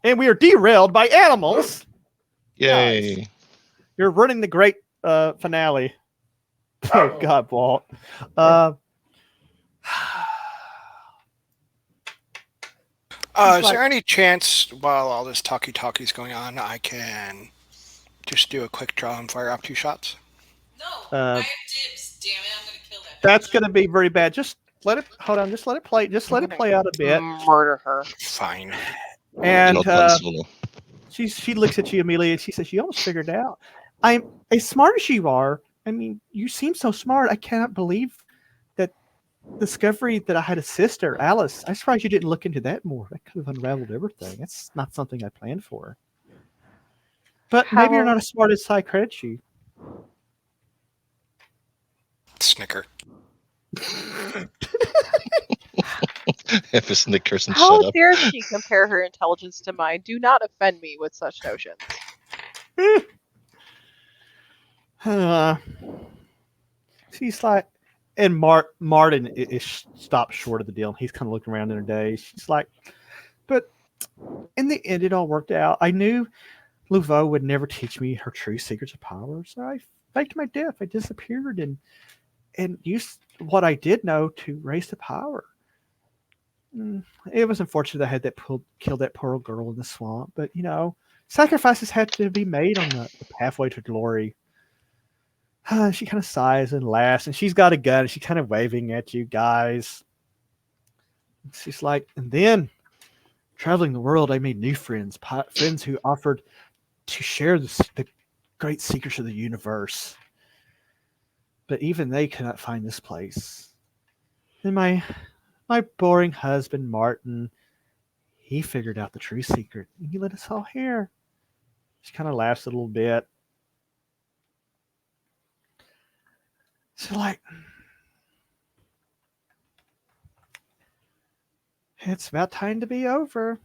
And we are derailed by animals. Yay. Guys, you're running the great finale. Oh, God, Walt. Is there any chance while all this talkie is going on, I can just do a quick draw and fire off 2 shots? No, Uh, I have dibs. Damn it, I'm gonna kill that. That's going to be very bad. Just let it. Hold on. Just let it play. Just let it play out a bit. Murder her. Fine. And Not Han Solo. she looks at you, Amelia, and she says, "You almost figured it out. I'm as smart as you are. I mean, you seem so smart. I cannot believe that discovery that I had a sister, Alice. I'm surprised you didn't look into that more. That could have unraveled everything. That's not something I planned for. But maybe you're not as smart as I credit you." Snicker. Have a Snickers and How shut up. dare she compare her intelligence to mine? Do not offend me with such notions. She's like, and Martin is stopped short of the deal. He's kind of looking around in her daze. She's like, but in the end, it all worked out. I knew Laveau would never teach me her true secrets of power, so I faked my death. I disappeared and used what I did know to raise the power. It was unfortunate I had killed that poor girl in the swamp, but sacrifices had to be made on the pathway to glory. She kind of sighs and laughs, and she's got a gun, and she's kind of waving at you guys. She's like, and then, traveling the world, I made new friends, friends who offered to share the great secrets of the universe. But even they cannot find this place. And my boring husband, Martin, he figured out the true secret, and he let us all here. She kind of laughs a little bit. So, like, it's about time to be over.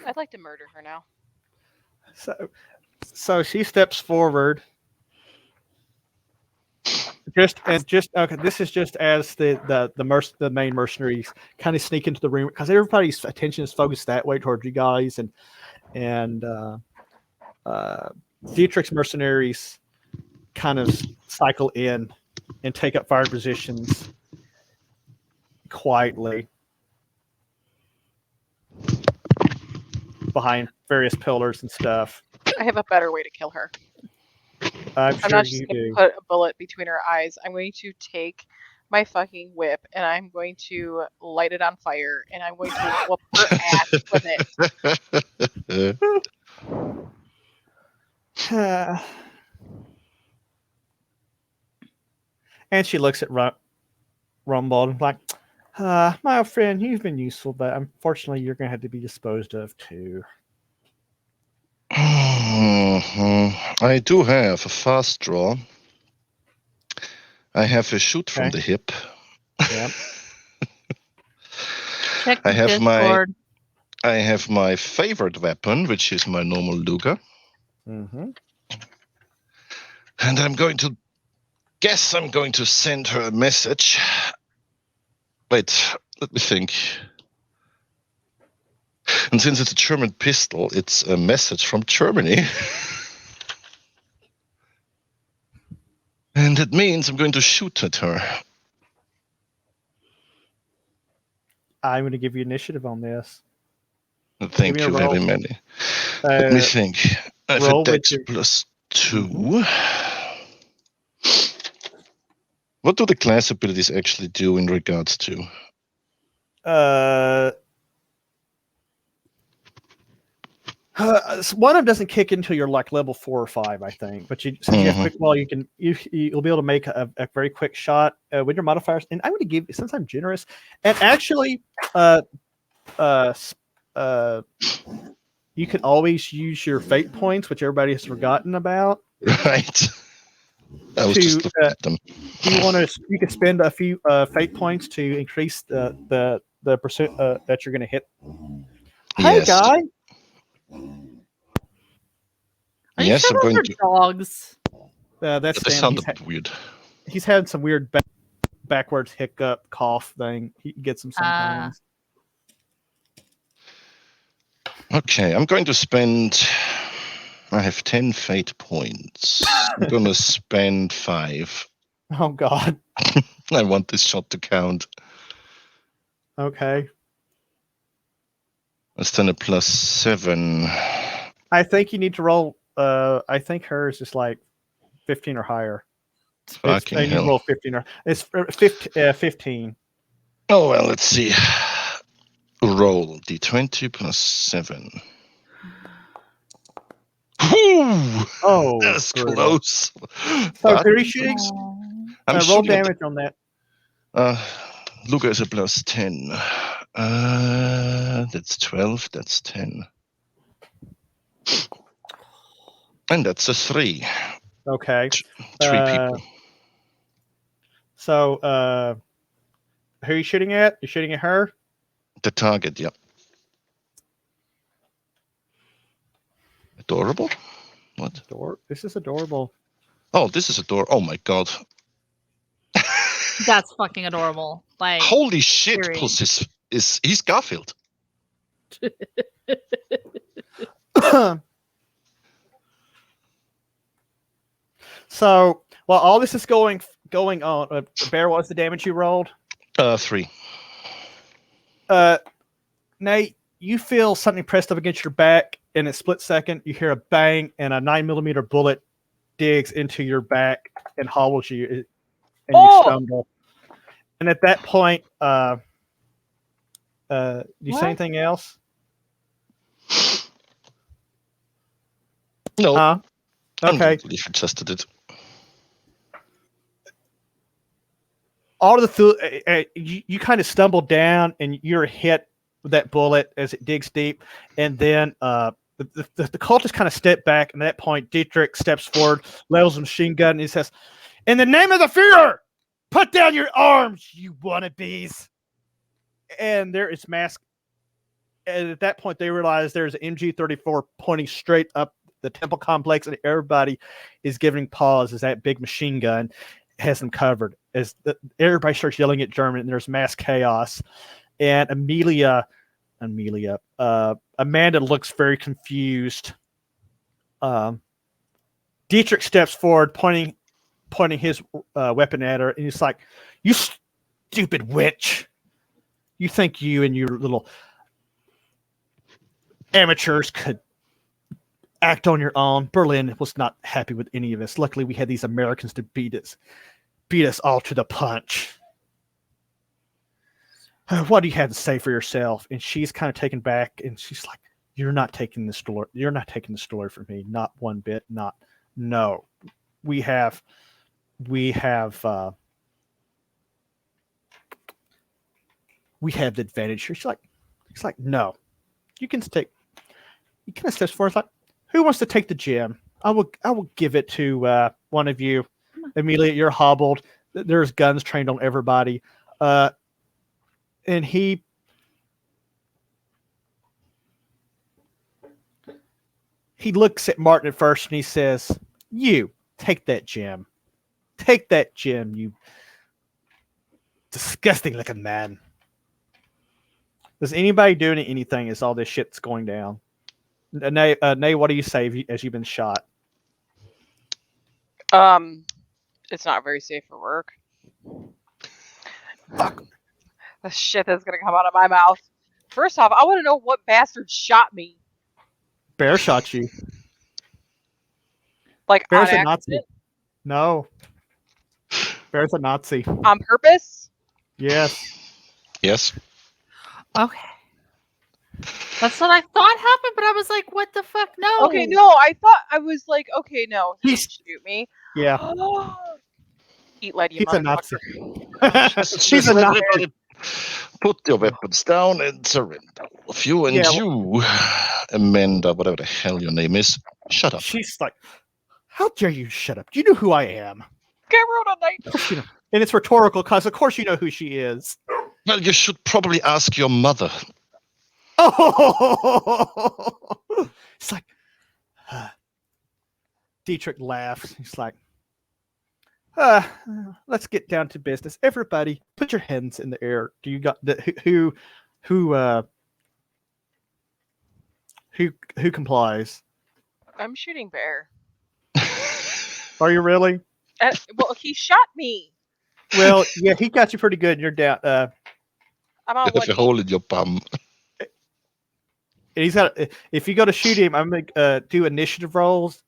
I'd like to murder her now. So she steps forward. Okay. This is just as the main mercenaries kind of sneak into the room because everybody's attention is focused that way towards you guys, and Dietrich's mercenaries kind of cycle in and take up fire positions quietly behind various pillars and stuff. I have a better way to kill her. I'm I'm sure not just you going to do. put a bullet between her eyes. I'm going to take my fucking whip and I'm going to light it on fire and I'm going to whoop her ass with it. And she looks at Rumble and like, my old friend, you've been useful, but unfortunately you're going to have to be disposed of too. I do have a fast draw. I have a shoot from Okay. the hip. Yep. Check I the have Discord. I have my favorite weapon, which is my normal Luger. Mm-hmm. And I'm going to send her a message. Wait, let me think. And since it's a German pistol, it's a message from Germany. And it means I'm going to shoot at her. I'm going to give you initiative on this. Thank Give me you a roll. very much. Let me think. I have roll a with dex your- plus 2. What do the class abilities actually do in regards to? One of them doesn't kick until you're like level 4 or 5, I think. But since you have quick ball, you'll be able to make a very quick shot with your modifiers. And I'm going to give, since I'm generous, and actually, you can always use your fate points, which everybody has forgotten about. Right. I was just looking at them. You can spend a few fate points to increase the percent that you're going to hit. Hey, Yes. guy. Are you Yes, sure I'm going those to. are dogs? That's That Stanley. sounded weird. He's had some weird backwards hiccup cough thing. He gets them sometimes. Okay, I'm going to spend. I have 10 fate points. I'm going to spend 5. Oh God. I want this shot to count. Okay. That's then a plus 7. I think you need to roll. I think hers is like 15 or higher. Fucking You hell. roll 15 or it's 15. Oh well, let's see. Roll d20 plus 7. Whew! Oh, That's brutal. close. So But 3 shootings. I'm Roll shooting at damage on that. Luger is a plus 10. That's 12. That's 10. And that's a 3. Okay. 3 people. So, who are you shooting at? You're shooting at her? The target, yep. Adorable? What? This is adorable. Oh, this is adorable. Oh my god. That's fucking adorable. Like, Holy shit, period. plus he's Garfield. So, while all this is going on, Bear, what was the damage you rolled? 3. Nate, you feel something pressed up against your back, and in a split second, you hear a bang, and a 9mm bullet digs into your back and hobbles you, and you stumble. And at that point, do you say anything else? No. Okay. I'm not really interested in it. All of the you kind of stumble down, and you're hit with that bullet as it digs deep, and then the cultist kind of step back, and at that point, Dietrich steps forward, levels a machine gun, and he says, "In the name of the Führer, put down your arms, you wannabes!" And there is mask. And at that point, they realize there's an MG34 pointing straight up the temple complex, and everybody is giving pause as that big machine gun has them covered. As everybody starts yelling at German, and there's mass chaos. And Amanda looks very confused. Dietrich steps forward, pointing pointing his weapon at her, and he's like, "You stupid witch! You think you and your little amateurs could act on your own?" Berlin was not happy with any of us. Luckily, we had these Americans to beat us all to the punch. What do you have to say for yourself? And she's kind of taken back, and she's like, "You're not taking the story. You're not taking the story from me. Not one bit. Not no. We have the advantage here." She's like, "No, you can take." He kind of steps forward, like, "Who wants to take the gem? I will give it to one of you." Amelia, you're hobbled. There's guns trained on everybody. And he looks at Martin at first and he says, "You take that gem. Take that gem, you disgusting looking man." Does anybody doing anything as all this shit's going down? Nay, what do you say as you've been shot? It's not very safe for work. Fuck. The shit that's gonna come out of my mouth. First off, I want to know what bastard shot me. Bear shot you. Like Bear's on a Nazi. accident? No. Bear's a Nazi. On purpose? Yes. Yes. Okay. That's what I thought happened, but I was like, what the fuck? No. Okay, no, I thought I was like, okay, no, he didn't shoot me. Yeah. Eat lead, you He's a Nazi. motherfucker. He's a Nazi. Everybody put your weapons down and surrender. Of you and Yeah. you, Amanda, whatever the hell your name is, shut up. She's like, "How dare you shut up? Do you know who I am?" Get rolled on night. Of course you know. And it's rhetorical because of course you know who she is. Well, you should probably ask your mother. Oh, it's like Dietrich laughs. He's like, let's get down to business. Everybody, put your hands in the air. Do you got who complies? I'm shooting Bear. Are you really? Well, he shot me. Well, yeah, he got you pretty good. And you're down. I'm on You have a one. hole in your bum. And he's got. If you go to shoot him, I'm gonna do initiative rolls.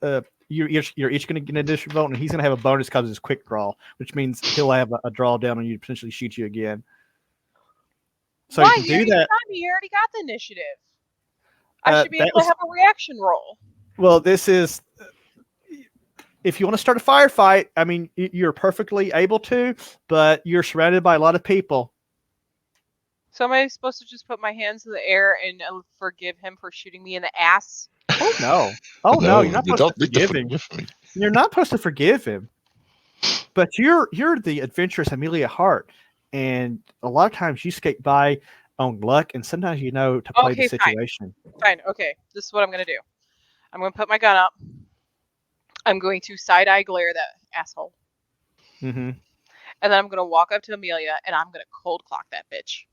You're each gonna get an initiative roll, and he's gonna have a bonus because it's quick draw, which means he'll have a draw down on you to potentially shoot you again. So Why? you can do that. You already got the initiative. I should be that able to have a reaction roll. Well, this is. If you want to start a firefight, I mean, you're perfectly able to, but you're surrounded by a lot of people. So am I supposed to just put my hands in the air and forgive him for shooting me in the ass? Oh no! Oh no! You're not you supposed don't to need to forgive him. forgive me. You're not supposed to forgive him. But you're the adventurous Amelia Hart, and a lot of times you skate by on luck, and sometimes you know to play the situation. Fine. Okay. This is what I'm gonna do. I'm gonna put my gun up. I'm going to side eye glare that asshole. Mm-hmm. And then I'm gonna walk up to Amelia and I'm gonna cold clock that bitch.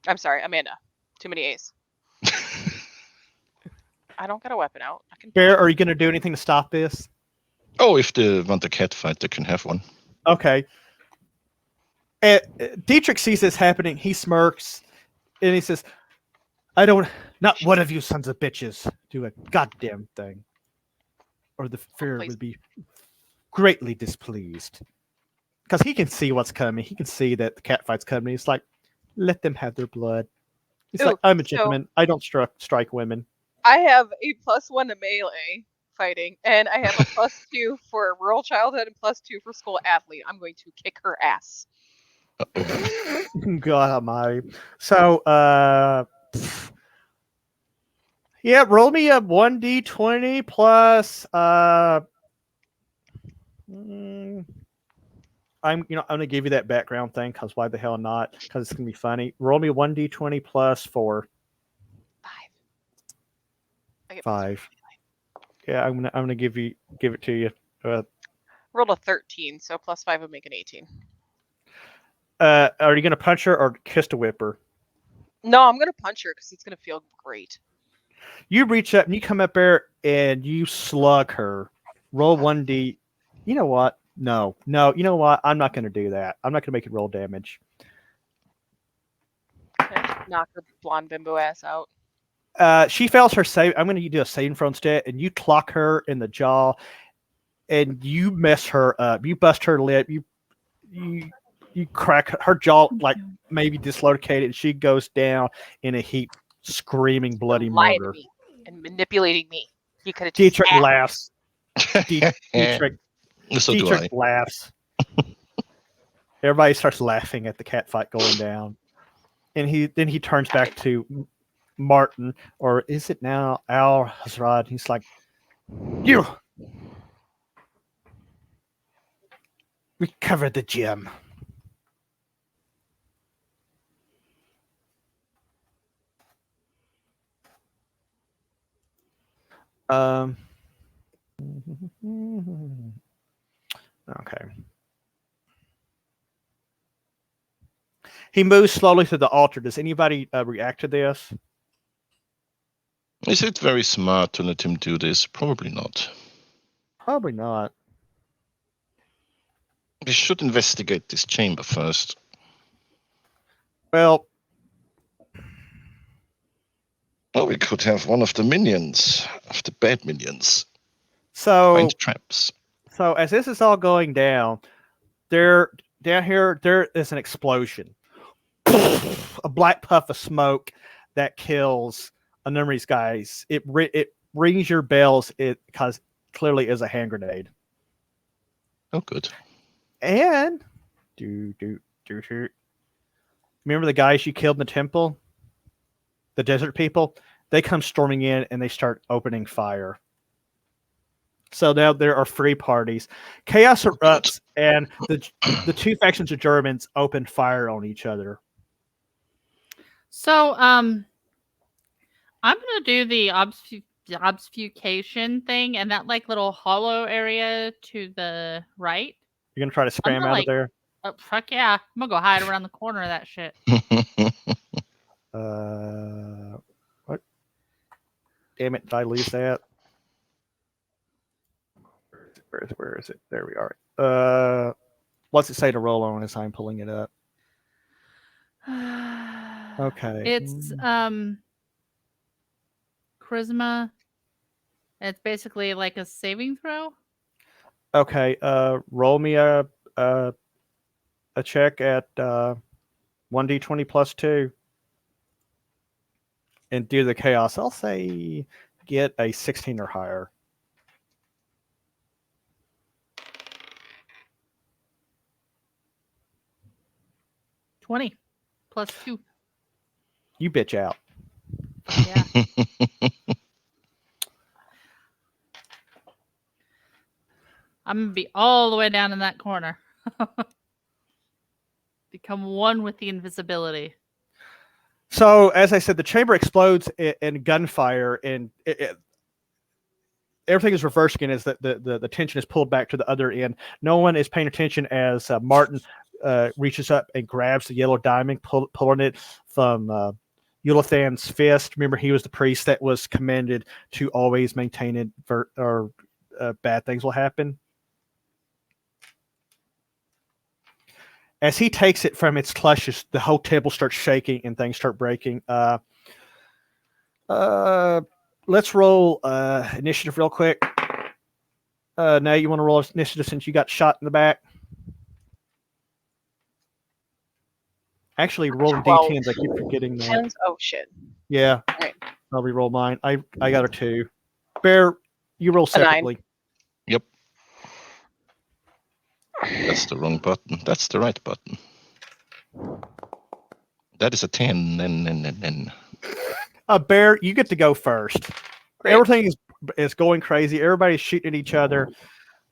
I'm sorry, Amanda. Too many A's. I don't got a weapon out. I can. Bear, are you going to do anything to stop this? Oh, if they want a cat fight, they can have one. Okay. Dietrich sees this happening. He smirks, and he says, not one of you sons of bitches do a goddamn thing, or the Fuhrer would be greatly displeased. Because he can see what's coming. He can see that the cat fight's coming. He's like, let them have their blood. He's like, I'm a gentleman. I don't strike women. I have a +1 to melee fighting, and I have a +2 for rural childhood and +2 for school athlete. I'm going to kick her ass. God almighty. So, yeah, roll me a 1d20 plus, I'm gonna give you that background thing because why the hell not? Because it's gonna be funny. Roll me 1d20 plus 4. 5. Yeah, I'm gonna give it to you. Rolled a 13, so +5 would make an 18. Are you gonna punch her or kiss to whip her? No, I'm gonna punch her because it's gonna feel great. You reach up and you come up there and you slug her. Roll 1d. You know what? No. You know what? I'm not going to do that. I'm not going to make it roll damage. Knock her blonde bimbo ass out. She fails her save. I'm going to do a saving throw instead, and you clock her in the jaw, and you mess her up. You bust her lip. You crack her jaw, like maybe dislocated, and she goes down in a heap, screaming bloody Lying murder. to me and manipulating me. You could have Dietrich laughs. Dietrich So do I. laughs. Everybody starts laughing at the cat fight going down, and he turns back to Martin, or is it now Al Hazrad? He's like, "You recover the gem." Okay. He moves slowly to the altar. Does anybody react to this? Is it very smart to let him do this? Probably not. Probably not. We should investigate this chamber first. Well, Oh, we could have one of the minions, of the bad minions, so find traps. So as this is all going down here there is an explosion. A black puff of smoke that kills a number of these guys. It rings your bells because clearly is a hand grenade. Oh, good. And remember the guys you killed in the temple? The desert people? They come storming in and they start opening fire. So now there are 3 parties. Chaos erupts, and the 2 factions of Germans open fire on each other. So, I'm gonna do the obfuscation thing, and that like little hollow area to the right. You're gonna try to scram gonna, out of there. Oh, fuck yeah! I'm gonna go hide around the corner of that shit. What? Damn it! Did I lose that? Where is it? There we are. What's it say to roll on as I'm pulling it up? Okay. It's charisma. It's basically like a saving throw. Okay. Roll me a check at 1d20 plus 2, and do the chaos. I'll say get a 16 or higher. +20 +2. You bitch out. Yeah. I'm gonna be all the way down in that corner. Become one with the invisibility. So, as I said, the chamber explodes in gunfire, and everything is reversed again as the tension is pulled back to the other end. No one is paying attention as Martin reaches up and grabs the yellow diamond, pulling it from Yulathan's fist. Remember, he was the priest that was commanded to always maintain it, or bad things will happen. As he takes it from its clutches, the whole table starts shaking and things start breaking. Let's roll initiative real quick. Now you want to roll initiative since you got shot in the back? Actually, rolling D10s. I keep forgetting that. Oh shit. Yeah. Right. Probably roll mine. I got a 2. Bear, you roll separately. Yep. That's the wrong button. That's the right button. That is a 10. Then. Bear, you get to go first. Great. Everything is going crazy. Everybody's shooting at each other.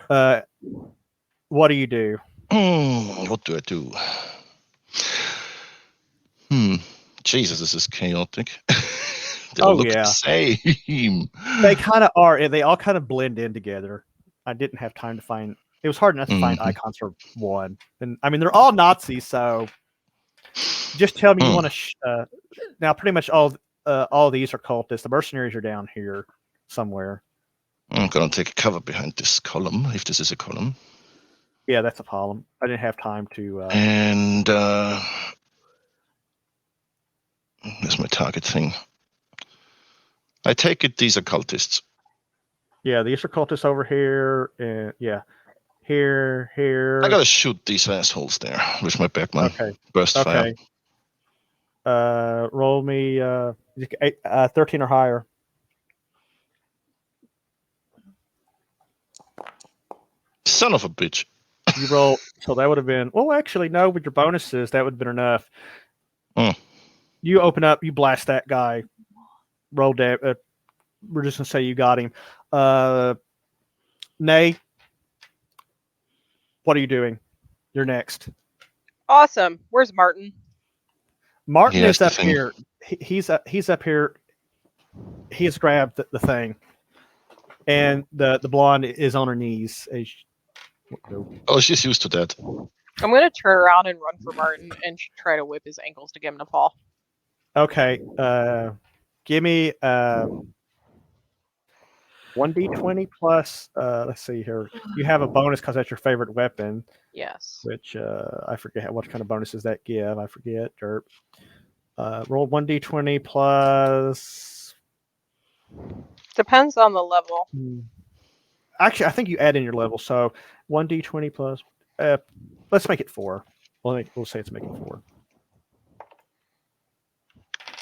What do you do? What do I do? Jesus, this is chaotic. They all look the same. They kind of are. They all kind of blend in together. I didn't have time to find. It was hard enough to find icons for one. And I mean, they're all Nazis, so just tell me you want to. Now, pretty much all these are cultists. The mercenaries are down here somewhere. I'm gonna take a cover behind this column, if this is a column. Yeah, that's a problem. I didn't have time to. And there's my target thing. I take it these are cultists. Yeah, these are cultists over here, and yeah, here. I gotta shoot these assholes there with my Bergman. Okay. Burst fire. Okay. Roll me 13 or higher. Son of a bitch. You roll, so that would have been. Well, actually, no. With your bonuses, that would have been enough. You open up, you blast that guy. Roll down. We're just gonna say you got him. Nay, what are you doing? You're next. Awesome. Where's Martin? Martin Yeah, is that's up the thing. here. He's up here. He has grabbed the thing, and the blonde is on her knees. Oh, she's used to that. I'm gonna turn around and run for Martin and try to whip his ankles to get him to fall. Okay. Give me 1d20 plus. Let's see here. You have a bonus because that's your favorite weapon. Yes. Which I forget what kind of bonuses that give. I forget. Derp. Roll 1d20 plus. Depends on the level. Actually, I think you add in your level. So 1d20 plus. Let's make it 4. We'll say it's making 4.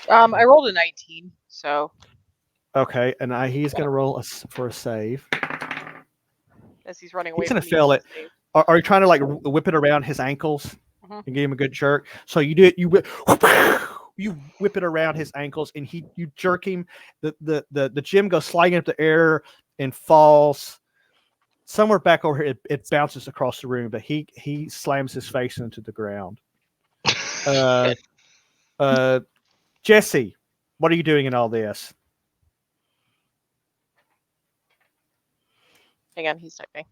I rolled a 19, so. Okay, and he's going to roll for a save. As he's running away. He's going from to me, fail it. save. Are you trying to like whip it around his ankles Mhm. and give him a good jerk? So you do it. You whip it around his ankles, and you jerk him. The gem goes sliding up the air and falls somewhere back over here. It bounces across the room, but he slams his face into the ground. Jesse, what are you doing in all this? Hang on, he's typing.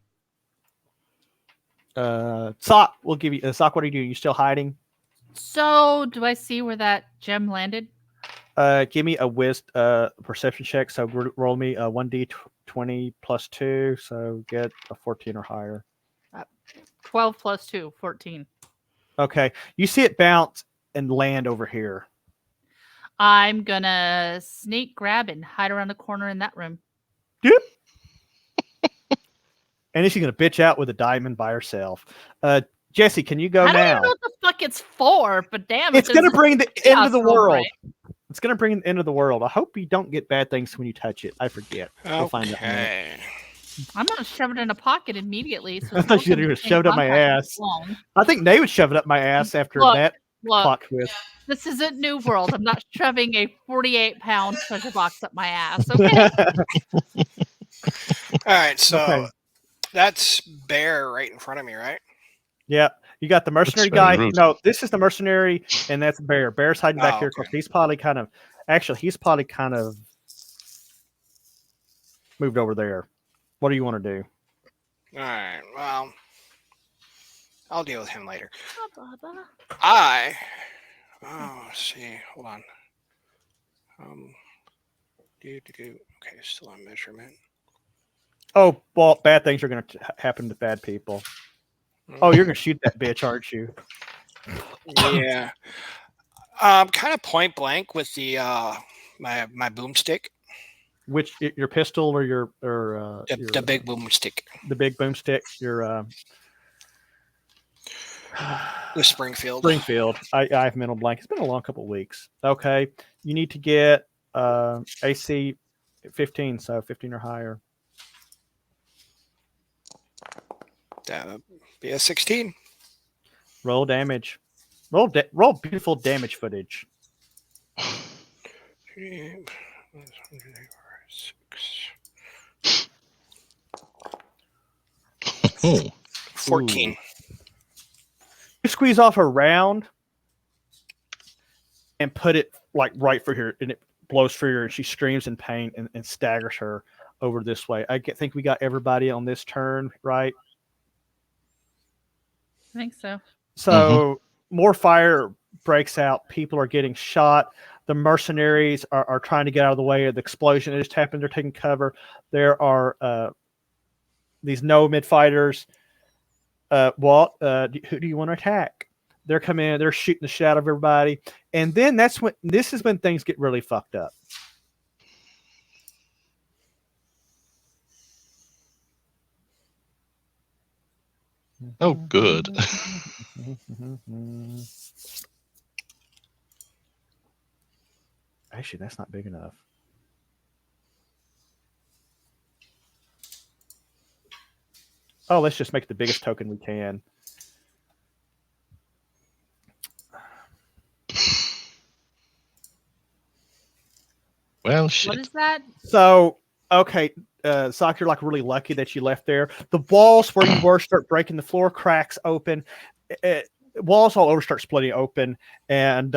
Sock, we'll give you Sock. What are you doing? You still hiding? So, do I see where that gem landed? Give me a perception check. So roll me a 1d20 plus 2. So get a 14 or higher. 12 plus 2, 14. Okay, you see it bounce and land over here. I'm gonna sneak, grab, and hide around the corner in that room. Yep. And then she's gonna bitch out with a diamond by herself. Jesse, can you go I don't now? even know what the fuck it's for, but damn it. It's gonna bring the end of the chaos roll, world. right? It's gonna bring the end of the world. I hope you don't get bad things when you touch it. I forget. We'll find out. Okay. I'm gonna shove it in a pocket immediately. So I thought you were gonna shove it up my ass. I think Nate would shove it up my ass after that plot twist. This isn't New World. I'm not shoving a 48-pound treasure box up my ass. Okay. All right, so Okay. that's Bear right in front of me, right? Yeah, you got the mercenary That's very guy. rude. No, this is the mercenary, and that's Bear. Bear's hiding back Oh, here okay. because he's probably kind of moved over there. What do you want to do? All right, well, I'll deal with him later. Baba. Let's see, hold on. Okay, still on measurement. Oh, well, bad things are going to happen to bad people. Oh, you're going to shoot that bitch, aren't you? Yeah. Kind of point blank with the my boomstick. Which your pistol or your The big boomstick. the big boomstick? Your The Springfield. Springfield. I have mental blank. It's been a long couple of weeks. Okay, you need to get AC 15, so 15 or higher. That would be a 16. Roll damage. Roll beautiful damage footage. 14. You squeeze off her round and put it like right for her, and it blows through her, and she screams in pain and staggers her over this way. I think we got everybody on this turn, right? I think so. So more fire breaks out. People are getting shot. The mercenaries are trying to get out of the way of the explosion that just happened. They're taking cover. There are these nomad fighters. Walt, who do you want to attack? They're coming in, they're shooting the shit out of everybody. And then this is when things get really fucked up. Oh, good. Actually, that's not big enough. Oh, let's just make the biggest token we can. Well, shit. What is that? So, okay, Sock, you're like really lucky that you left there. The walls where you were start breaking, the floor cracks open. Walls all over start splitting open, and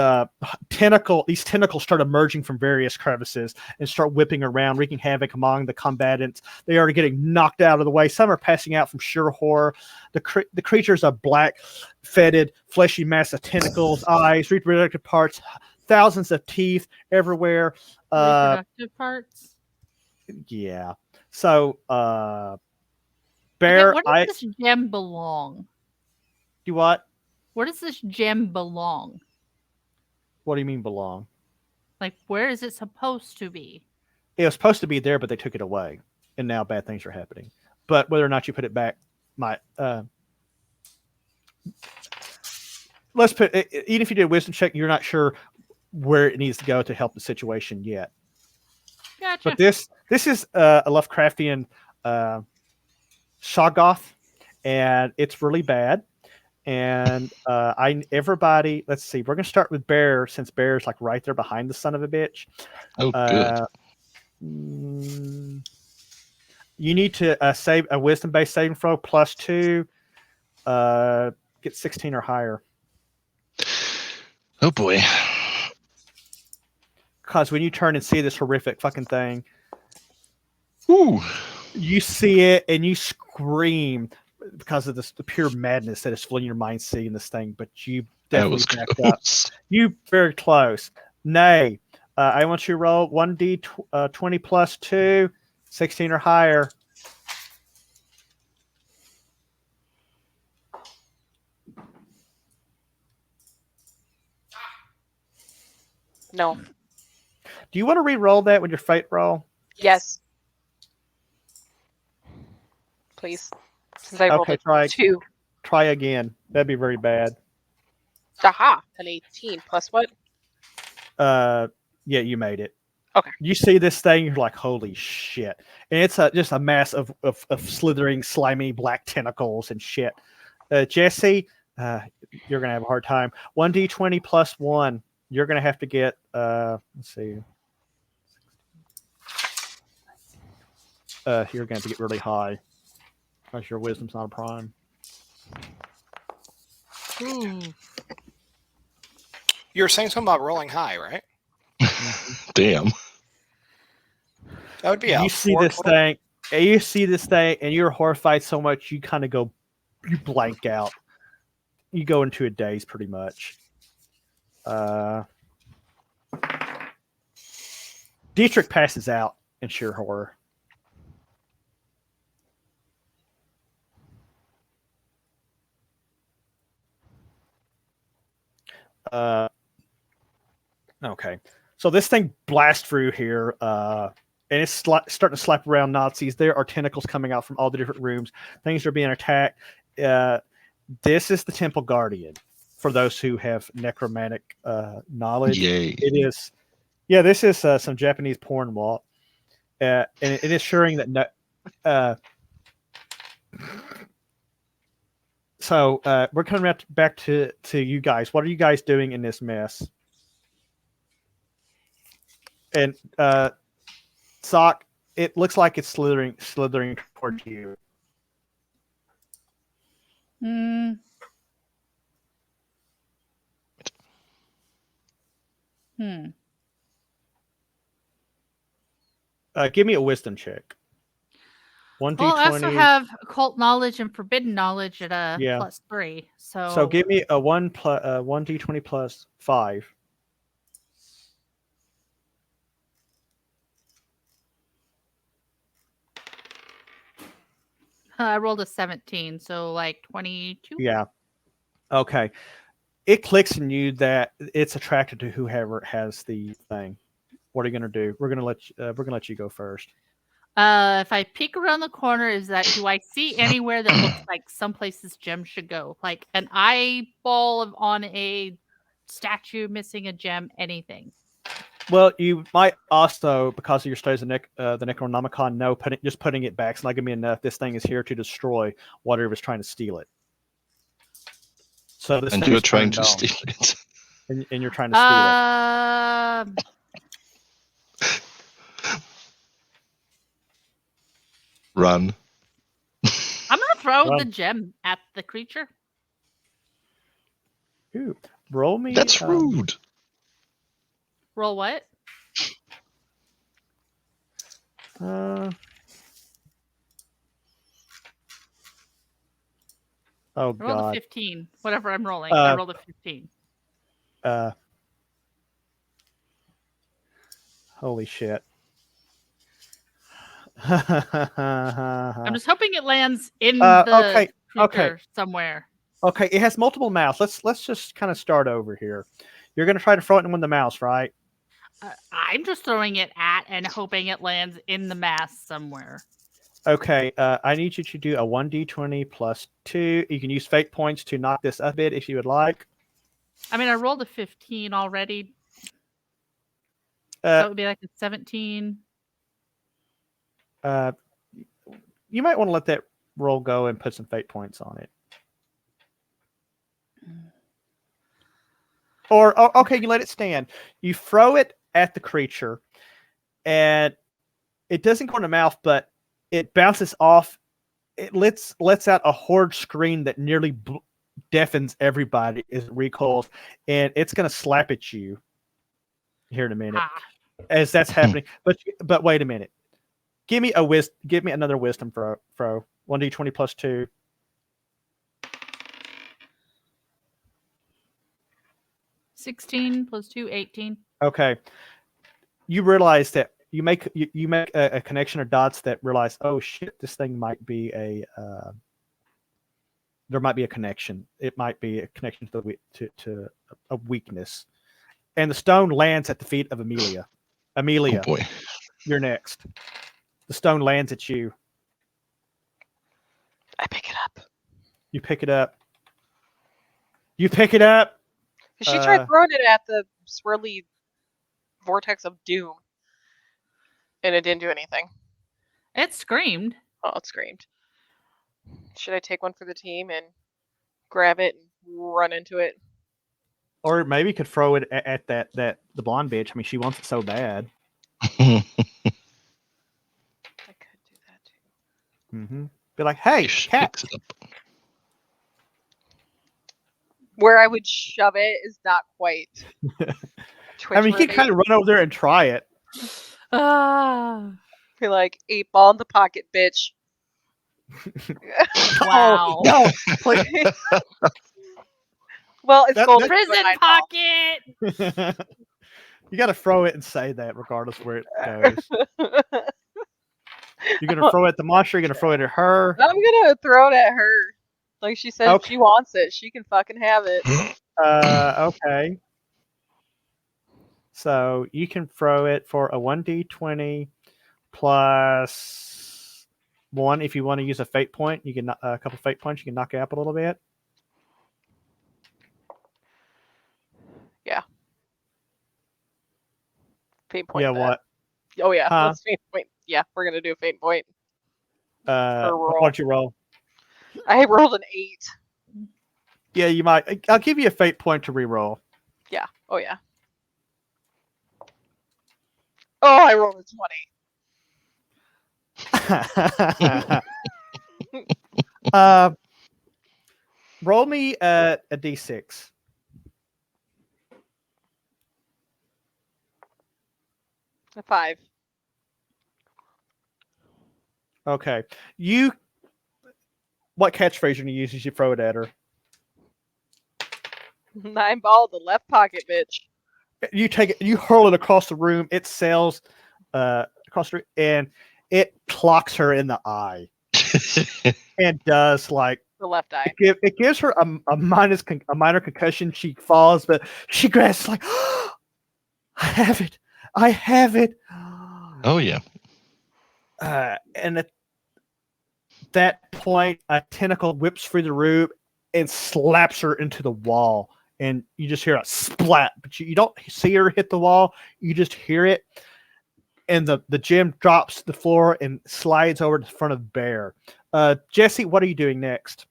these tentacles start emerging from various crevices and start whipping around, wreaking havoc among the combatants. They are getting knocked out of the way. Some are passing out from sheer horror. The creatures are black, fetid, fleshy mass of tentacles, eyes, reproductive parts, thousands of teeth everywhere. Reproductive parts. Yeah. So, Okay, Bear, where does this gem belong? do what? Where does this gem belong? What do you mean belong? Like, where is it supposed to be? It was supposed to be there, but they took it away, and now bad things are happening. But whether or not you put it back, let's put even if you did a wisdom check, you're not sure where it needs to go to help the situation yet. Gotcha. But this is a Lovecraftian Shoggoth, and it's really bad. And everybody, let's see, we're gonna start with Bear since Bear's like right there behind the son of a bitch. Oh, good. You need to save a wisdom-based saving throw +2. Get 16 or higher. Oh boy. Because when you turn and see this horrific fucking thing, Ooh. you see it and you scream because of the pure madness that is filling your mind seeing this thing. But you That definitely was backed up. close. You very close. Nay, I want you to roll 1d20 +2, 16 or higher. No. Do you want to re-roll that with your fate roll? Yes. Please. Since I rolled Okay, a 2. try again. That'd be very bad. Aha! An 18 plus what? Yeah, you made it. Okay. You see this thing, you're like, holy shit. And it's just a mass of slithering, slimy black tentacles and shit. Jesse, you're going to have a hard time. 1d20 +1. You're going to have to get, let's see. You're going to have to get really high. Because your wisdom's not a prime. Ooh. You were saying something about rolling high, right? Damn. That would be You see this thing, and you're horrified so much, you kind of go, you blank out. You go into a daze pretty much. Dietrich passes out in sheer horror. Okay. So this thing blasts through here, and it's starting to slap around Nazis. There are tentacles coming out from all the different rooms. Things are being attacked. This is the Temple Guardian, for those who have necromantic knowledge. Yay. It is. Yeah, this is some Japanese porn, Walt. And it is assuring that so we're coming back to you guys. What are you guys doing in this mess? And Sock, it looks like it's slithering towards you. Hmm. Give me a wisdom check. 1d20. Well, I also have occult knowledge and forbidden knowledge at a Yeah. +3. So give me a 1d20 +5. I rolled a 17, so like 22. Yeah. Okay. It clicks in you that it's attracted to whoever has the thing. What are you gonna do? We're gonna let you go first. If I peek around the corner, do I see anywhere that looks like some places gem should go? Like an eyeball on a statue missing a gem, anything? Well, you might also, because of your studies of the Necronomicon, know just putting it back is not gonna be enough. This thing is here to destroy whatever is trying to steal it. So this And thing you're is trying turned to on, steal it. and you're trying to steal it. Run. I'm gonna throw Well- the gem at the creature. Ooh, roll me. That's rude. Roll what? Oh I rolled a God. 15. Whatever I'm rolling, I rolled a 15. Holy shit. I'm just hoping it lands in Uh, the okay, creature somewhere. Okay, it has multiple mouths. Let's just kind of start over here. You're gonna try to throw it in one of the mouths, right? I'm just throwing it at and hoping it lands in the mass somewhere. Okay, I need you to do a 1d20 plus 2. You can use fate points to knock this up a bit if you would like. I mean, I rolled a 15 already. So it would be like a 17. You might want to let that roll go and put some fate points on it. Or okay, you let it stand. You throw it at the creature, and it doesn't go in the mouth, but it bounces off. It lets out a horrid scream that nearly deafens everybody as it recoils, and it's going to slap at you here in a minute as that's happening. But wait a minute. Give me another wisdom throw. 1d20 plus 2. $16 plus 2, 18. Okay. You realize that you make a connection of dots that realize, oh shit, this thing might be there might be a connection. It might be a connection to a weakness. And the stone lands at the feet of Amelia. Amelia, Oh boy. you're next. The stone lands at you. I pick it up. You pick it up. You pick it up. She tried throwing it at the swirly vortex of doom, and it didn't do anything. It screamed. Oh, it screamed. Should I take one for the team and grab it and run into it? Or maybe you could throw it at the blonde bitch. I mean, she wants it so bad. I could do that too. Mm-hmm. Be like, hey, cat. Picks it up. Where I would shove it is not quite. I mean, you can kind of run over there and try it. Be like, 8-ball in the pocket, bitch. Wow. Oh, no, please. Well, it's gold. Prison pocket. You got to throw it and say that regardless where it goes. You're going to throw it at the monster. You're going to throw it at her. I'm going to throw it at her. Like she said, if she wants it, she can fucking have it. Okay. So you can throw it for a 1d20 plus 1. If you want to use a fate point, you can a couple fate points. You can knock it up a little bit. Yeah. Fate point. Yeah. That. What? Oh yeah. Huh? Let's fate point. Yeah, we're gonna do a fate point. What'd you roll? I rolled an 8. Yeah, you might. I'll give you a fate point to reroll. Yeah. Oh yeah. Oh, I rolled a 20. Roll me a d6. A 5. Okay. What catchphrase are you gonna use as you throw it at her? 9-ball, the left pocket, bitch. You take it, you hurl it across the room. It sails across the room, and it clocks her in the eye. and does like The left eye. it gives her a minor concussion. She falls, but she grasps like, I have it. I have it. Oh yeah. And at that point, a tentacle whips through the room and slaps her into the wall. And you just hear a splat, but you don't see her hit the wall. You just hear it. And the gem drops to the floor and slides over to the front of Bear. Jesse, what are you doing next?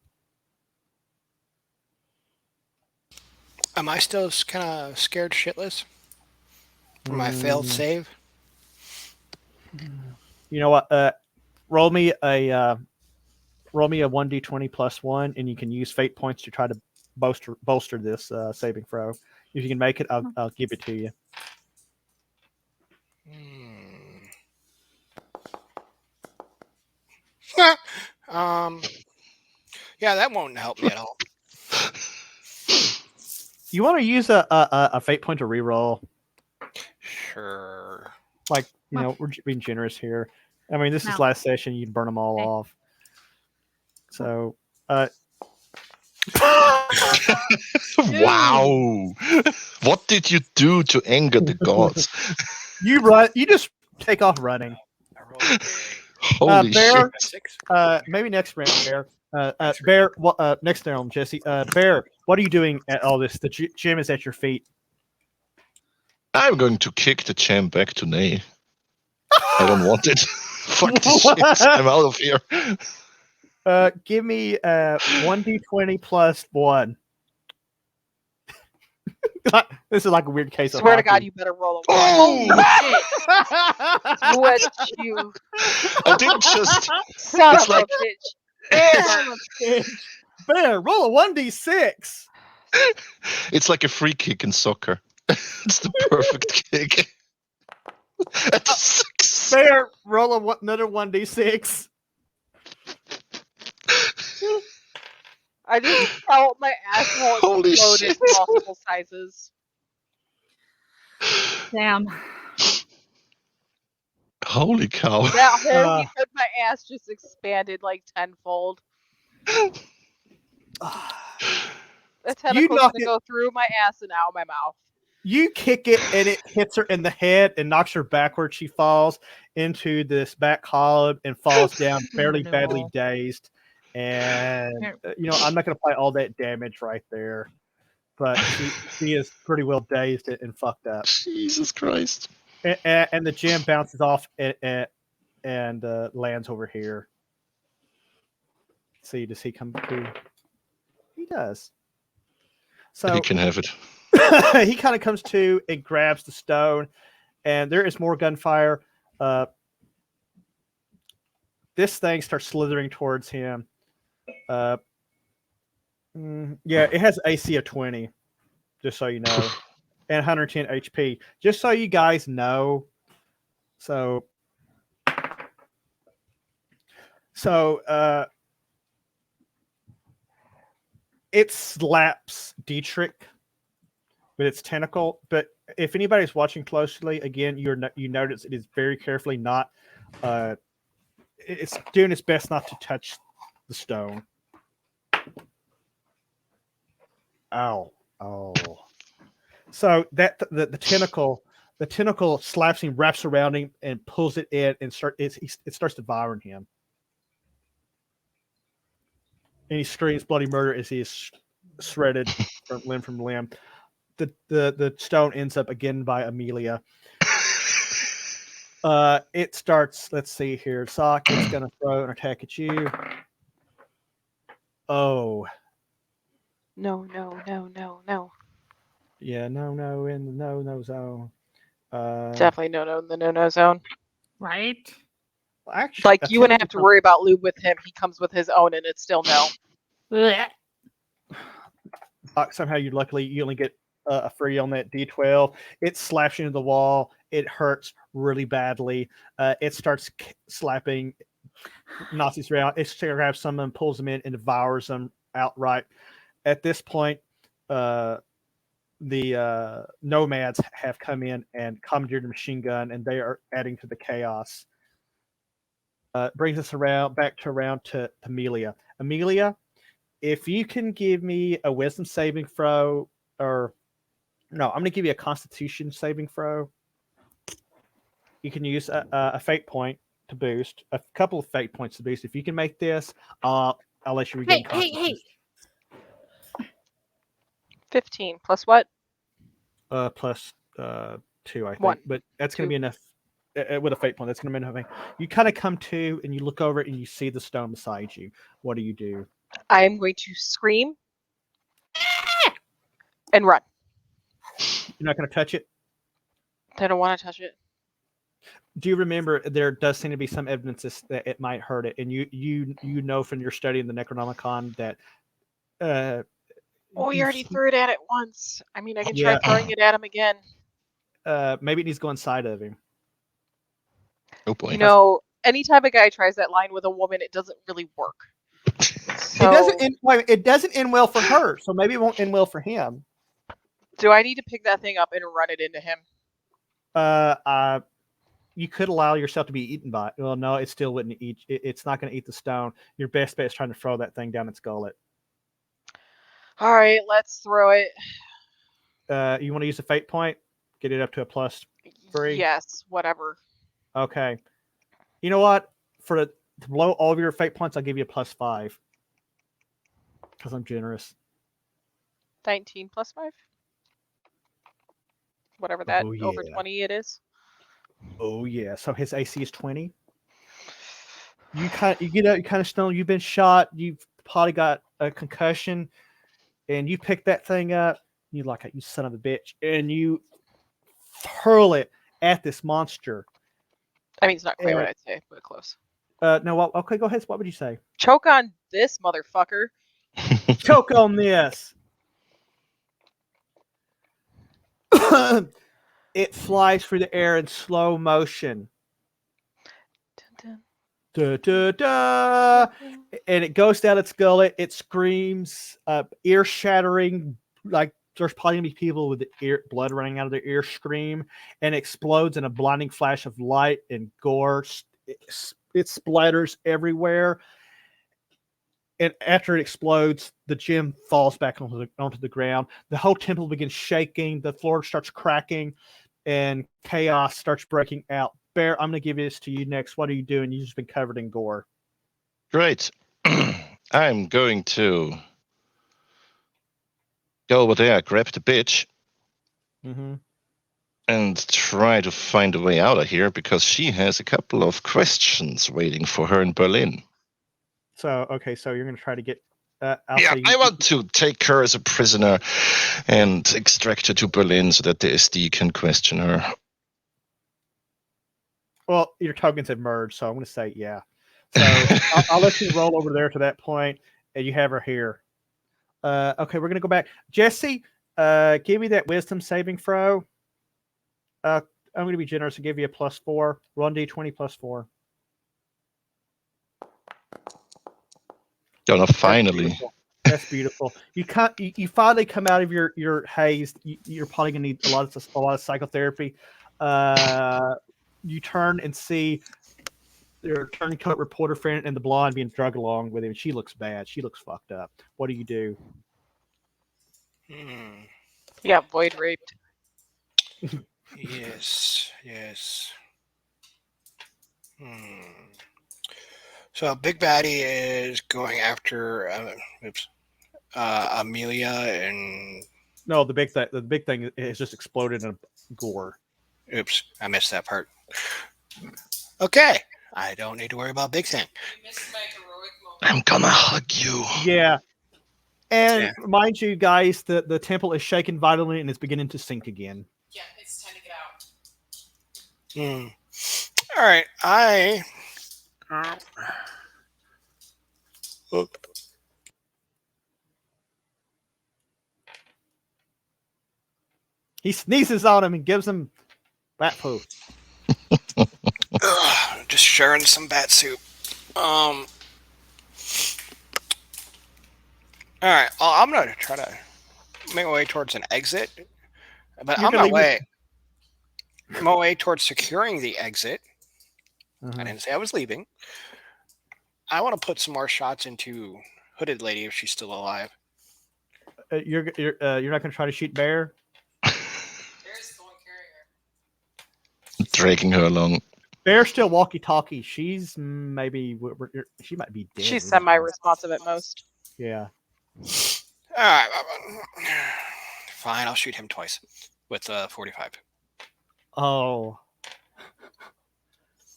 Am I still kind of scared shitless from my failed save? You know what? Roll me a 1d20 plus 1, and you can use fate points to try to bolster this saving throw. If you can make it, I'll give it to you. Yeah, that won't help me at all. You want to use a fate point to reroll? Sure. Like, you know, we're being generous here. I mean, this is No. last session. You can burn them all Okay. off. So, Wow. What did you do to anger the gods? you run. You just take off running. I rolled a Holy Bear, shit. 6. maybe next round, Bear. Bear, next round, Jesse. Bear, what are you doing at all this? The gym is at your feet. I'm going to kick the gem back to Nay. I don't want it. Fuck this shit. I'm out of here. Give me 1d20 plus 1. This is like a weird case of Swear to God, hockey. you better roll a Oh! Would you I didn't just. son It's of like- a bitch? Bear, roll a 1d6. It's like a free kick in soccer. It's the perfect kick. That's 6. Bear, roll another 1d6. I just felt my asshole Holy explode shit. in multiple sizes. Damn. Holy cow. That hole he put my ass just expanded like tenfold. The tentacle's knock gonna it- go through my ass and out my mouth. You kick it and it hits her in the head and knocks her backwards. She falls into this back column and falls down fairly No. badly dazed. And, you know, I'm not going to play all that damage right there. But she is pretty well dazed and fucked up. Jesus Christ. And the gem bounces off and lands over here. See, does he come to? He does. So You can have it. he kind of comes to and grabs the stone, and there is more gunfire. This thing starts slithering towards him. Yeah, it has AC of 20, just so you know, and 110 HP. Just so you guys know. So it slaps Dietrich with its tentacle. But if anybody's watching closely, again, you notice it is very carefully not. It's doing its best not to touch the stone. Oh. So that the tentacle slaps him, wraps around him, and pulls it in, and it starts devouring him. And he screams bloody murder as he is shredded from limb. The stone ends up again by Amelia. It starts. Let's see here. Sock is gonna throw an attack at you. Oh. No. Yeah, no in the no zone. Definitely no in the no zone. Right? Actually, Like, you wouldn't have to worry about lube with him. He comes with his own, and it's still no. Blech. Somehow you only get a free on that D12. It slaps you into the wall. It hurts really badly. It starts slapping Nazis around. It grabs some of them, pulls them in, and devours them outright. At this point, the nomads have come in and commandeered a machine gun, and they are adding to the chaos. Brings us back to Amelia. Amelia, if you can give me a wisdom saving throw, or no, I'm going to give you a constitution saving throw. You can use a fate point to boost, a couple of fate points to boost. If you can make this, I'll let you regain consciousness. 15 plus what? Plus 2, I think. 1. But that's going to 2. be enough. With a fate point, that's going to be enough. You kind of come to and you look over and you see the stone beside you. What do you do? I am going to scream and run. You're not going to touch it? I don't want to touch it. Do you remember there does seem to be some evidence that it might hurt it, and you know from your study in the Necronomicon that we already threw it at it once. I mean, I can try throwing it at him again. Maybe it needs to go inside of him. Oh boy. You know, anytime a guy tries that line with a woman, it doesn't really work. So, it doesn't end well for her, so maybe it won't end well for him. Do I need to pick that thing up and run it into him? You could allow yourself to be eaten by it. Well, no, it still wouldn't eat. It's not going to eat the stone. Your best bet is trying to throw that thing down its gullet. All right, let's throw it. You want to use a fate point? Get it up to a +3? Yes, whatever. Okay. You know what? To blow all of your fate points, I'll give you a +5. Because I'm generous. 19 plus 5? Whatever that over 20 it is. Oh yeah. So his AC is 20. You get out, you kind of stone, you've been shot, you've probably got a concussion, and you pick that thing up, you like, you son of a bitch, and you hurl it at this monster. I mean, it's not quite what I'd say, but close. No, okay, go ahead. What would you say? Choke on this motherfucker. Choke on this. It flies through the air in slow motion. Dun, Da, da, da. And it goes down its gullet. It screams, ear shattering, like there's probably gonna be people with the blood running out of their ear scream, and explodes in a blinding flash of light and gore. It splatters everywhere. And after it explodes, the gem falls back onto the ground. The whole temple begins shaking. The floor starts cracking, and chaos starts breaking out. Bear, I'm going to give this to you next. What are you doing? You've just been covered in gore. Great. I'm going to go over there, grab the bitch, and try to find a way out of here, because she has a couple of questions waiting for her in Berlin. So you're going to try to get... I want to take her as a prisoner and extract her to Berlin so that the SD can question her. Well, your tokens have merged, so I'm going to say yeah. So I'll let you roll over there to that point, and you have her here. Okay, we're going to go back. Jesse, give me that wisdom saving throw. I'm going to be generous and give you a +4. Roll D20 +4. Oh, no, finally. That's beautiful. You finally come out of your haze. You're probably gonna need a lot of psychotherapy. You turn and see your turncoat reporter friend and the blonde being drugged along with him. She looks bad. She looks fucked up. What do you do? Yeah, void raped. Yes. So Big Baddie is going after Amelia and... No, the big thing has just exploded in gore. Oops, I missed that part. Okay, I don't need to worry about Big Thing. You missed my heroic moment. I'm gonna hug you. Yeah. And mind you, guys, the temple is shaking violently and it's beginning to sink again. Yeah, it's time to get out. All right, He sneezes on him and gives him bat poo. Just sharing some bat soup. All right, I'm gonna try to make my way towards an exit, but on my way towards securing the exit, I didn't say I was leaving. I want to put some more shots into Hooded Lady if she's still alive. You're not going to try to shoot Bear? There's the one carrying her. Dragging her along. Bear's still walkie-talkie. She's maybe she might be dead. She's semi-responsive at most. Yeah. Fine, I'll shoot him twice with 45. Oh.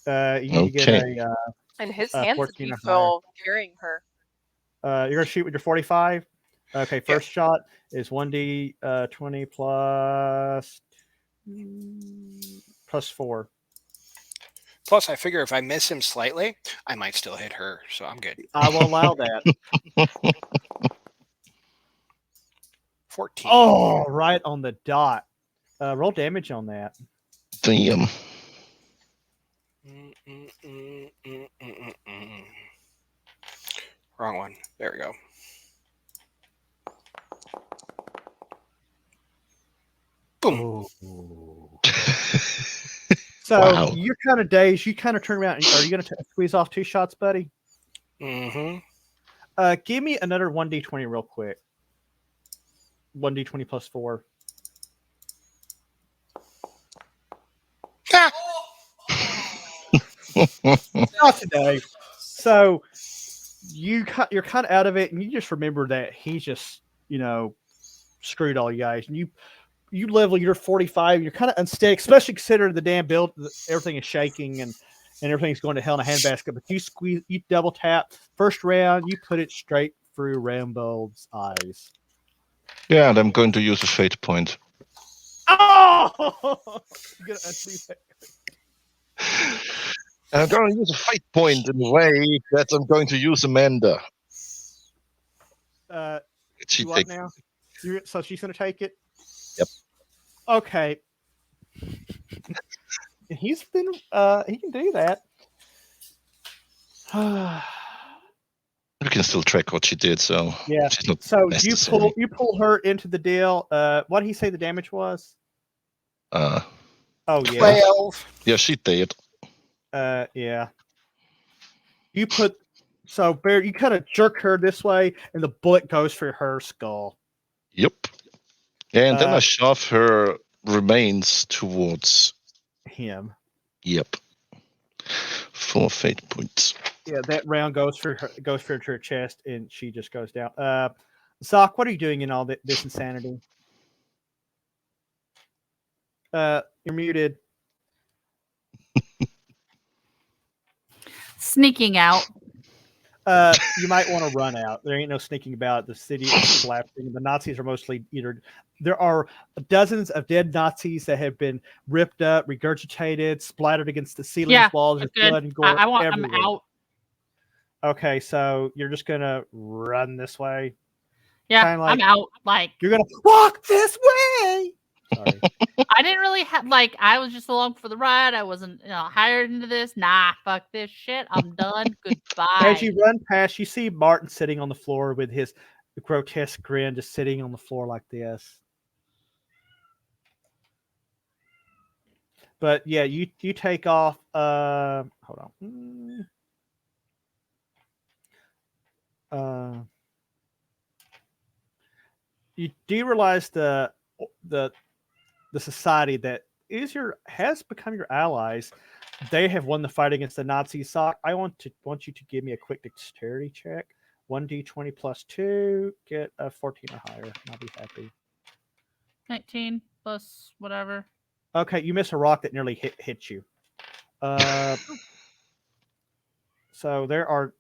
You need to get a. And his hands would 14 be or full carrying her. You're gonna shoot with your 45. Okay, first shot is 1d20 plus 4. Plus, I figure if I miss him slightly, I might still hit her, so I'm good. I will allow that. 14. Oh, right on the dot. Roll damage on that. Damn. Wrong one. There we go. Boom. So Wow. you're kind of dazed. You kind of turn around. Are you going to squeeze off 2 shots, buddy? Mm-hmm. Give me another 1d20 real quick. 1d20 plus 4. Not today. So you're kind of out of it, and you just remember that he's just screwed all you guys, and you level your 45. You're kind of unsteady, especially considering the damn build. Everything is shaking and everything's going to hell in a handbasket. But you double tap. First round, you put it straight through Rambo's eyes. Yeah, and I'm going to use a fate point. Oh! You're gonna undo that. And I'm going to use a fate point in a way that I'm going to use Amanda. She What take now? So she's going to take it? Yep. Okay. He's been, he can do that. We can still track what she did, so Yeah. she's not So necessary. you pull her into the deal. What did he say the damage was? Uh, Oh, yeah. 12. yeah, she did. Yeah. So Bear, you kind of jerk her this way, and the bullet goes for her skull. Yep. And then I Uh, shove her remains towards. Him. Yep. 4 fate points. Yeah, that round goes for her chest, and she just goes down. Zoc, what are you doing in all this insanity? You're muted. Sneaking out. You might want to run out. There ain't no sneaking about. The city is collapsing. The Nazis are mostly there are dozens of dead Nazis that have been ripped up, regurgitated, splattered against the ceilings, walls, with blood and gore. I'm out. Okay, so you're just gonna run this way. Yeah, Kinda like- I'm out. Like, You're gonna walk this way. Sorry. I didn't really have, like, I was just along for the ride. I wasn't hired into this. Nah, fuck this shit. I'm done. Goodbye. As you run past, you see Martin sitting on the floor with his grotesque grin, just sitting on the floor like this. But yeah, you take off. Hold on. You do realize the society that has become your allies. They have won the fight against the Nazis. I want you to give me a quick dexterity check. 1d20 plus 2. Get a 14 or higher. And I'll be happy. 19 plus whatever. Okay, you miss a rock that nearly hit you. So there are.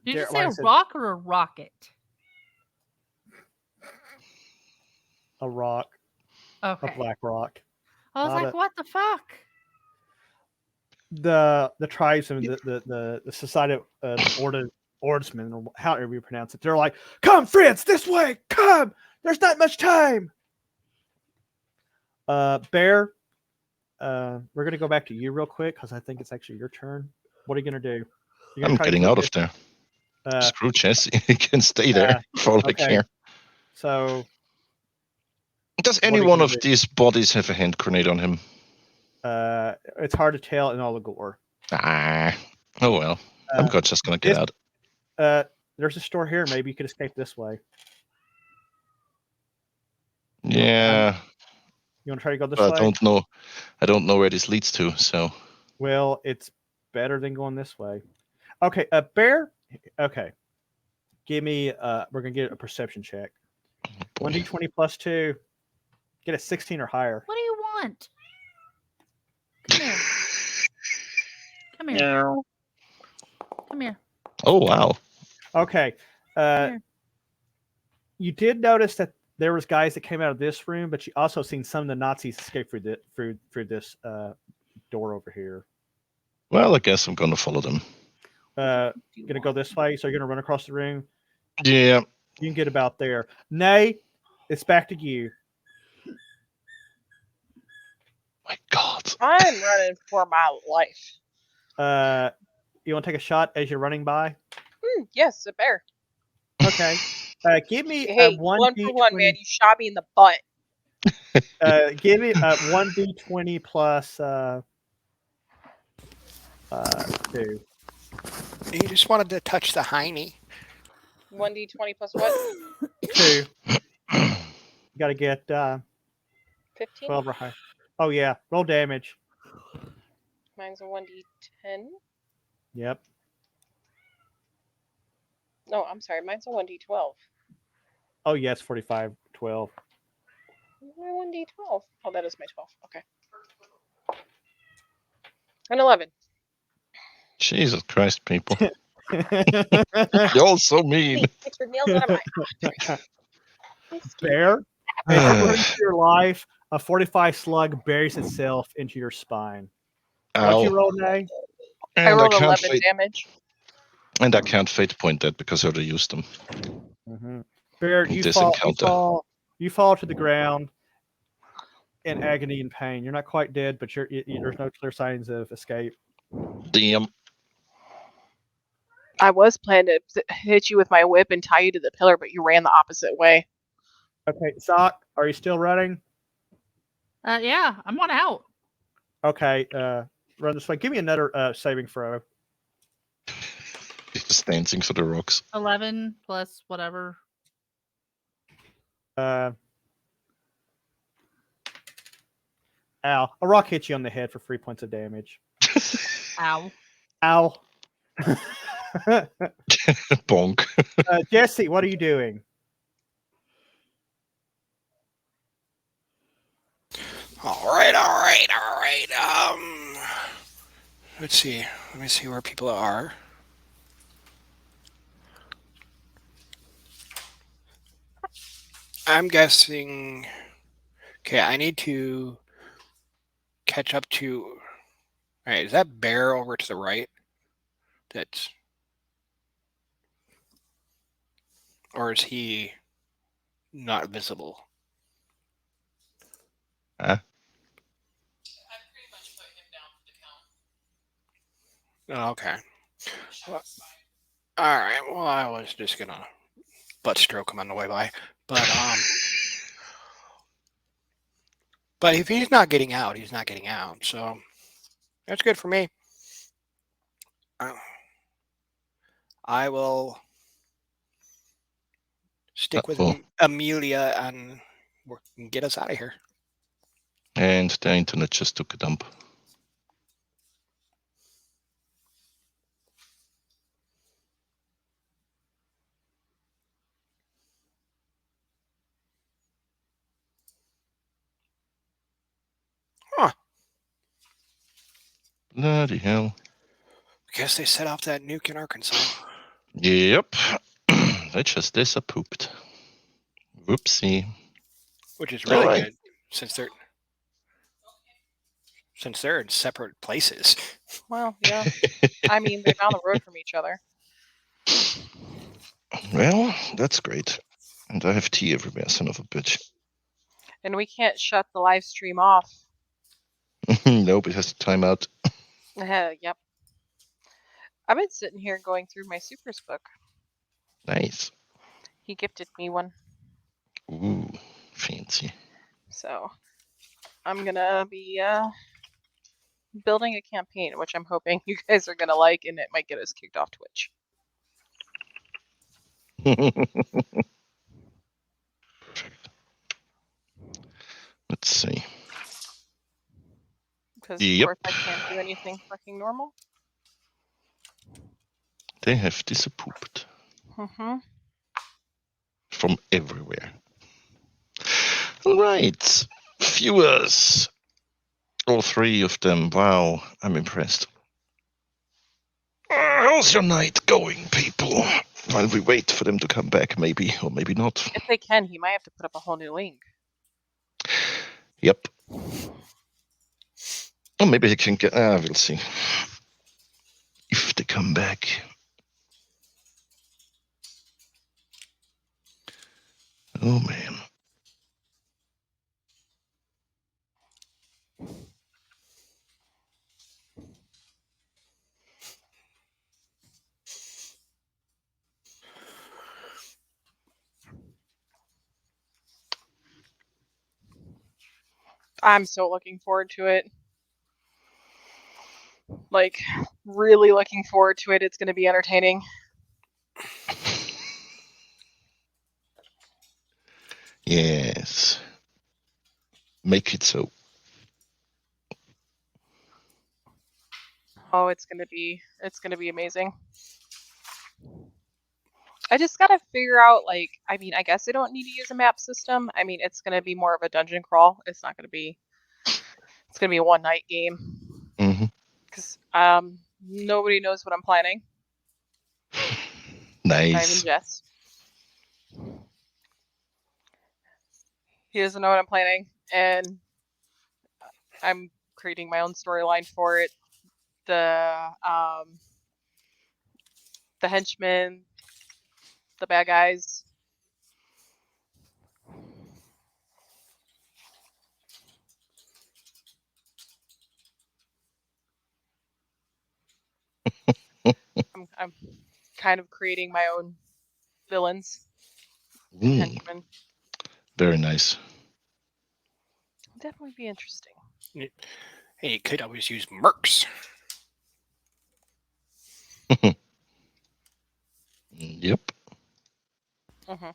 Did you say a rock or a rocket? A rock. Okay. A black rock. I was like, what the fuck? The tribesmen, the society of Ordsmen, or however you pronounce it, they're like, "Come, friends, this way! Come! There's not much time." Bear, we're gonna go back to you real quick because I think it's actually your turn. What are you gonna do? I'm getting out of there. Screw Jesse. He can stay there for all I care. So, does any one of these bodies have a hand grenade on him? It's hard to tell in all the gore. Ah. Oh well. I'm just gonna get this- out. There's a store here. Maybe you could escape this way. Yeah. You want to try to go this But way? I don't know where this leads to, so Well, it's better than going this way. Okay, Bear. Okay, give me. We're gonna get a perception check. 1d20 plus 2. Get a 16 or higher. What do you want? Come here. Come here. Come here. Oh wow. Okay. Here. You did notice that there was guys that came out of this room, but you also seen some of the Nazis escape through this door over here. Well, I guess I'm gonna follow them. Gonna go this way, so you're gonna run across the room. Yeah. You can get about there. Nay, it's back to you. My God. I'm running for my life. You want to take a shot as you're running by? Yes, a bear. Okay. Give me Hey, a one for one, man. You shot me in the butt. Give me a 1d20 plus 2. He just wanted to touch the hiney. 1d20 plus what? 2. You got to get 15? 12 or higher. Oh yeah, roll damage. Mine's a 1d10. Yep. No, I'm sorry. Mine's a 1d12. Oh yes, 45, 12. My 1d12. Oh, that is my 12. Okay. An 11. Jesus Christ, people. You're all so mean. Get your nails out of my Bear, as you're running through your life, a 45 slug buries itself into your spine. What'd you Ow. roll, Nay? I And rolled can't 11 fate, damage. and I can't fate point that because I already used them. Mm-hmm. Bear, you This fall, encounter. you fall to the ground in agony and pain. You're not quite dead, but there's no clear signs of escape. Damn. I was planning to hit you with my whip and tie you to the pillar, but you ran the opposite way. Okay, Sock, are you still running? Yeah, I'm on out. Okay, run this way. Give me another saving throw. Just dancing for the rocks. 11 plus whatever. Ow. A rock hits you on the head for 3 points of damage. Ow. Ow. Bonk. Jesse, what are you doing? All right. Let's see. Let me see where people are. I'm guessing. Okay, I need to catch up to. All right, is that bear over to the right? That's. Or is he not visible? Huh? I pretty much put him down for the count. Oh, okay. Shot Well, his spine. All right. Well, I was just gonna butt stroke him on the way by, but but if he's not getting out, he's not getting out. So that's good for me. I will stick with Amelia and get us out of here. And the internet just took a dump. Huh. Bloody hell. Guess they set off that nuke in Arkansas. Yep. They just disappooped. Whoopsie. Which is really Alright. good since they're in separate places. Well, yeah. I mean, they're down the road from each other. Well, that's great. And I have tea everywhere, son of a bitch. And we can't shut the live stream off. Nope, it has to time out. Yep. I've been sitting here going through my Supers book. Nice. He gifted me one. Ooh, fancy. So I'm gonna be building a campaign, which I'm hoping you guys are gonna like, and it might get us kicked off Twitch. Let's see. Because Yep. of course I can't do anything fucking normal. They have disappeared Mm-hmm. from everywhere. All right. Viewers. All 3 of them. Wow, I'm impressed. How's your night going, people? While we wait for them to come back, maybe, or maybe not. If they can, he might have to put up a whole new link. Yep. Or maybe he can get... we'll see. If they come back. Oh, man. I'm so looking forward to it. Like, really looking forward to it. It's going to be entertaining. Yes. Make it so. Oh, it's going to be amazing. I just got to figure out, like, I mean, I guess I don't need to use a map system. I mean, it's going to be more of a dungeon crawl. It's not going to be, it's going to be a one-night game. Mm-hmm. Because nobody knows what I'm planning. Nice. Not even Jess. He doesn't know what I'm planning, and I'm creating my own storyline for it. The henchmen, the bad guys. I'm kind of creating my own villains. Henchmen. Very nice. It'll definitely be interesting. Hey, you could always use mercs. Yep. Mm-hmm.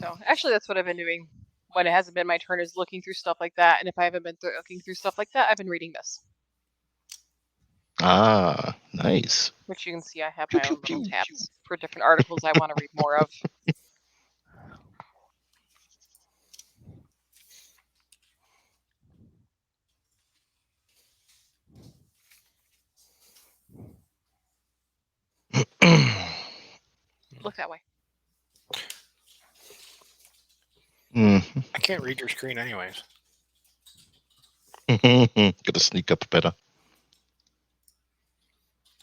So actually, that's what I've been doing when it hasn't been my turn, is looking through stuff like that. And if I haven't been looking through stuff like that, I've been reading this. Ah, nice. Which you can see I have my own little tabs for different articles I want to read more of. Look that way. I can't read your screen anyways. Gotta sneak up better.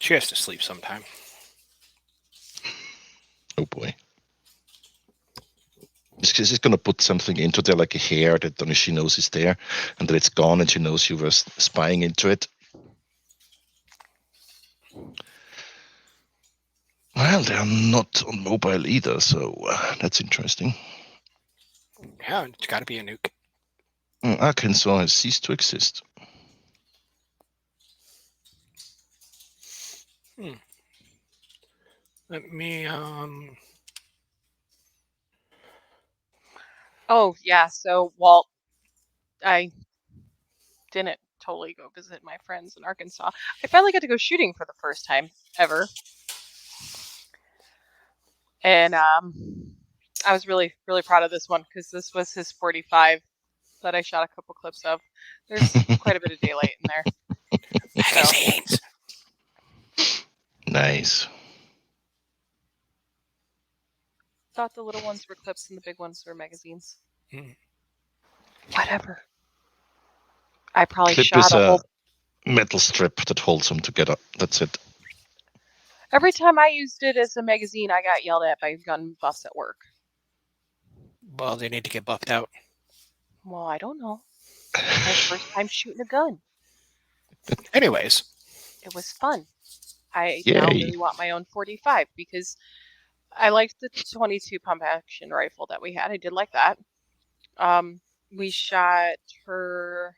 She has to sleep sometime. Oh boy. She's gonna put something into there, like a hair that only she knows is there, and then it's gone, and she knows you were spying into it. Well, they're not on mobile either, so that's interesting. Yeah, it's got to be a nuke. Arkansas has ceased to exist. Let me Oh yeah, so Walt, I didn't totally go visit my friends in Arkansas. I finally got to go shooting for the first time ever. And I was really, really proud of this one because this was his 45 that I shot a couple clips of. There's quite a bit of daylight in there. magazines. Nice. Thought the little ones were clips and the big ones were magazines. Mm. Whatever. I probably Clip shot is a whole. metal strip that holds them together. That's it. Every time I used it as a magazine, I got yelled at by gun buffs at work. Well, they need to get buffed out. Well, I don't know. My first time shooting a gun. Anyways, It was fun. I Yay. now really want my own 45 because I liked the 22 pump action rifle that we had. I did like that. We shot her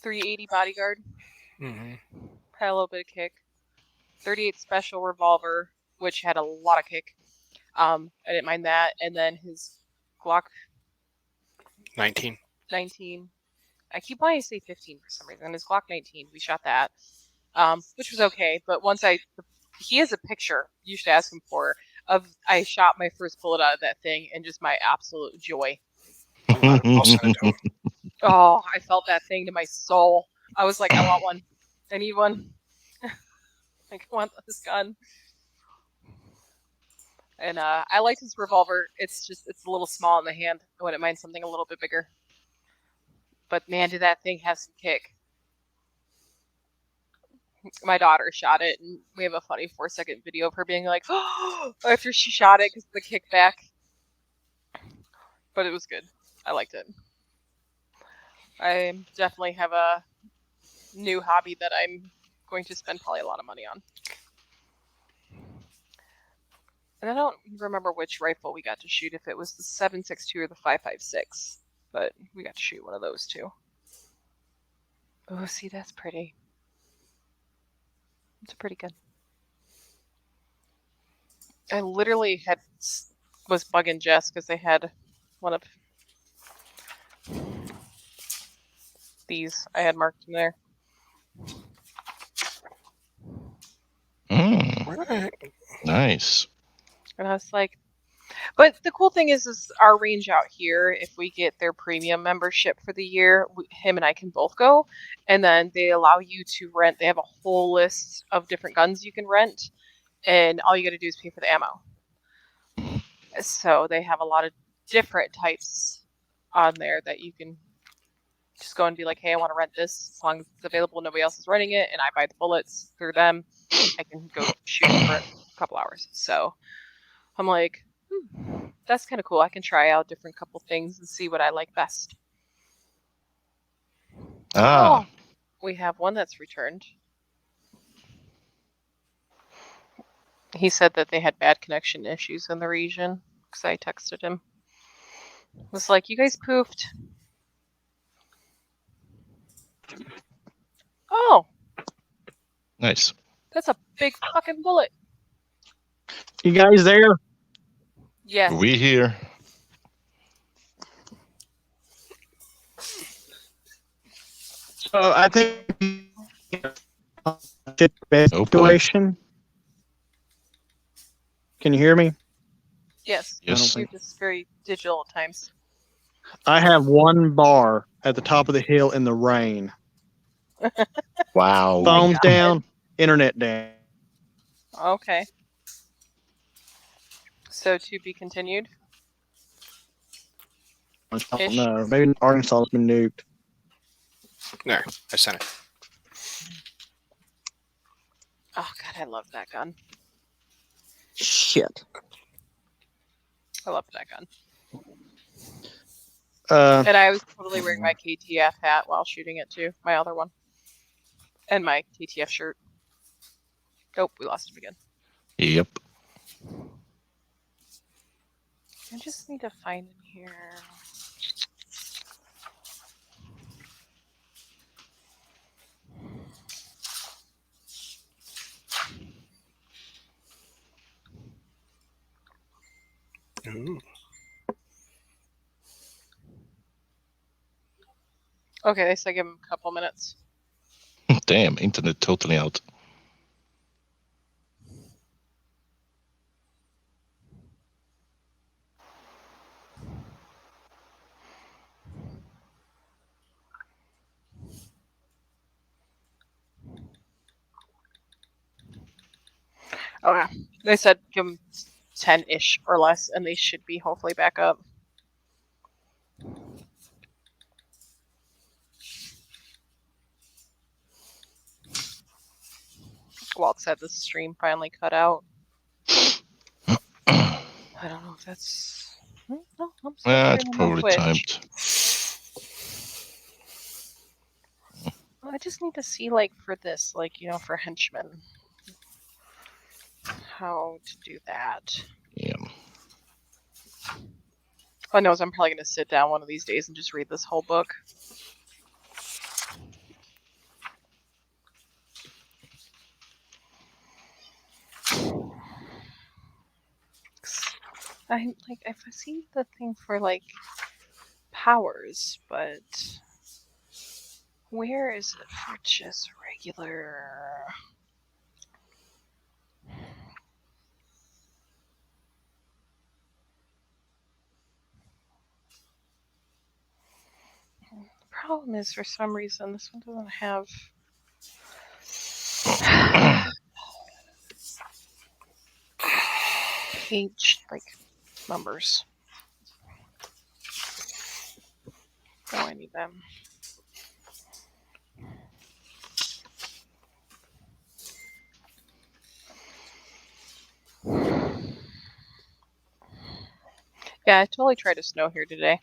380 bodyguard. Mm-hmm. Had a little bit of kick. 38 special revolver, which had a lot of kick. I didn't mind that. And then his Glock 19. 19. I keep wanting to say 15 for some reason. His Glock 19, we shot that, which was okay. But once he has a picture you should ask him for of I shot my first bullet out of that thing and just my absolute joy. I'll send it to him. Oh, I felt that thing to my soul. I was like, I want one. I need one. Like, I want this gun. And I like his revolver. It's a little small in the hand. I wouldn't mind something a little bit bigger. But man, did that thing have some kick. My daughter shot it, and we have a funny 4-second video of her being like, oh, after she shot it because of the kickback. But it was good. I liked it. I definitely have a new hobby that I'm going to spend probably a lot of money on. And I don't remember which rifle we got to shoot, if it was the 7.62 or the 5.56, but we got to shoot one of those too. Oh, see, that's pretty. It's pretty good. I literally was bugging Jess because they had one of these I had marked in there. Mm, nice. And I was like, but the cool thing is our range out here, if we get their premium membership for the year, him and I can both go. And then they allow you to rent. They have a whole list of different guns you can rent. And all you got to do is pay for the ammo. So they have a lot of different types on there that you can just go and be like, hey, I want to rent this. As long as it's available, nobody else is renting it, and I buy the bullets through them, I can go shoot for a couple hours. So I'm like, that's kind of cool. I can try out different couple things and see what I like best. Ah. Oh, we have one that's returned. He said that they had bad connection issues in the region because I texted him. I was like, you guys poofed. Oh, Nice. that's a big fucking bullet. You guys there? Yes. We here. So I think Oh, situation. Can you hear me? Yes. Yes. You're just very digital at times. I have one bar at the top of the hill in the rain. Wow. Phone's God. down, internet down. Okay. So to be continued. I don't know. Maybe Arkansas has been nuked. There, I sent it. Oh God, I love that gun. Shit. I love that gun. Uh, And I was totally wearing my KTF hat while shooting it too. My other one. And my KTF shirt. Nope, we lost him again. Yep. I just need to find in here. Ooh. Okay, they said give him a couple minutes. Damn, internet totally out. Okay. They said give them 10-ish or less, and they should be hopefully back up. Walt said the stream finally cut out. I don't know if that's... No, I'm still It's streaming on probably Twitch. timed. I just need to see, like, for this, like, you know, for henchmen. how to do that. Yeah. All I know is I'm probably going to sit down one of these days and just read this whole book. I see the thing for like powers, but where is it for just regular? The problem is, for some reason, this one doesn't have page like numbers. Oh, I need them. Yeah, I totally tried to snow here today.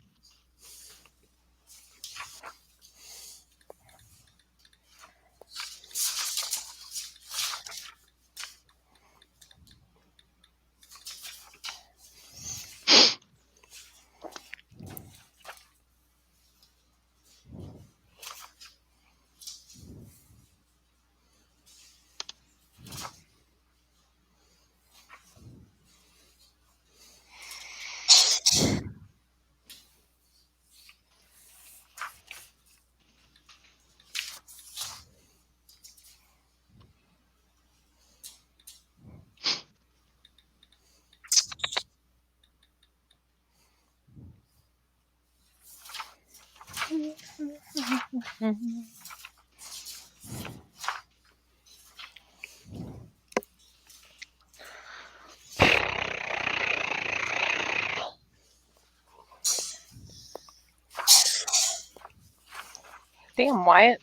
Damn, Wyatt.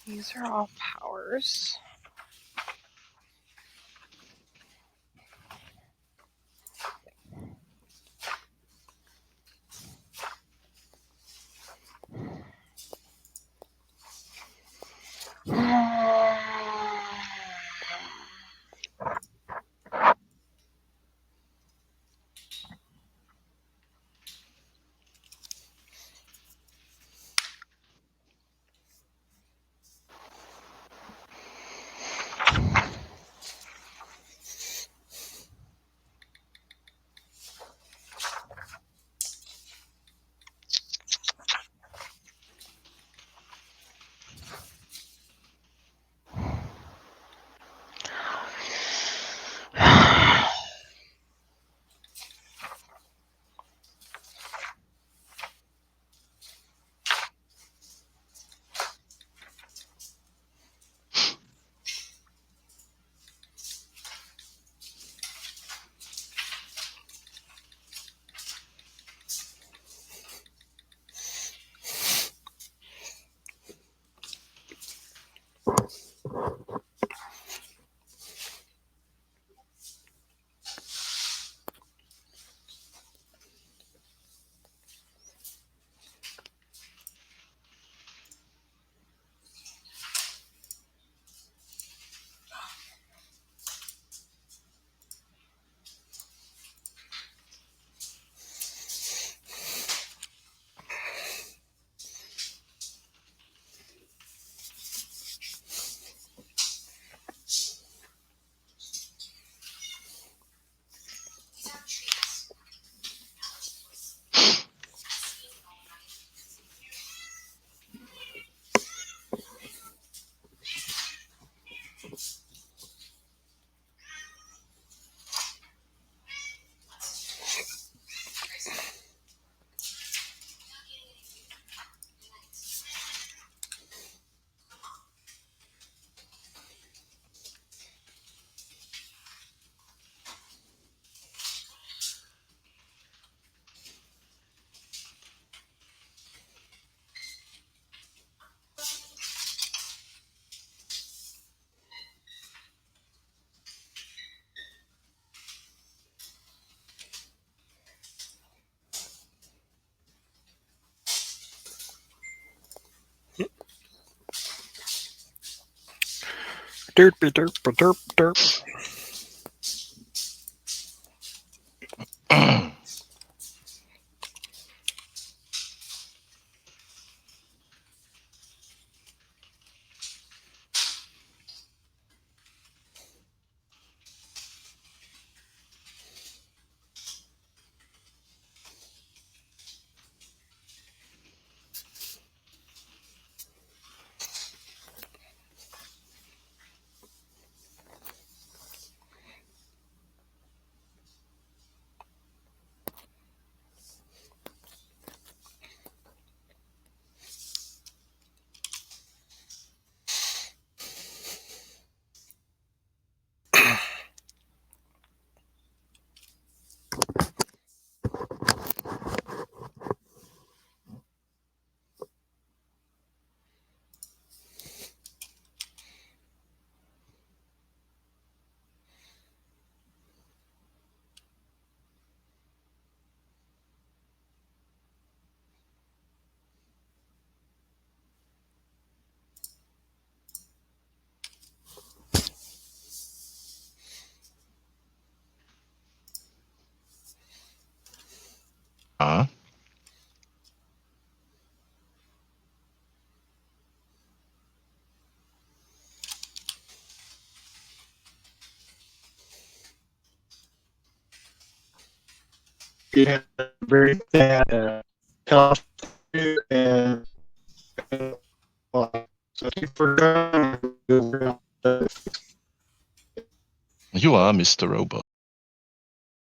These are all powers. Derpy derp derp derp. Huh? You have very bad cost and so for You are Mr. Robot.